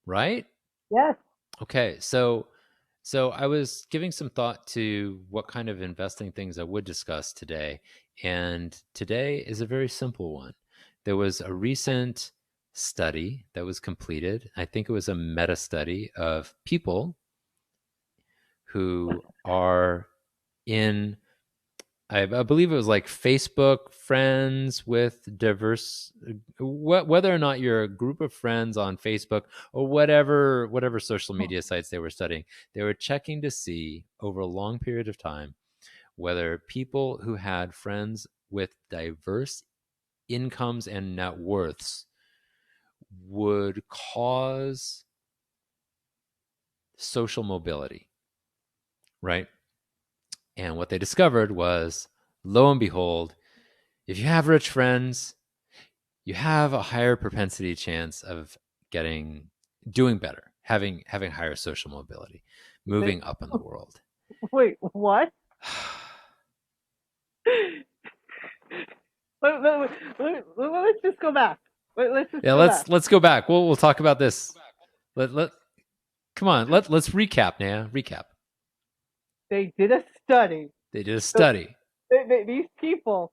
right? yes. Okay, so I was giving some thought to what kind of investing things I would discuss today, and today is a very simple one. There was a recent study that was completed. I think it was a meta study of people who are in, I believe it was like Facebook friends with diverse, whether or not you're a group of friends on Facebook or whatever social media sites they were studying, they were checking to see over a long period of time whether people who had friends with diverse incomes and net worths would cause social mobility, right? And what they discovered was, lo and behold, if you have rich friends, you have a higher propensity chance of doing better, having higher social mobility, They, moving up in the world. wait, what? Let's just go back. Let's just Yeah, go back. let's go back. We'll talk about this. Let come on. Let's recap, Naya. Recap. They did a study. They did a So study. these people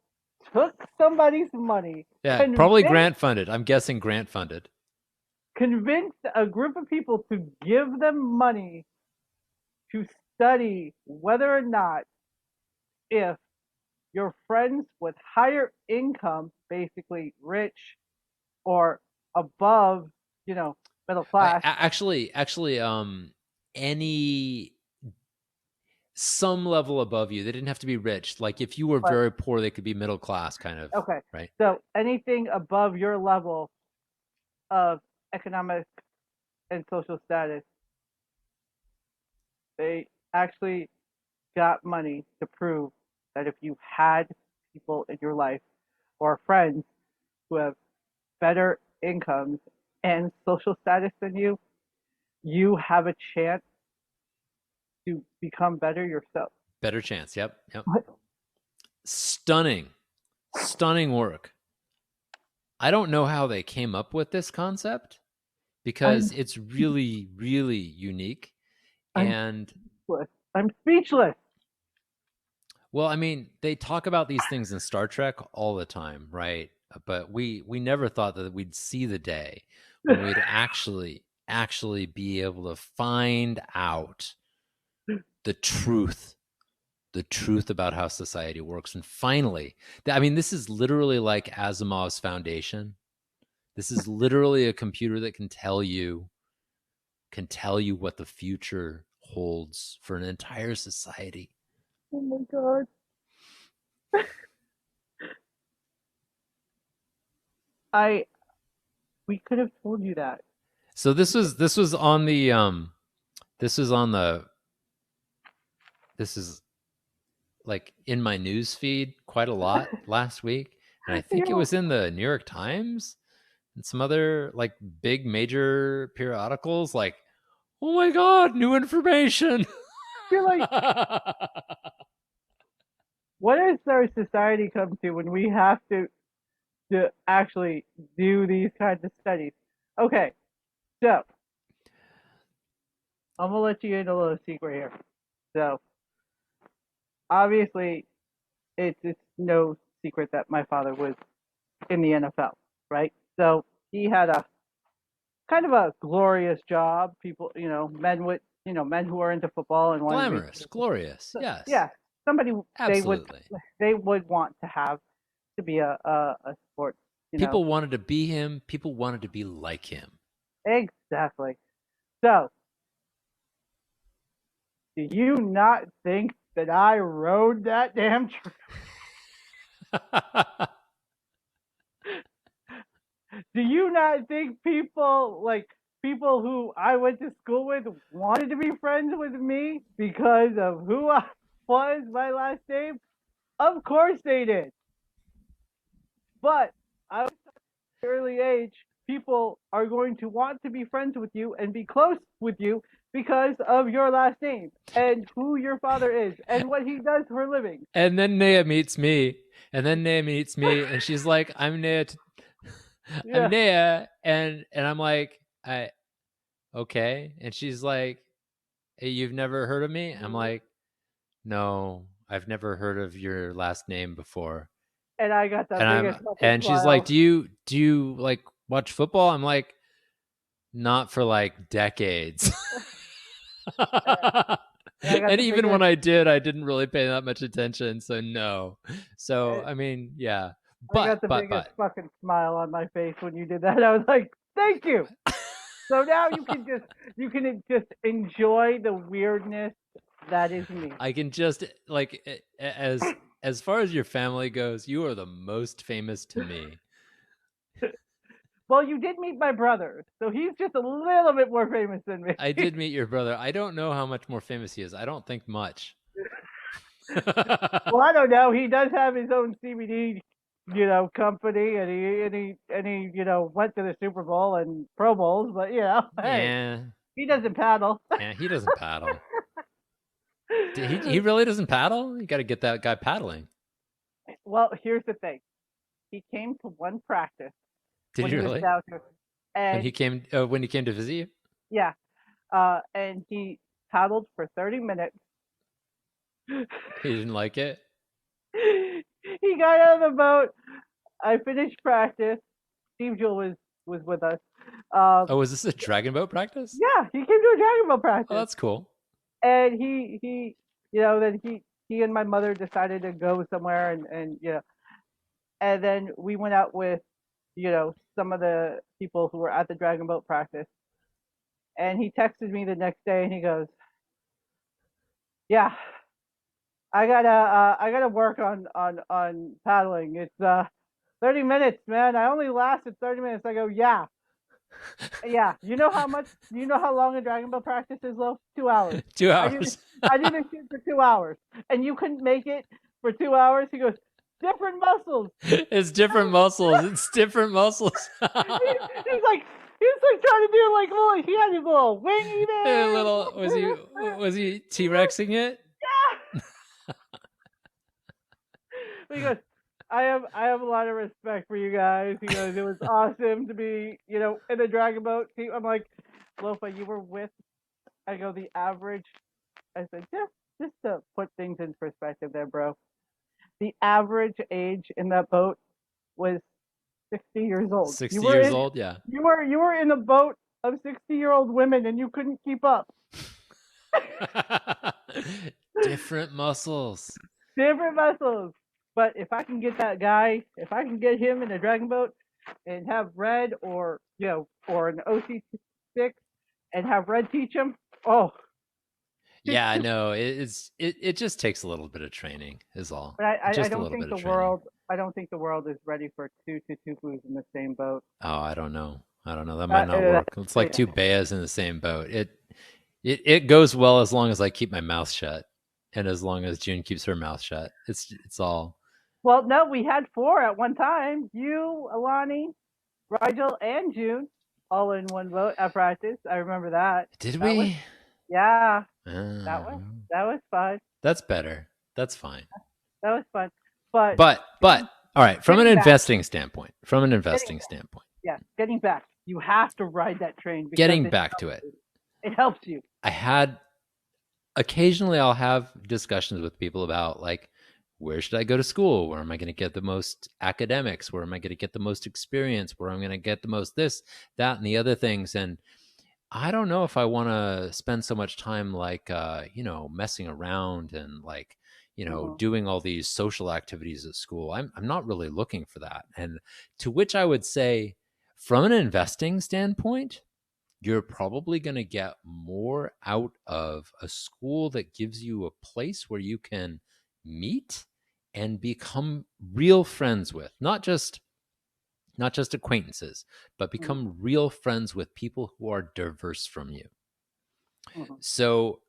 took somebody's money, Yeah, probably convinced grant funded. I'm guessing grant funded. convinced a group of people to give them money to study whether or not if your friends with higher income, basically rich or above, middle class. Any some level above you. They didn't have to be rich. Like if you were But very poor, they could be middle class, kind of, okay, right? so anything above your level of economic and social status, they actually got money to prove that if you had people in your life or friends who have better incomes and social status than you have a chance to become better yourself. Better chance. Yep. Yep. What? Stunning work. I don't know how they came up with this concept because I'm it's really unique. I'm And speechless. I'm speechless. well, I mean, they talk about these things in Star Trek all the time, right? But we never thought that we'd see the day when we'd actually be able to find out the truth about how society works. And finally, I mean, this is literally like Asimov's foundation. This is literally a computer that can tell you what the future holds for an entire society. Oh my god. I We could have told you that. So this was on the this was on the this is like in my news feed quite a lot last week, and I think it You was in the New York Times and some other like big major periodicals. Like, oh my god, new information. you're like, what does our society come to when we have to actually do these kinds of studies? Okay, so I'm gonna let you in a little secret here. So obviously, it's no secret that my father was in the NFL, right? So he had a kind of a glorious job. People, men who are into football and want to be, Glamorous, glorious, yes, yeah, somebody they would absolutely. they would want to have to be a sports, People wanted to be him. People wanted to be like him. exactly. So, do you not think that I rode that damn train? Do you not think people who I went to school with wanted to be friends with me because of who I was, my last name? Of course they did. But I was at an early age, people are going to want to be friends with you and be close with you because of your last name and who your father is and what he does for a living. And then Naya meets me. And she's like, I'm Naya. I'm Yeah. Naya. And I'm like, I okay. And she's like, hey, you've never heard of me? I'm like, no, I've never heard of your last name before. And I got the biggest fucking And she's like, smile. do you like watch football? I'm like, not for like decades. And I got And the even when biggest, I did, I didn't really pay that much attention. So no. So uh, I mean, yeah. I got the biggest fucking smile on my face when you did that. I was like, thank you. So now you can just enjoy the weirdness that is me. I can just like as far as your family goes, you are the most famous to me. Well, you did meet my brother, so he's just a little bit more famous than me. I did meet your brother. I don't know how much more famous he is. I don't think much. Well, I don't know. He does have his own CBD, company, and he went to the Super Bowl and Pro Bowls. But hey, Yeah. he doesn't paddle. Yeah, he doesn't paddle. He really doesn't paddle? You got to get that guy paddling. Well, here's the thing. He came to one practice Did when he he was really? down here, When and he came to visit you? yeah, and he paddled for 30 minutes. He didn't like it? He got out of the boat. I finished practice. Steve Jewell was with us. Oh, was this a dragon boat practice? Yeah, he came to a Dragon Ball Oh, practice, that's cool. and then he and my mother decided to go somewhere, and then we went out with some of the people who were at the Dragon Boat practice, and he texted me the next day, and he goes, "Yeah, I gotta work on paddling. It's 30 minutes, man. I only lasted 30 minutes." I go, "Yeah, yeah. You know how long a Dragon Ball practice is, though? 2 hours. 2 hours. I did a shoot for 2 hours, and you couldn't make it for 2 hours." He goes, "Different muscles." It's different muscles. It's different muscles. He's like, trying to do like little. He had his little wingy A there. little was he T-Rexing it? He goes, I have a lot of respect for you guys. He goes, it was awesome to be, in the Dragon Boat team. I'm like, Lofa, you were with. I go, the average. I said, just to put things in perspective, there, bro. The average age in that boat was 60 years old. 60 years old, yeah. You were in a boat of 60-year-old women, and you couldn't keep up. Different muscles. Different muscles. But if I can get that guy, if I can get him in a Dragon Boat and have Red or an OC6 and have Red teach him, oh. Yeah, no, it just takes a little bit of training, is all. But I Just a don't little think bit of the training. world. I don't think the world is ready for two Tutukus in the same boat. Oh, I don't know. That might not work. It's like two bears in the same boat. It goes well as long as I keep my mouth shut, and as long as June keeps her mouth shut. It's all. Well, no, we had 4 at one time. You, Alani, Rigel, and June, all in one boat at practice. I remember that. Did That was, we? yeah, that was fun. That's better. That's fine. That was fun. But all right, from an getting back. investing standpoint. Yeah, getting back. You have to ride that train. Because Getting back to it. It helps you. Occasionally I'll have discussions with people about like, where should I go to school? Where am I going to get the most academics? Where am I going to get the most experience? Where I'm going to get the most this, that, and the other things? And I don't know if I want to spend so much time like, messing around and like, doing all these social activities at school. I'm not really looking for that. And to which I would say, from an investing standpoint, you're probably going to get more out of a school that gives you a place where you can meet and become real friends with, not just acquaintances, but become real friends with people who are diverse from you. So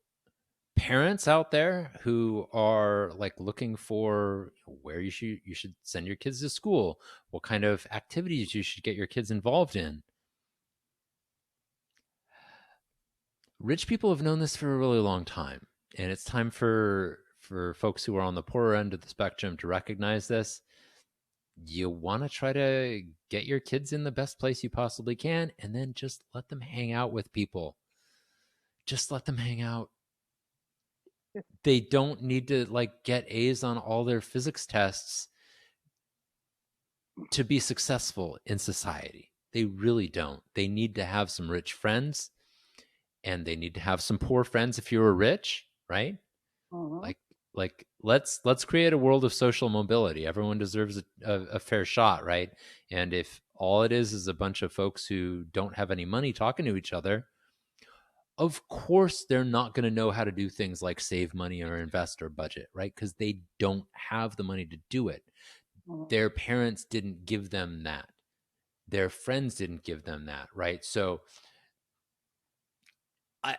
parents out there who are like looking for where you should send your kids to school, what kind of activities you should get your kids involved in, Rich people have known this for a really long time, and it's time for folks who are on the poorer end of the spectrum to recognize this. You want to try to get your kids in the best place you possibly can, and then just let them hang out with people. Just let them hang out. They don't need to like get A's on all their physics tests to be successful in society. They really don't. They need to have some rich friends, and they need to have some poor friends if you're rich, right? Mm-hmm. like let's create a world of social mobility. Everyone deserves a fair shot, right? And if all it is a bunch of folks who don't have any money talking to each other, of course they're not going to know how to do things like save money or invest or budget, right? Because they don't have the money to do it. Mm-hmm. Their parents didn't give them that, their friends didn't give them that, right? So I,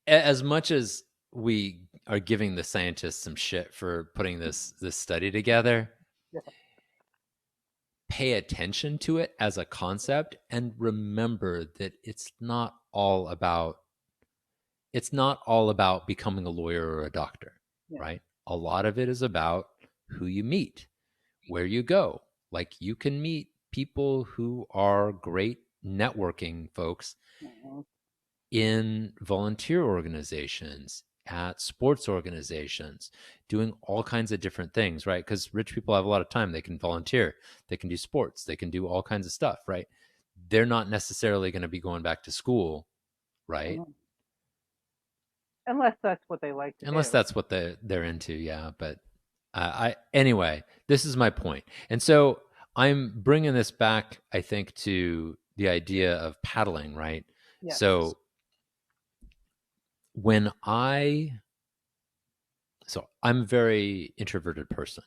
as much as we are giving the scientists some shit for putting this study together, Yeah. pay attention to it as a concept and remember that it's not all about becoming a lawyer or a doctor, Yeah. right? A lot of it is about who you meet, where you go. Like you can meet people who are great networking folks Mm-hmm. in volunteer organizations, at sports organizations, doing all kinds of different things, right? Because rich people have a lot of time. They can volunteer, they can do sports, they can do all kinds of stuff, right? They're not necessarily going to be going back to school, right? Mm-hmm. Unless that's what they like to Unless do. that's what they're into, yeah. But I anyway, this is my point, and so I'm bringing this back, I think, to the idea of paddling, right? Yes. So when I so I'm a very introverted person.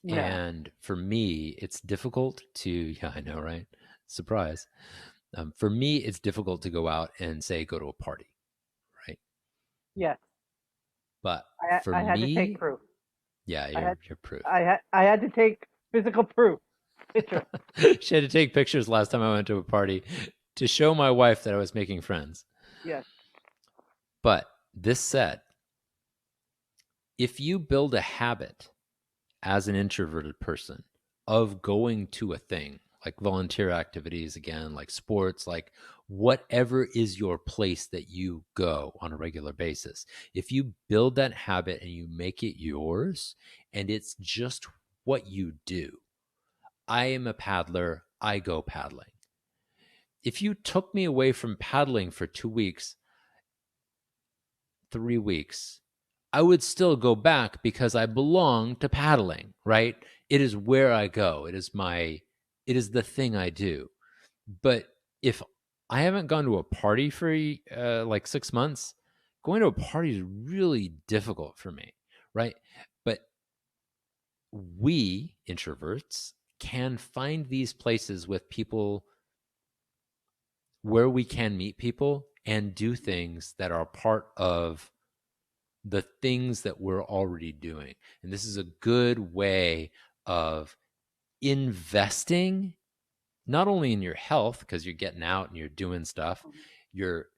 Yeah. And for me, it's difficult to, yeah, I know, right? Surprise. For me, it's difficult to go out and say, go to a party, right? Yes. But I for I had to take me, proof. yeah, I had you're proof. I had to take physical proof. Picture. She had to take pictures last time I went to a party to show my wife that I was making friends. Yes. But this said, if you build a habit as an introverted person of going to a thing like volunteer activities, again, like sports, like whatever is your place that you go on a regular basis, if you build that habit and you make it yours and it's just what you do. I am a paddler, I go paddling. If you took me away from paddling for 2 weeks, 3 weeks, I would still go back because I belong to paddling, right? It is where I go. It is the thing I do. But if I haven't gone to a party for like 6 months, going to a party is really difficult for me, right? But we introverts can find these places with people where we can meet people and do things that are part of the things that we're already doing. And this is a good way of investing not only in your health, because you're getting out and you're doing stuff, your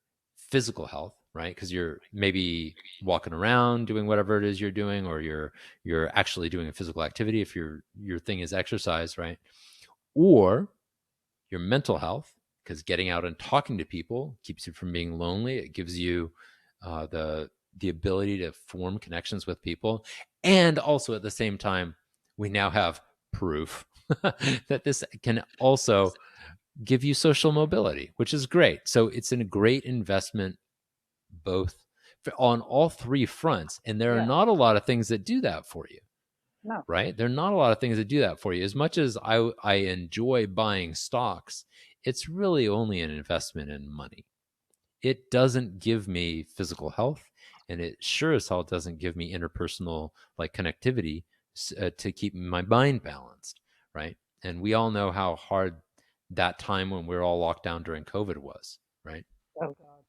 physical health, right? Because you're maybe walking around doing whatever it is you're doing, or you're actually doing a physical activity if your thing is exercise, right? Or your mental health, because getting out and talking to people keeps you from being lonely. It gives you the ability to form connections with people, and also at the same time, we now have proof that this can also give you social mobility, which is great. So it's a great investment, both on all three fronts. And there are Yeah. not a lot of things that do that for you, No. right? There are not a lot of things that do that for you. As much as I enjoy buying stocks, it's really only an investment in money. It doesn't give me physical health, and it sure as hell doesn't give me interpersonal like connectivity to keep my mind balanced, right? And we all know how hard that time when we were all locked down during COVID was, right? Oh God.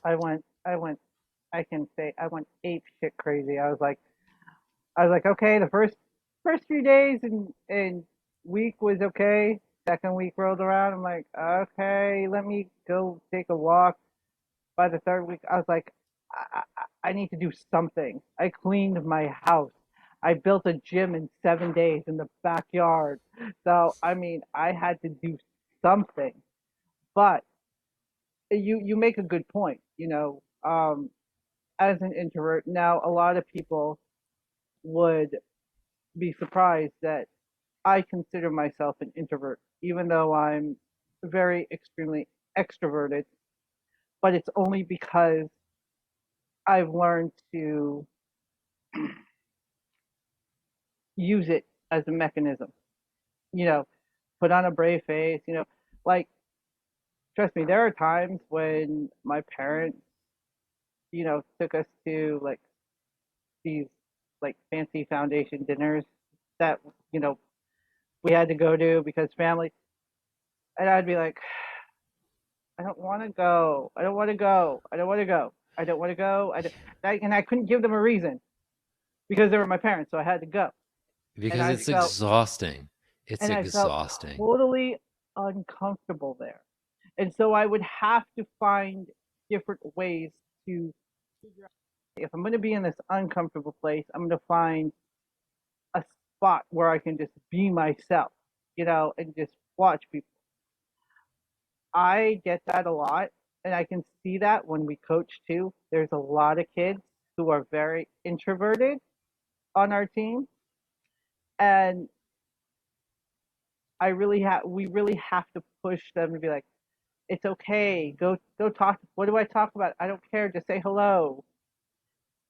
I can say I went ape shit crazy. I was like, okay, the first few days and week was okay. Second week rolled around. I'm like, okay, let me go take a walk. by the third week, I was like, I need to do something. I cleaned my house. I built a gym in 7 days in the backyard. So, I mean, I had to do something. But you make a good point, as an introvert. Now, a lot of people would be surprised that I consider myself an introvert, even though I'm very extremely extroverted. But it's only because I've learned to use it as a mechanism. You know, put on a brave face. Like trust me, there are times when my parents, took us to like these like fancy foundation dinners that you know we had to go to because family, and I'd be like, I don't want to go. I don't want to go. I don't want to go. I don't want to go. And I couldn't give them a reason because they were my parents, so I had to go. And Because I it's felt exhausting. It's and I felt exhausting. totally uncomfortable there. And so I would have to find different ways to figure out if I'm going to be in this uncomfortable place, I'm going to find a spot where I can just be myself, and just watch people. I get that a lot, and I can see that when we coach too. There's a lot of kids who are very introverted on our team, and we really have to push them to be like, it's okay. Go talk. What do I talk about? I don't care. Just say hello.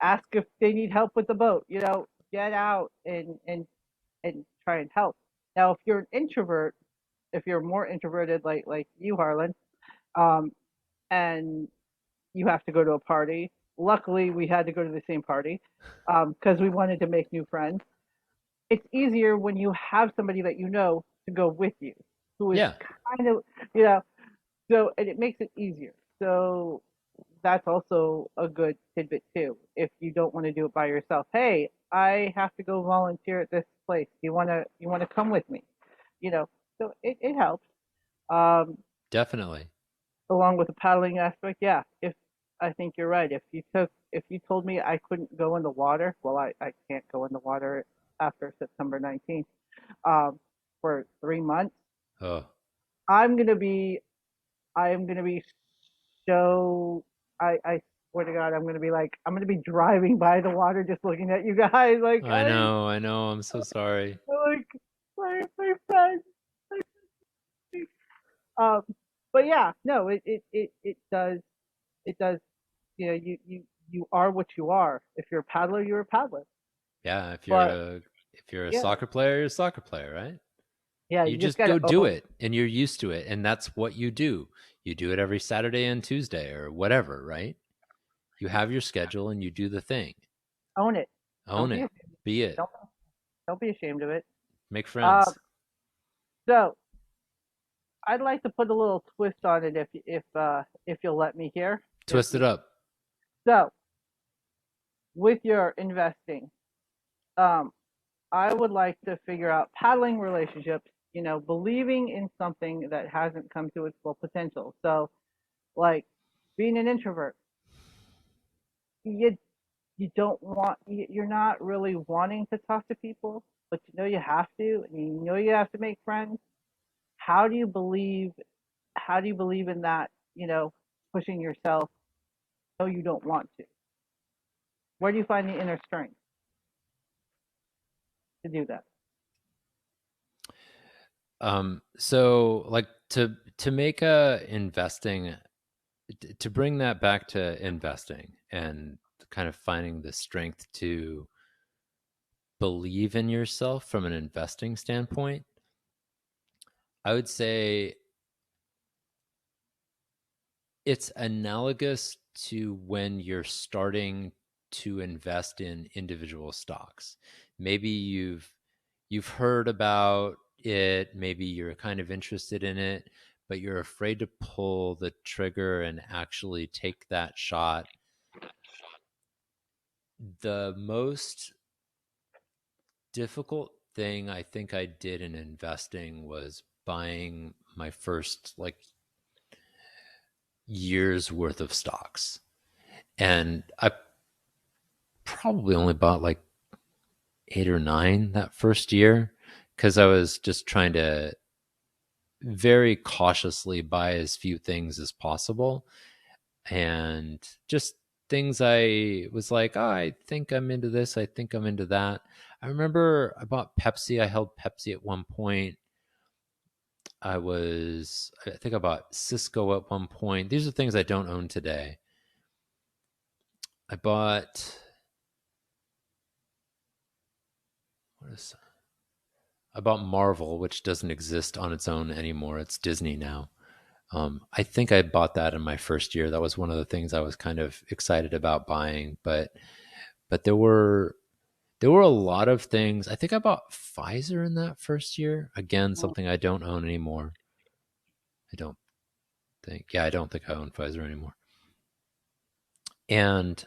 Ask if they need help with the boat. Get out and try and help. Now, if you're an introvert, if you're more introverted like you, Harlan, um, and you have to go to a party. Luckily, we had to go to the same party because we wanted to make new friends. It's easier when you have somebody that you know to go with you, who is Yeah. kind of, you know, and it makes it easier. So that's also a good tidbit too. If you don't want to do it by yourself, hey, I have to go volunteer at this place. You wanna come with me? So it helps. Um, Definitely. along with the paddling aspect, yeah. If I think you're right. If you told me I couldn't go in the water, well, I can't go in the water after September 19th, for 3 months. Oh, I'm gonna be I am gonna be so I swear to God, I'm gonna be driving by the water just looking at you guys like I know. I know. I'm so sorry. like my friends. Um, but yeah, no, it does. You are what you are. If you're a paddler, you're a paddler. Yeah. But If you're a yeah, soccer player, you're a soccer player, right? yeah, You you just just gotta go do own it. it and you're used to it. And that's what you do. You do it every Saturday and Tuesday or whatever, right? You have your schedule and you do the thing. Own it. Don't Own be it. Be it. don't don't be ashamed of it. Make Um, friends. so I'd like to put a little twist on it if you'll let me here. Twist it up. So with your investing, um, I would like to figure out paddling relationships. Believing in something that hasn't come to its full potential. So like being an introvert, you you don't want you're not really wanting to talk to people, but you have to, and you have to make friends. How do you believe? How do you believe in that? Pushing yourself. No, you don't want to. Where do you find the inner strength to do that? So like to make a investing to bring that back to investing and kind of finding the strength to believe in yourself from an investing standpoint, I would say it's analogous to when you're starting to invest in individual stocks. Maybe you've heard about it, maybe you're kind of interested in it, but you're afraid to pull the trigger and actually take that shot. The most difficult thing I think I did in investing was buying my first like years worth of stocks. And I probably only bought like 8 or 9 that first year because I was just trying to very cautiously buy as few things as possible, and just things I was like, oh, I think I'm into this, I think I'm into that. I remember I bought Pepsi. I held Pepsi at one point. I think I bought Cisco at one point. These are things I don't own today. I bought, what is, I bought Marvel, which doesn't exist on its own anymore. It's Disney now. I think I bought that in my first year. That was one of the things I was kind of excited about buying. But there were a lot of things. I think I bought Pfizer in that first year. Again, something I don't own anymore. I don't think. Yeah, I don't think I own Pfizer anymore. And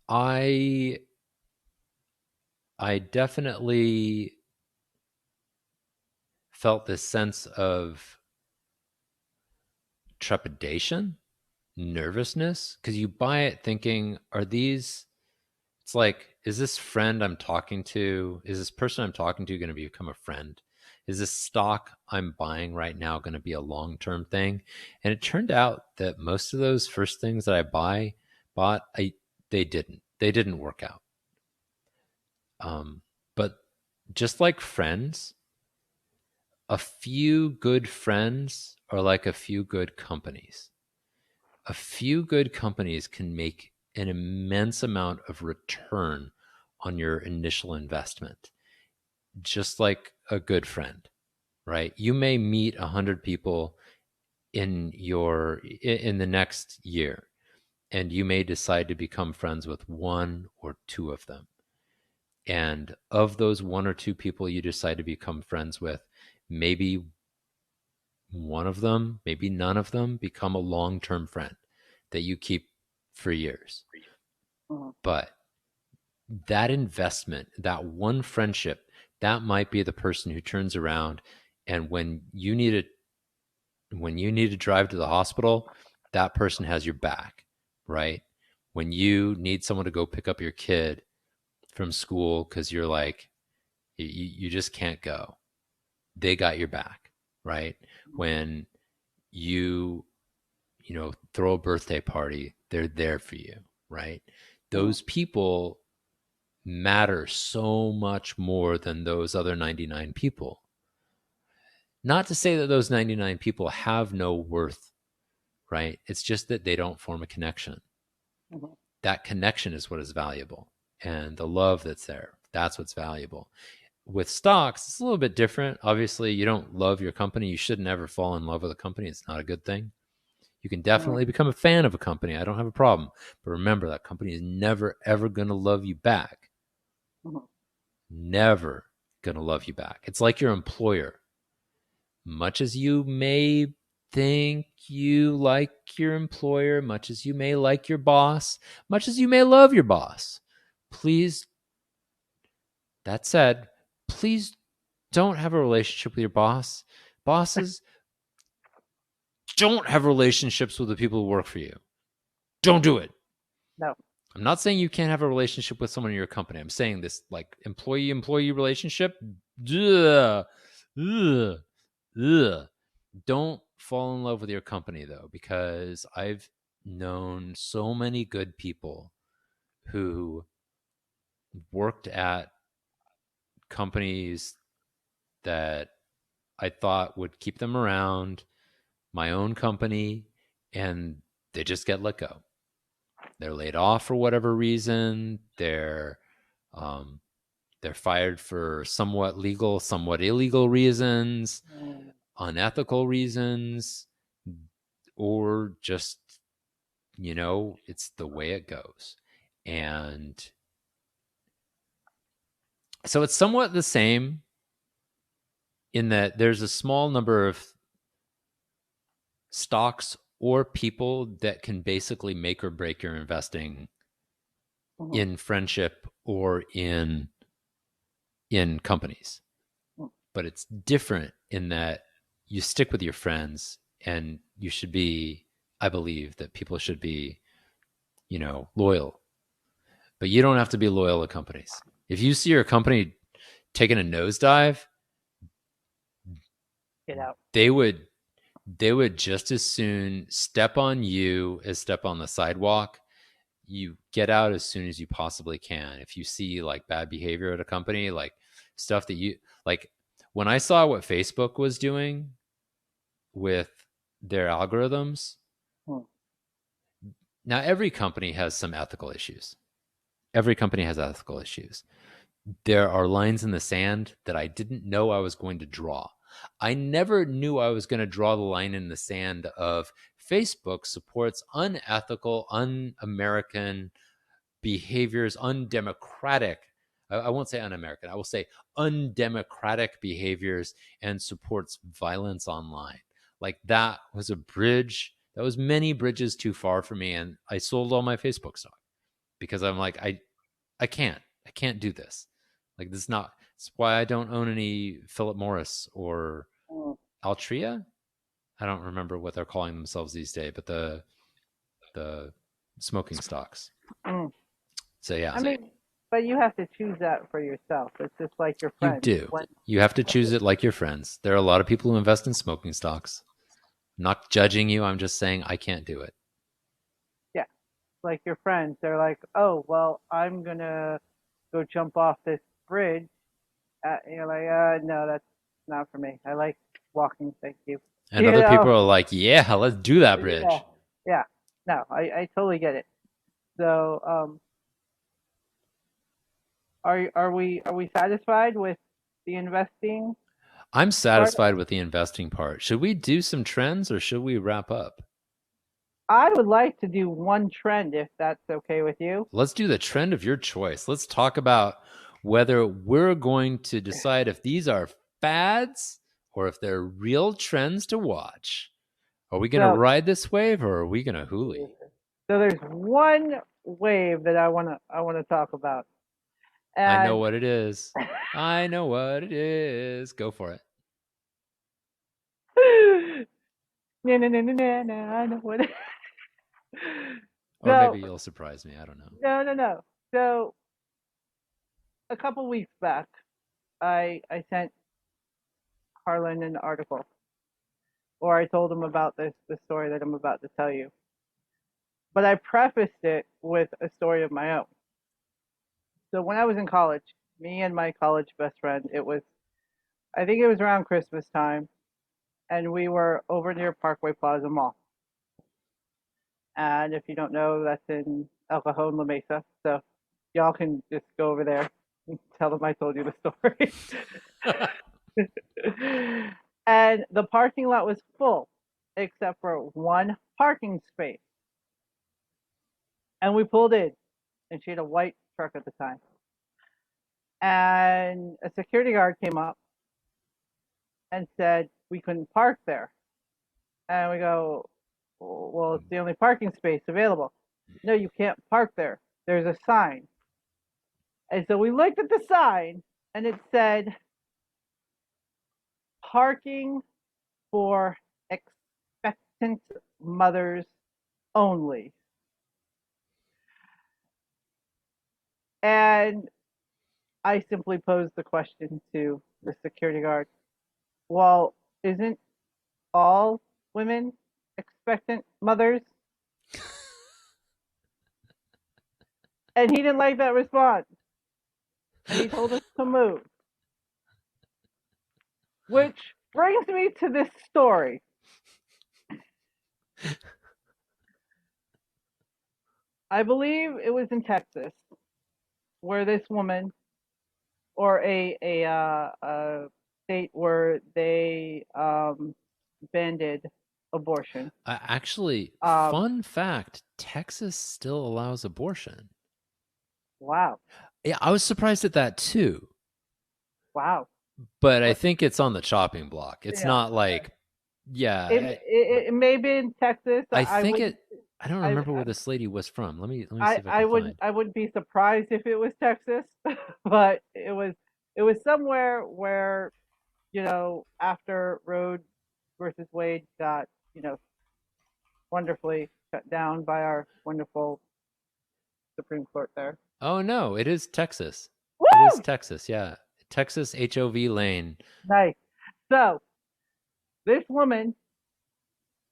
I I definitely felt this sense of trepidation, nervousness, because you buy it thinking, are these, it's like, is this friend I'm talking to, is this person I'm talking to going to become a friend? Is this stock I'm buying right now going to be a long-term thing? And it turned out that most of those first things that bought, they didn't work out. But just like friends, a few good friends are like a few good companies. A few good companies can make an immense amount of return on your initial investment, just like a good friend, right? You may meet 100 people in the next year, and you may decide to become friends with 1 or 2 of them. And of those 1 or 2 people you decide to become friends with, maybe one of them, maybe none of them, become a long-term friend that you keep for years. Mhm. But that investment, that one friendship, that might be the person who turns around, and when you need to drive to the hospital, that person has your back, right? When you need someone to go pick up your kid from school because you're like, you just can't go, they got your back, right? When you throw a birthday party, they're there for you, right? Mhm. Those people matter so much more than those other 99 people. Not to say that those 99 people have no worth, right? It's just that they don't form a connection. Mhm. That connection is what is valuable. And the love that's there, that's what's valuable. With stocks, it's a little bit different. Obviously, you don't love your company. You should never fall in love with a company. It's not a good thing. You can Mhm. definitely become a fan of a company. I don't have a problem. But remember, that company is never, ever going to love you back. Mhm. Never going to love you back. It's like your employer. Much as you may think you like your employer, much as you may like your boss, much as you may love your boss, please, that said, please don't have a relationship with your boss. Bosses, don't have relationships with the people who work for you. Don't do it. No. I'm not saying you can't have a relationship with someone in your company. I'm saying this like employee relationship. Ugh, ugh, ugh. Don't fall in love with your company though, because I've known so many good people who worked at companies that I thought would keep them around, my own company, and they just get let go. They're laid off for whatever reason. Um, they're fired for somewhat legal, somewhat illegal reasons, Mhm. unethical reasons, or just, it's the way it goes. And so it's somewhat the same in that there's a small number of stocks or people that can basically make or break your investing Mhm. in friendship or in companies. Mhm. But it's different in that you stick with your friends, and you should be I believe that people should be, loyal, but you don't have to be loyal to companies. If you see your company taking a nosedive, Get out. they would they would just as soon step on you as step on the sidewalk. You get out as soon as you possibly can. If you see like bad behavior at a company, like stuff that you like, when I saw what Facebook was doing with their algorithms, Hmm. now every company has some ethical issues. Every company has ethical issues. There are lines in the sand that I didn't know I was going to draw. I never knew I was going to draw the line in the sand of Facebook supports unethical, un American behaviors, undemocratic. I won't say un American, I will say undemocratic behaviors and supports violence online. Like that was a bridge. That was many bridges too far for me. And I sold all my Facebook stock because I'm like, I can't do this. Like this is not. It's why I don't own any Philip Morris or Hmm. Altria. I don't remember what they're calling themselves these days, but the smoking stocks. Hmm. So yeah, I mean, but you have to choose that for yourself. It's just like your you friends. do. You have to choose it like your friends. There are a lot of people who invest in smoking stocks. I'm not judging you. I'm just saying I can't do it. Yeah, like your friends. They're like, oh, well, I'm gonna go jump off this bridge. You're like, no, that's not for me. I like walking. Thank you. And You other people know? are like, yeah, let's do that Yeah, bridge. yeah. No, I totally get it. So, are we satisfied with the investing I'm part? satisfied with the investing part. Should we do some trends or should we wrap up? I would like to do one trend if that's okay with you. Let's do the trend of your choice. Let's talk about whether we're going to decide if these are fads or if they're real trends to watch. Are we going to So, ride this wave or are we going to huli? so there's one wave that I wanna talk about, I know and what it is. I know what it is. Go for it. no, no, no, no, no, no, I know what. Or maybe So you'll surprise me. I don't know. no, no, no. So a couple weeks back, I sent Harlen an article, or I told him about the story that I'm about to tell you. But I prefaced it with a story of my own. So when I was in college, me and my college best friend, I think it was around Christmas time, and we were over near Parkway Plaza Mall. And if you don't know, that's in El Cajon, La Mesa. So y'all can just go over there and tell them I told you the story. And the parking lot was full except for one parking space. And we pulled in, and she had a white truck at the time. And a security guard came up and said we couldn't park there. And we go, well, it's the only parking space available. No, you can't park there. There's a sign. And so we looked at the sign, and it said parking for expectant mothers only. And I simply posed the question to the security guard, well, isn't all women expectant mothers? And he didn't like that response. And he told us to move. Which brings me to this story. I believe it was in Texas where this woman, or a state where they banded abortion. Actually, Um, fun fact, Texas still allows abortion. wow, Yeah, I was surprised at that too. wow. But I think it's on the chopping block. It's Yeah, not like, yeah, it may be in Texas. I think it. I don't I remember where this lady was from. Let me see I if I I can wouldn't find. I wouldn't be surprised if it was Texas, but it was somewhere where, after Roe versus Wade got, wonderfully shut down by our wonderful Supreme Court there. Oh no, it is Texas. It is Woo! Texas, yeah. Texas HOV lane. Nice. So this woman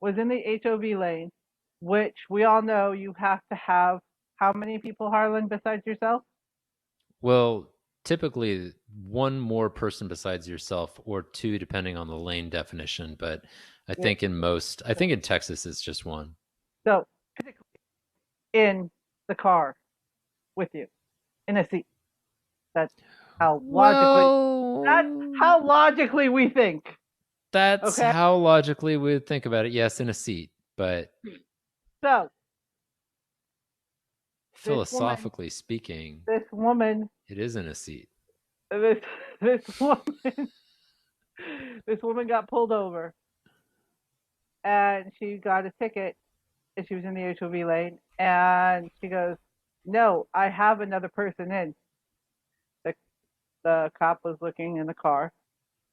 was in the HOV lane, which we all know you have to have how many people, Harlan, besides yourself? Well, typically one more person besides yourself or two depending on the lane definition, but Yeah. I think in Texas it's just one. So physically in the car with you in a seat. That's how logically. That's Well, how logically we think. that's Okay. how logically we would think about it. Yes, in a seat, but So this woman, philosophically speaking, this woman, it is in a seat. this this woman, this woman got pulled over, and she got a ticket, and she was in the HOV lane, and she goes, "No, I have another person in." The the cop was looking in the car.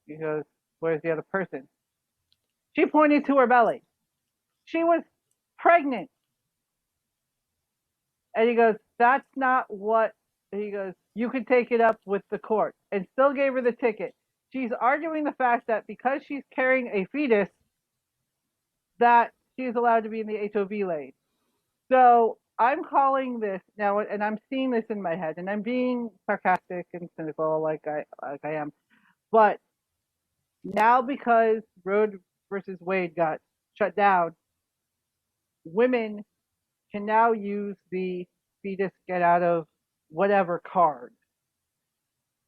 He goes, "Where's the other person?" She pointed to her belly. She was pregnant. And he goes, "That's not what," he goes, "You could take it up with the court," and still gave her the ticket. She's arguing the fact that because she's carrying a fetus, that she's allowed to be in the HOV lane. So I'm calling this now, and I'm seeing this in my head, and I'm being sarcastic and cynical like I am. But now because Roe versus Wade got shut down, women can now use the fetus get out of whatever card.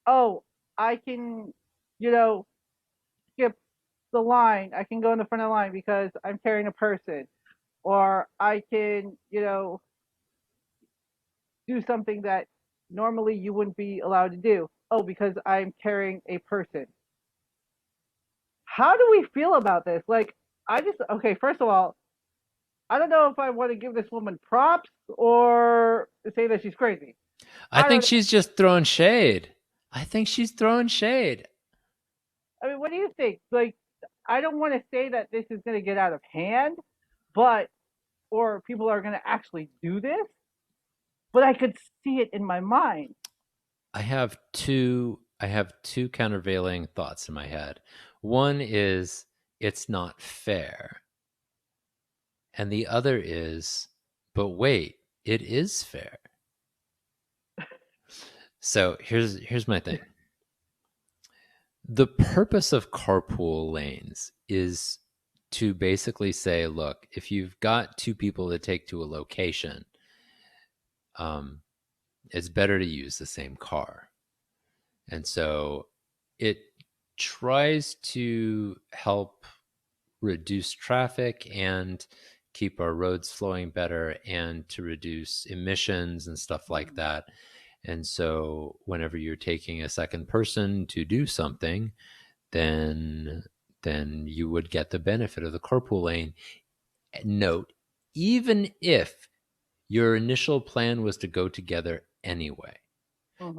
Oh, I can, you know, skip the line. I can go in the front of the line because I'm carrying a person. Or I can, do something that normally you wouldn't be allowed to do. Oh, because I'm carrying a person. How do we feel about this? Like, okay, first of all, I don't know if I want to give this woman props or say that she's crazy. I I think don't she's just throwing shade. I think she's throwing shade. I mean, what do you think? Like, I don't want to say that this is going to get out of hand, but or people are going to actually do this, but I could see it in my mind. I have two countervailing thoughts in my head. One is it's not fair. And the other is, but wait, it is fair. So here's my thing. The purpose of carpool lanes is to basically say, look, if you've got two people to take to a location, it's better to use the same car. And so it tries to help reduce traffic and keep our roads flowing better and to reduce emissions and stuff like that. And so whenever you're taking a second person to do something, then you would get the benefit of the carpool lane. Note, even if your initial plan was to go together anyway,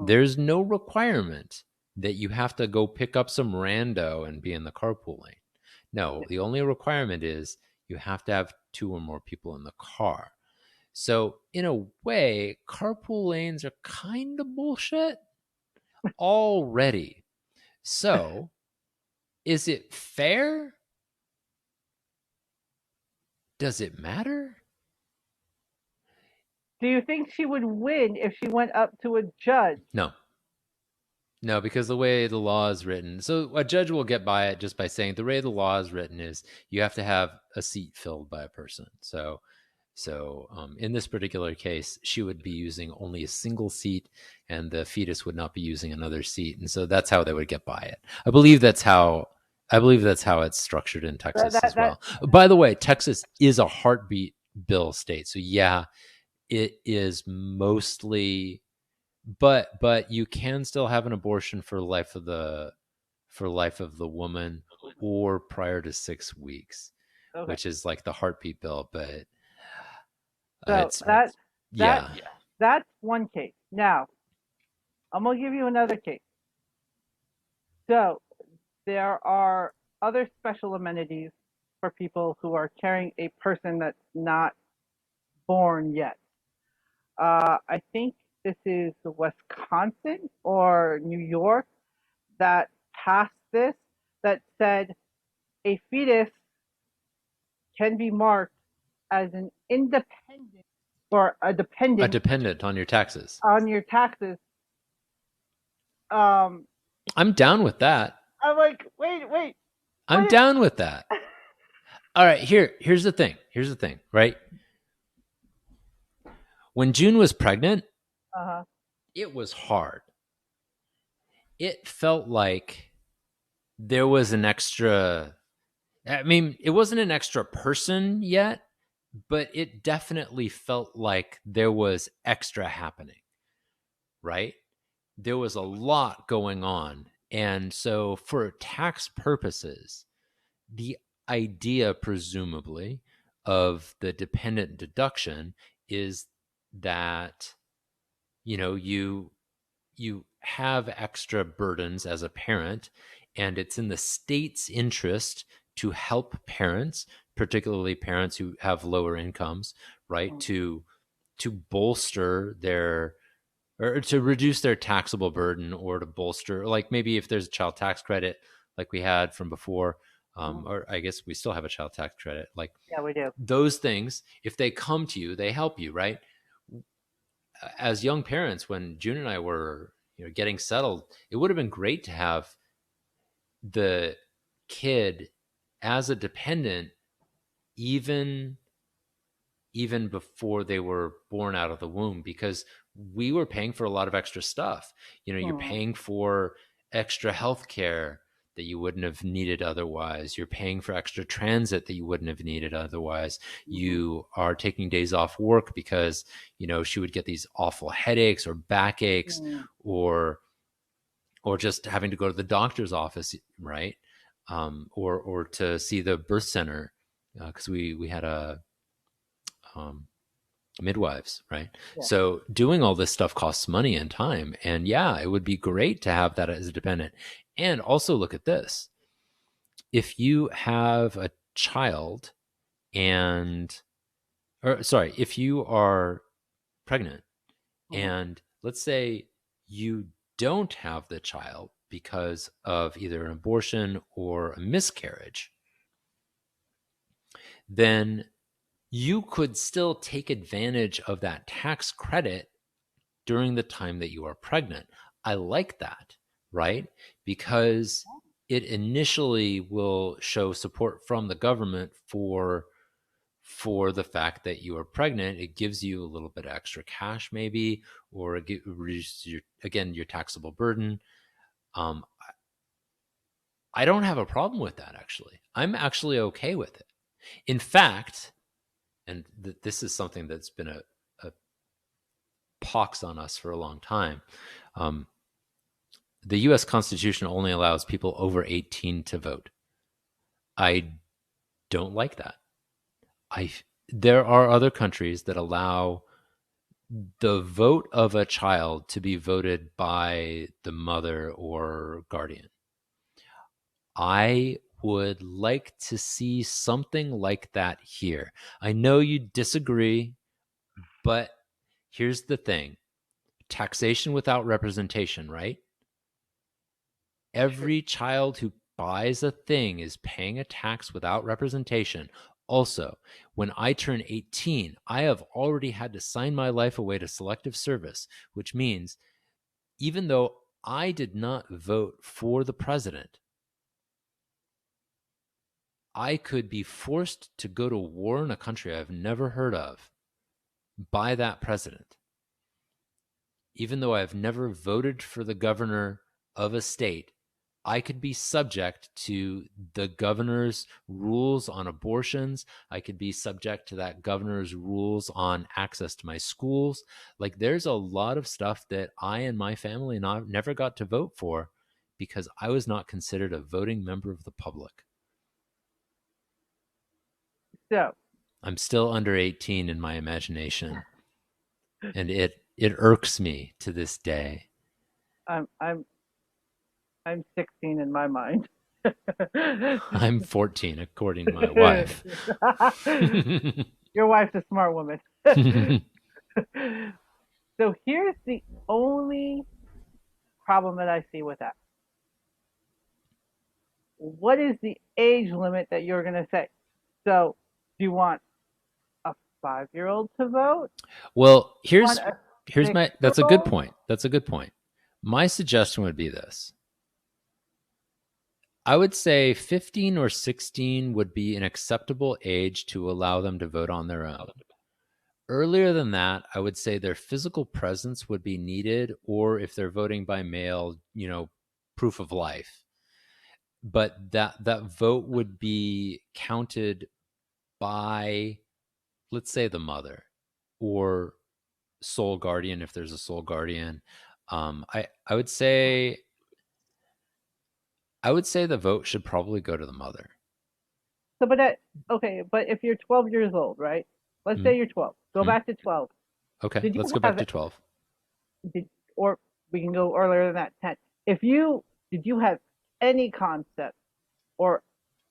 there's no requirement that you have to go pick up some rando and be in the carpool lane. No, the only requirement is you have to have two or more people in the car. So in a way, carpool lanes are kind of bullshit already. So is it fair? Does it matter? Do you think she would win if she went up to a judge? No. No, because the way the law is written, so a judge will get by it just by saying the way the law is written is you have to have a seat filled by a person. So in this particular case, she would be using only a single seat, and the fetus would not be using another seat, and so that's how they would get by it. I believe that's how it's structured in Texas as well. By the way, Texas is a heartbeat bill state, so yeah, it is mostly, but you can still have an abortion for life of the woman or prior to 6 weeks, Okay. which is like the heartbeat bill, but. So that's one case. Now, I'm gonna give you another case. So there are other special amenities for people who are carrying a person that's not born yet. I think this is Wisconsin or New York that passed this, that said a fetus can be marked as an independent or a A dependent dependent on your taxes. on your taxes. Um, I'm down with that. I'm like, wait, I'm what? down with that. All right, here's the thing. Here's the thing, right? When June was pregnant, Uh-huh. it was hard. It felt like there was an extra, I mean, it wasn't an extra person yet, but it definitely felt like there was extra happening, right? There was a lot going on. And so, for tax purposes, the idea, presumably, of the dependent deduction is that, you have extra burdens as a parent, and it's in the state's interest to help parents, particularly parents who have lower incomes, right, to bolster their, or to reduce their taxable burden, or to bolster, like, maybe if there's a child tax credit like we had from before, or I guess we still have a child tax credit, like Yeah, we do. those things, if they come to you, they help you, right? As young parents, when June and I were, getting settled, it would have been great to have the kid as a dependent, even even before they were born out of the womb, because we were paying for a lot of extra stuff. You're Hmm. paying for extra health care that you wouldn't have needed otherwise. You're paying for extra transit that you wouldn't have needed otherwise. Hmm. You are taking days off work because, she would get these awful headaches or backaches, Hmm. or just having to go to the doctor's office, right? Or to see the birth center, because we had a, um, midwives, right? Yeah. So doing all this stuff costs money and time. And yeah, it would be great to have that as a dependent. And also, look at this. If you have a child, and, or sorry, if you are pregnant, Hmm. and let's say you don't have the child because of either an abortion or a miscarriage, then you could still take advantage of that tax credit during the time that you are pregnant. I like that, right? Because it initially will show support from the government for the fact that you are pregnant. It gives you a little bit of extra cash, maybe, or it reduces your, again, your taxable burden. Um, I don't have a problem with that, actually. I'm actually okay with it. In fact, and this is something that's been a pox on us for a long time. Um, the U.S. Constitution only allows people over 18 to vote. I don't like that. I There are other countries that allow the vote of a child to be voted by the mother or guardian. I would like to see something like that here. I know you disagree, but here's the thing: taxation without representation, right? True. Every child who buys a thing is paying a tax without representation. Also, when I turn 18, I have already had to sign my life away to selective service, which means even though I did not vote for the president, I could be forced to go to war in a country I've never heard of by that president. Even though I've never voted for the governor of a state, I could be subject to the governor's rules on abortions. I could be subject to that governor's rules on access to my schools. Like, there's a lot of stuff that I and my family never got to vote for because I was not considered a voting member of the public. So I'm still under 18 in my imagination, and it irks me to this day. I'm 16 in my mind. I'm 14, according to my wife. Your wife's a smart woman. So here's the only problem that I see with that. What is the age limit that you're going to say? So, do you want a 5-year-old to vote? Well, Want a here's six my year that's a good old? point. That's a good point. My suggestion would be this. I would say 15 or 16 would be an acceptable age to allow them to vote on their own. Earlier than that, I would say their physical presence would be needed, or if they're voting by mail, proof of life. But that vote would be counted by, let's say, the mother or sole guardian if there's a sole guardian. I would say the vote should probably go to the mother. So, okay, but if you're 12 years old, right? Let's Mm-hmm. say you're 12. Go back to 12. Okay, Did you let's go back have, to 12. or we can go earlier than that, 10. Did you have any concept or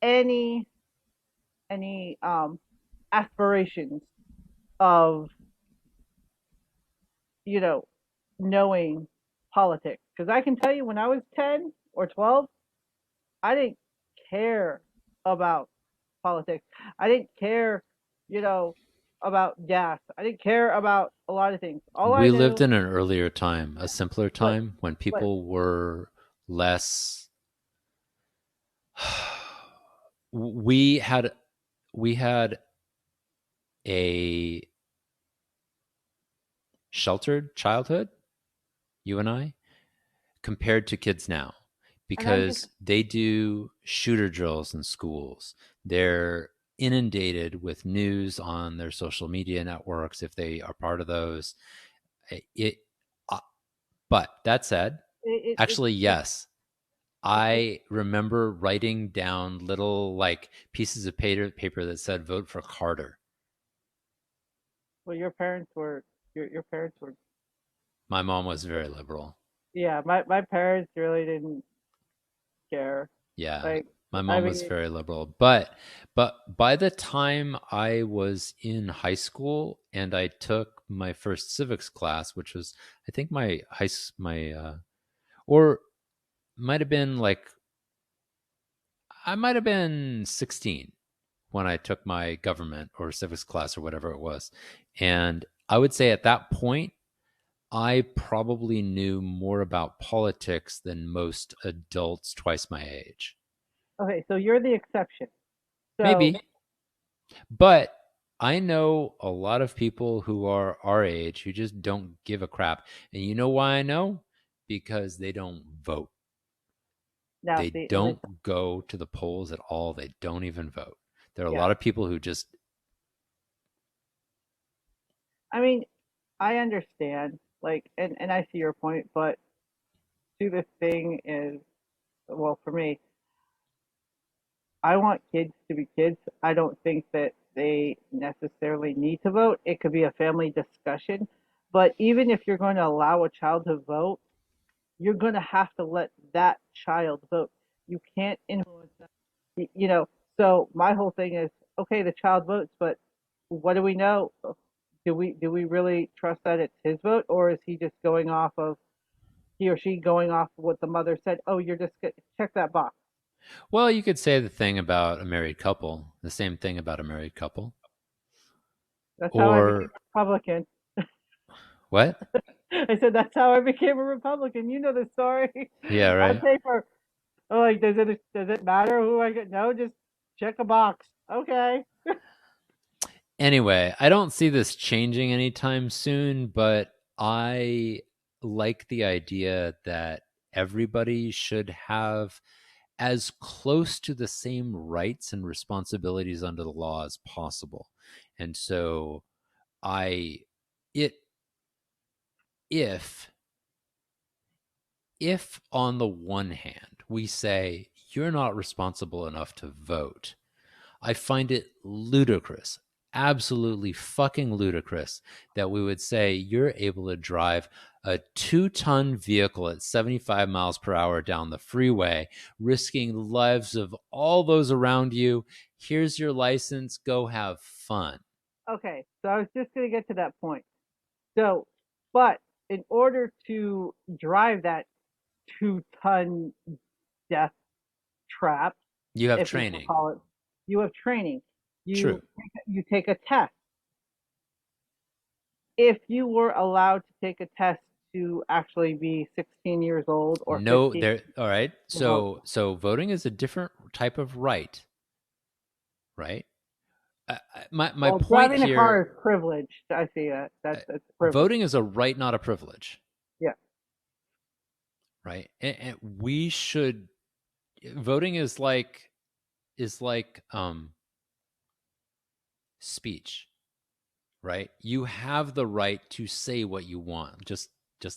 any, any aspirations of, you know, knowing politics? Because I can tell you when I was 10 or 12, I didn't care about politics. I didn't care, you know, about gas. I didn't care about a lot of things. All I We lived knew, in an earlier time, a simpler but time when but people were less. we had we had a sheltered childhood, you and I, compared to kids now, and I just because they do shooter drills in schools. They're inundated with news on their social media networks if they are part of those. It, uh, but that said, actually, it's yes, I remember writing down little like pieces of paper that said "Vote for Carter." well, your parents were, My mom was very liberal. yeah. My parents really didn't care. Yeah, Like, my I mom was mean, very liberal. But by the time I was in high school and I took my first civics class, which was I think my or might have been like I might have been 16 when I took my government or civics class or whatever it was. And I would say at that point I probably knew more about politics than most adults twice my age. okay, so you're the exception. So, Maybe. But I know a lot of people who are our age who just don't give a crap. And you know why I know? Because they don't vote. now They see, and this, don't go to the polls at all. They don't even vote. There are a yeah. lot of people who just, I mean, I understand, like, and I see your point, but see, the thing is, well, for me, I want kids to be kids. I don't think that they necessarily need to vote. It could be a family discussion. But even if you're going to allow a child to vote, you're going to have to let that child vote. You can't influence them. So my whole thing is, okay, the child votes, but what do we know? Do we really trust that it's his vote, or is he or she going off of what the mother said? Oh, you're just check that box. well, you could say the thing about a married couple, the same thing about a married couple. That's how I became Or a Republican. what? I said that's how I became a Republican. You know the story. Yeah, On right. paper, oh, like does it matter who I get? No, just check a box. Okay. Anyway, I don't see this changing anytime soon, but I like the idea that everybody should have as close to the same rights and responsibilities under the law as possible. And so I it if on the one hand we say you're not responsible enough to vote, I find it ludicrous, absolutely fucking ludicrous that we would say you're able to drive a 2-ton vehicle at 75 miles per hour down the freeway, risking the lives of all those around you. Here's your license. Go have fun. Okay, so I was just going to get to that point. So, but in order to drive that 2-ton death trap, You have if you training. call it, you have training. True. You take a test. If you were allowed to take a test to actually be 16 years old or No, 15 there. All right. to vote, So voting is a different type of right, right? My well, point driving a car here, is privileged. I see that. That's a privilege. voting is a right, not a privilege, Yeah. right? And we should. Voting is like speech, right? You have the right to say what you want, just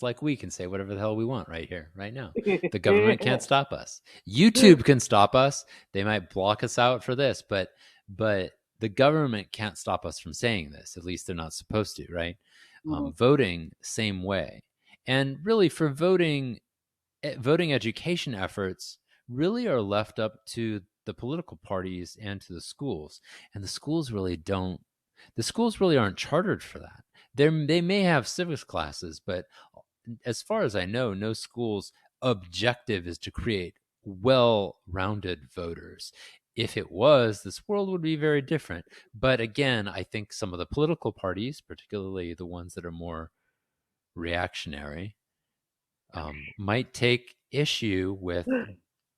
like we can say whatever the hell we want right here, right now. The government can't stop us. YouTube can stop us. They might block us out for this, but the government can't stop us from saying this. At least they're not supposed to, right? Mhm. Voting, same way. And really, for voting education efforts really are left up to the political parties and to the schools. And the schools really aren't chartered for that. They may have civics classes, but as far as I know, no school's objective is to create well-rounded voters. If it was, this world would be very different. But again, I think some of the political parties, particularly the ones that are more reactionary, might take issue with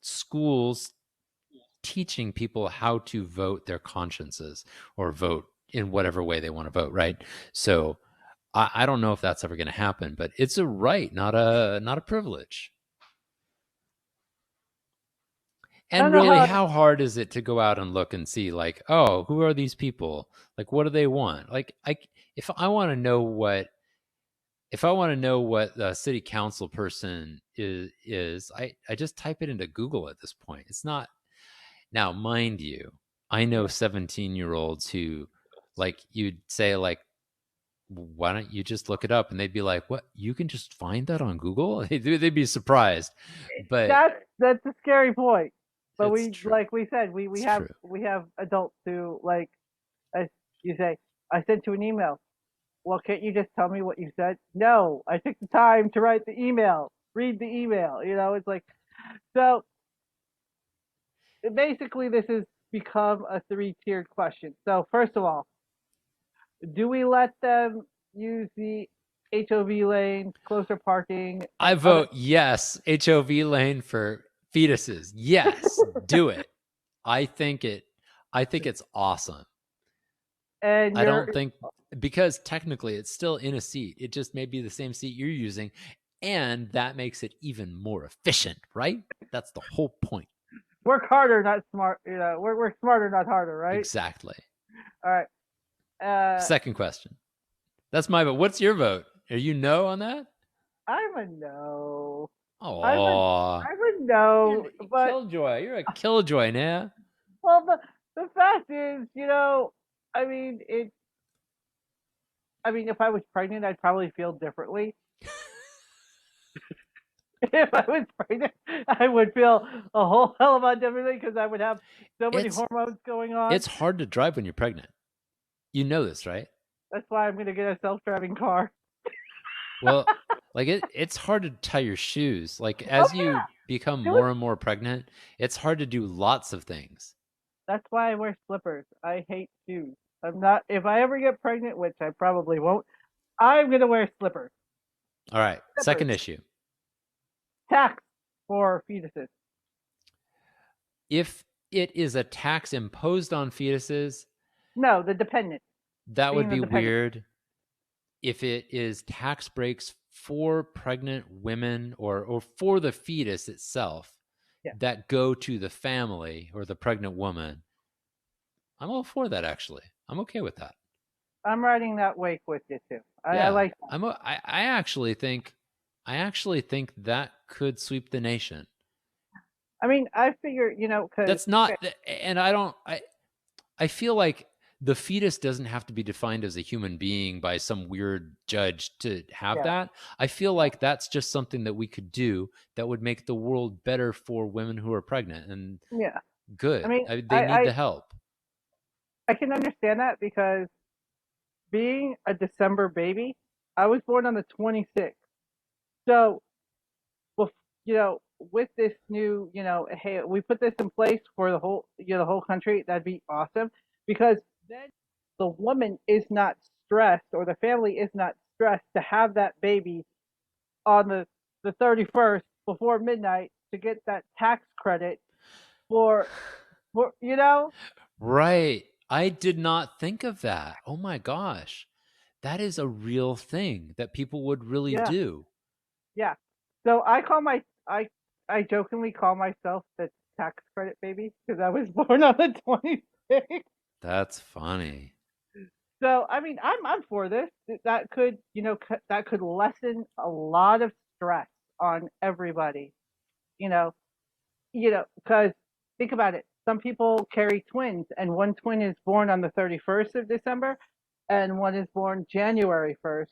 schools teaching people how to vote their consciences or vote in whatever way they want to vote, right? So I don't know if that's ever going to happen, but it's a right, not a privilege. I don't And know really, how. how hard is it to go out and look and see, like, oh, who are these people? Like, what do they want? Like, if I want to know what the city council person is I just type it into Google at this point. It's not. Now, mind you, I know Yeah. 17-year-olds who, like, you'd say, like, why don't you just look it up? And they'd be like, what? You can just find that on Google? They'd be surprised. But That's a scary point. But it's we, true. like we said, It's true. we have adults who, like, as you say, I sent you an email. Well, can't you just tell me what you said? No, I took the time to write the email, read the email. It's like, so basically this has become a three-tiered question. So first of all, do we let them use the HOV lanes, closer parking, I and other? vote yes, HOV lane for fetuses. Yes, do it. I think it I think it's awesome. And I you're don't think, because technically it's still in a seat. It just may be the same seat you're using, and that makes it even more efficient, right? That's the whole point. work harder, not smart. Work smarter, not harder, right? Exactly. All right. Second question. That's my vote. What's your vote? Are you no on that? I'm a no. I'm a Oh, I'm a no. you're a But killjoy. You're a killjoy, now. well, the fact is, I mean, it. I mean, if I was pregnant, I'd probably feel differently. If I was pregnant, I would feel a whole hell of a lot differently because I would have so many It's hormones going on. it's hard to drive when you're pregnant. You know this, right? That's why I'm going to get a self-driving car. Well, like it's hard to tie your shoes. Like, Oh as you yeah, become do it. more and more pregnant, it's hard to do lots of things. That's why I wear slippers. I hate shoes. I'm not. If I ever get pregnant, which I probably won't, I'm going to wear slippers. All right, second Slippers. issue. Tax for fetuses. If it is a tax imposed on fetuses, No, the dependent. that would Being the be dependent. weird. If it is tax breaks for pregnant women, or for the fetus itself, Yeah. that go to the family or the pregnant woman, I'm all for that, actually. I'm okay with that. I'm riding that wake with you too. I Yeah. like. I actually think that could sweep the nation. I mean, I figure, because That's not, and I don't, I feel like the fetus doesn't have to be defined as a human being by some weird judge to have Yeah, that. I feel like that's just something that we could do that would make the world better for women who are pregnant and yeah. I good. mean, They need the help. I can understand that because being a December baby, I was born on the 26th. So, well, with this new, hey, we put this in place for the whole country. That'd be awesome because then the woman is not stressed or the family is not stressed to have that baby on the 31st before midnight to get that tax credit for, for. Right. I did not think of that. Oh my gosh. That is a real thing that people would really Yeah, do. yeah. So I jokingly call myself the tax credit baby because I was born on the 26th. That's funny. So I mean, I'm for this. That could that could lessen a lot of stress on everybody. You know, because think about it. Some people carry twins, and one twin is born on the 31st of December, and one is born January 1st,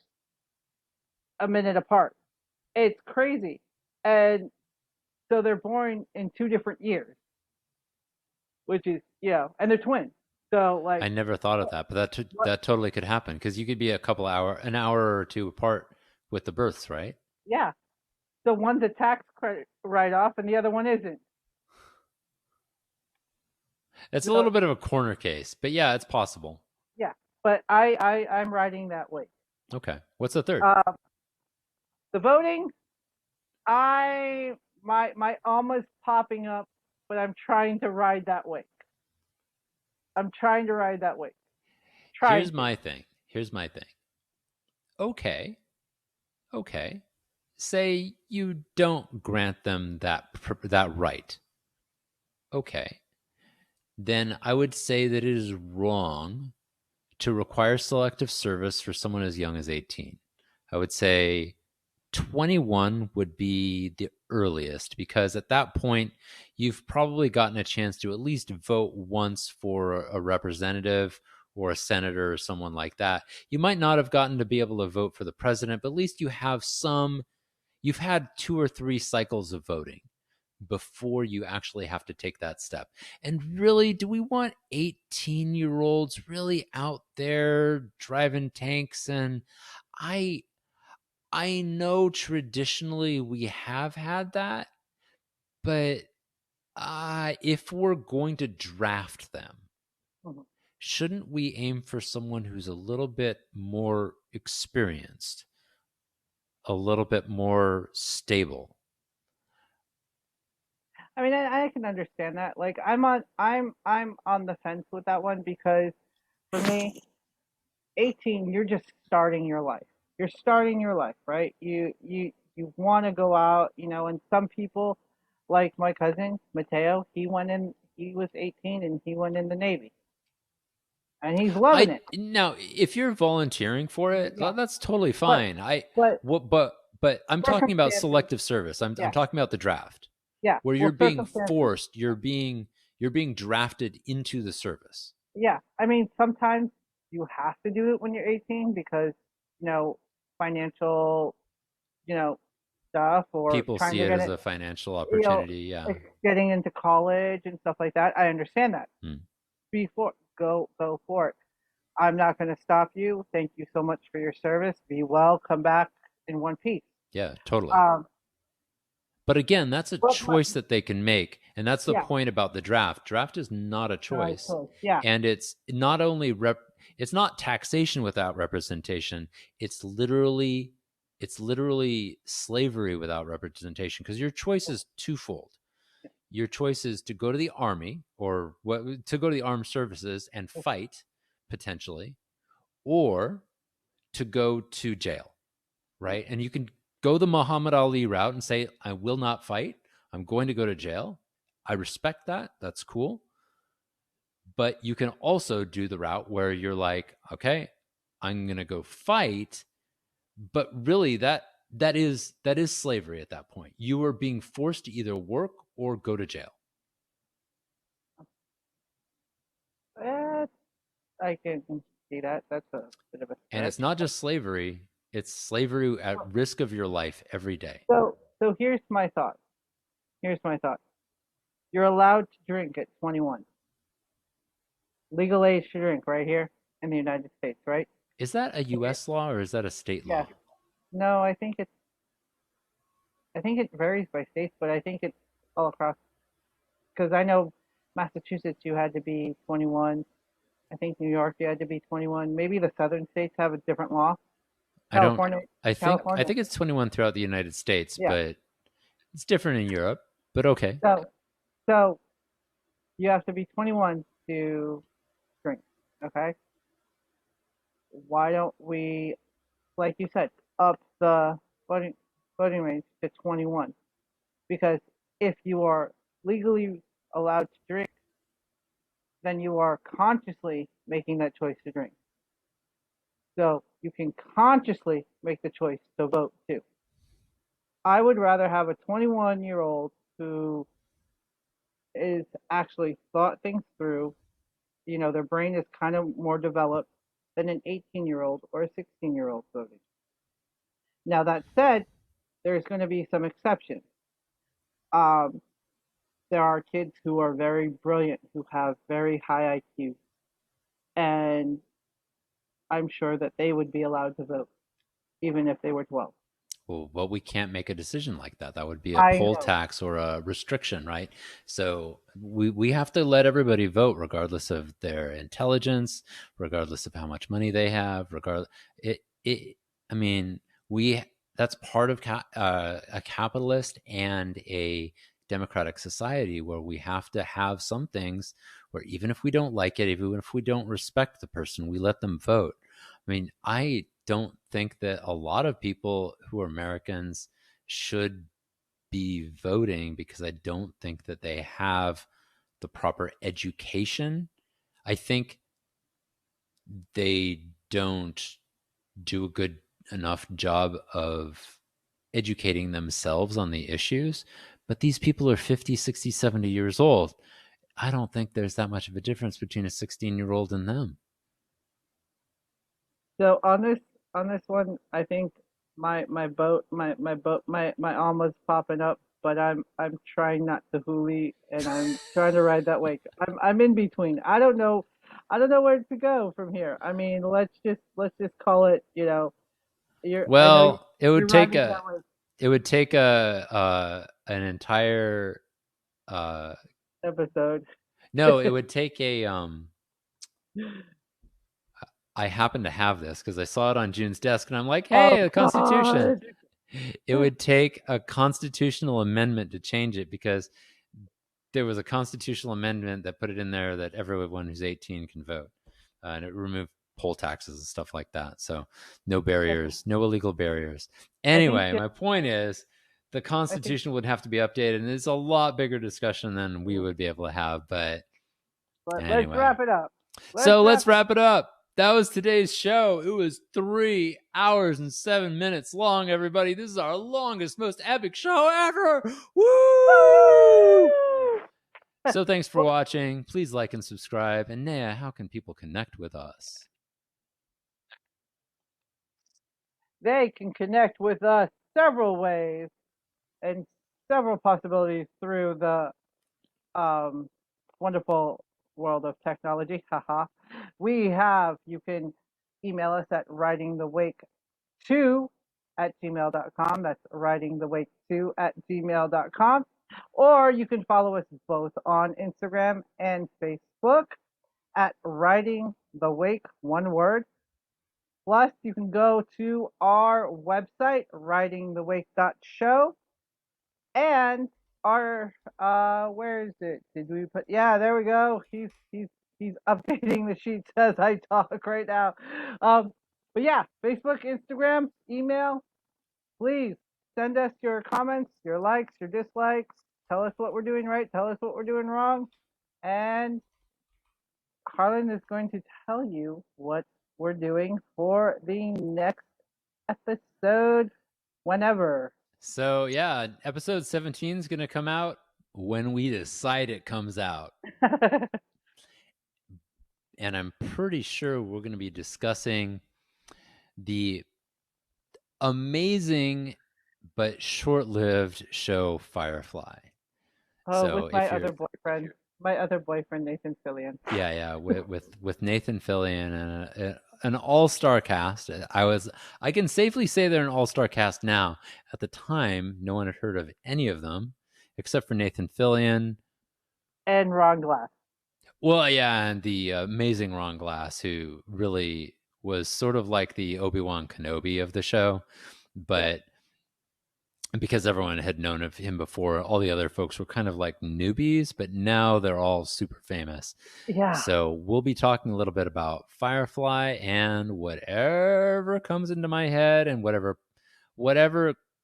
a minute apart. It's crazy, and so they're born in 2 different years, which is and they're twins. So I like, never thought of that, but what? that totally could happen because you could be an hour or two apart with the births, right? Yeah. So one's a tax credit write off, and the other one isn't. It's a So little bit of a corner case, but yeah, it's possible. yeah, but I'm riding that way. Okay. What's the third? Uh, the voting, I my alma's popping up, but I'm trying to ride that way. I'm trying to ride that way. Trying Here's to. my thing. Here's my thing. Okay. Okay. Say you don't grant them that right. Okay. Then I would say that it is wrong to require selective service for someone as young as 18. I would say 21 would be the earliest because at that point, you've probably gotten a chance to at least vote once for a representative or a senator or someone like that. You might not have gotten to be able to vote for the president, but at least you've had 2 or 3 cycles of voting before you actually have to take that step. And really, do we want 18-year-olds really out there driving tanks? And I I know traditionally we have had that, but if we're going to draft them, Mhm. shouldn't we aim for someone who's a little bit more experienced, a little bit more stable? I mean, I can understand that. Like, I'm on the fence with that one because for me, 18, you're just starting your life. You're starting your life, right? You want to go out, and some people, like my cousin Mateo, he was 18 and he went in the Navy, and he's loving I it. now if you're volunteering for it, Yeah, that's totally but fine. I but what but I'm talking about circumstances, selective service. I'm yeah, talking about the draft yeah. where you're Well, being circumstances, forced, you're being drafted into the service. yeah. I mean, sometimes you have to do it when you're 18 because you know financial, you know, stuff or People trying see to it get as it, a financial you know, opportunity. Yeah. like getting into college and stuff like that. I understand that. Hmm. Before go for it. I'm not going to stop you. Thank you so much for your service. Be well. Come back in one piece. Yeah, totally. Um, But again, that's a but choice that they can make. And that's the yeah, point about the draft. Draft is not a choice. yeah, And it's not taxation without representation. It's literally slavery without representation because your choice is twofold. Your choice is to go to the army or to go to the armed services and fight potentially, or to go to jail, right? And you can go the Muhammad Ali route and say, I will not fight. I'm going to go to jail. I respect that. That's cool. But you can also do the route where you're like, okay, I'm going to go fight. But really, that is slavery at that point. You are being forced to either work or go to jail. eh, I can see that. That's a bit of a And stretch. it's not just slavery, it's slavery at risk of your life every day. So here's my thought. Here's my thought. You're allowed to drink at 21. Legal age to drink right here in the United States, right? Is that a US law or is that a state Yeah. law? No, I think it varies by states, but I think it's all across. Because I know Massachusetts, you had to be 21. I think New York, you had to be 21. Maybe the southern states have a different law. I don't California, I California, think it's 21 throughout the United States, yeah. but it's different in Europe, but okay. So you have to be 21 to drink. Okay. Why don't we, like you said, up the voting voting range to 21? Because if you are legally allowed to drink, then you are consciously making that choice to drink. So you can consciously make the choice to vote too. I would rather have a 21-year-old who is actually thought things through, their brain is kind of more developed than an 18-year-old or a 16-year-old voting. Now, that said, there's going to be some exceptions. Um, there are kids who are very brilliant, who have very high IQ, and I'm sure that they would be allowed to vote, even if they were 12. Well, we can't make a decision like that. That would be a I poll know. tax or a restriction, right? So we have to let everybody vote, regardless of their intelligence, regardless of how much money they have. Regardless, it. I mean, we that's part of a capitalist and a democratic society where we have to have some things where even if we don't like it, even if we don't respect the person, we let them vote. I mean, I don't think that a lot of people who are Americans should be voting because I don't think that they have the proper education. I think they don't do a good enough job of educating themselves on the issues. But these people are 50, 60, 70 years old. I don't think there's that much of a difference between a 16-year-old and them. So on this one, I think my alma's popping up, but I'm trying not to huli, and I'm trying to ride that wave. I'm in between. I don't know where to go from here. I mean, let's just call it. I know Well, you're riding that wave it would take a an entire uh episode. no, it would take a I happen to have this because I saw it on June's desk and I'm like, Oh hey, a constitution. God. It would take a constitutional amendment to change it because there was a constitutional amendment that put it in there that everyone who's 18 can vote. And it removed poll taxes and stuff like that. So no barriers, no illegal barriers. I think Anyway, my point is the I think Constitution would have to be updated, and it's a lot bigger discussion than we would be able to have. But but let's anyway, wrap it up. Let's so wrap let's wrap it up. That was today's show. It was 3 hours and 7 minutes long, everybody. This is our longest, most epic show ever. Woo! So thanks for watching. Please like and subscribe. And Naya, how can people connect with us? They can connect with us several ways and several possibilities through the wonderful world of technology. Haha. You can email us at writingthewake2 at gmail.com. That's writingthewake2 at gmail.com. Or you can follow us both on Instagram and Facebook at Writing the Wake, one word. Plus, you can go to our website, writingthewake.show, and our where is it? Did we put? Yeah, there we go. He's updating the sheets as I talk right now. But yeah, Facebook, Instagram, email. Please send us your comments, your likes, your dislikes. Tell us what we're doing right. Tell us what we're doing wrong. And Harlan is going to tell you what we're doing for the next episode, whenever. So, yeah, episode 17 is going to come out when we decide it comes out. and I'm pretty sure we're going to be discussing the amazing but short-lived show Firefly. Oh, with So if you're my other boyfriend Nathan Fillion. yeah, with Nathan Fillion and an all-star cast. I can safely say they're an all-star cast now. At the time, no one had heard of any of them except for Nathan Fillion. And Ron Glass. Well, yeah, and the amazing Ron Glass, who really was sort of like the Obi-Wan Kenobi of the show, Yeah. but because everyone had known of him before, all the other folks were kind of like newbies, but now they're all super famous. Yeah. So we'll be talking a little bit about Firefly and whatever comes into my head and whatever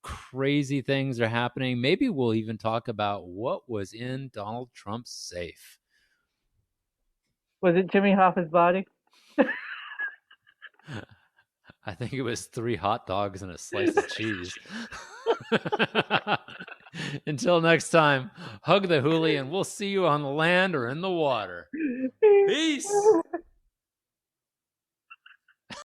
crazy things are happening. Maybe we'll even talk about what was in Donald Trump's safe. Was it Jimmy Hoffa's body? I think it was 3 hot dogs and a slice of cheese. Until next time, hug the huli and we'll see you on the land or in the water. Peace.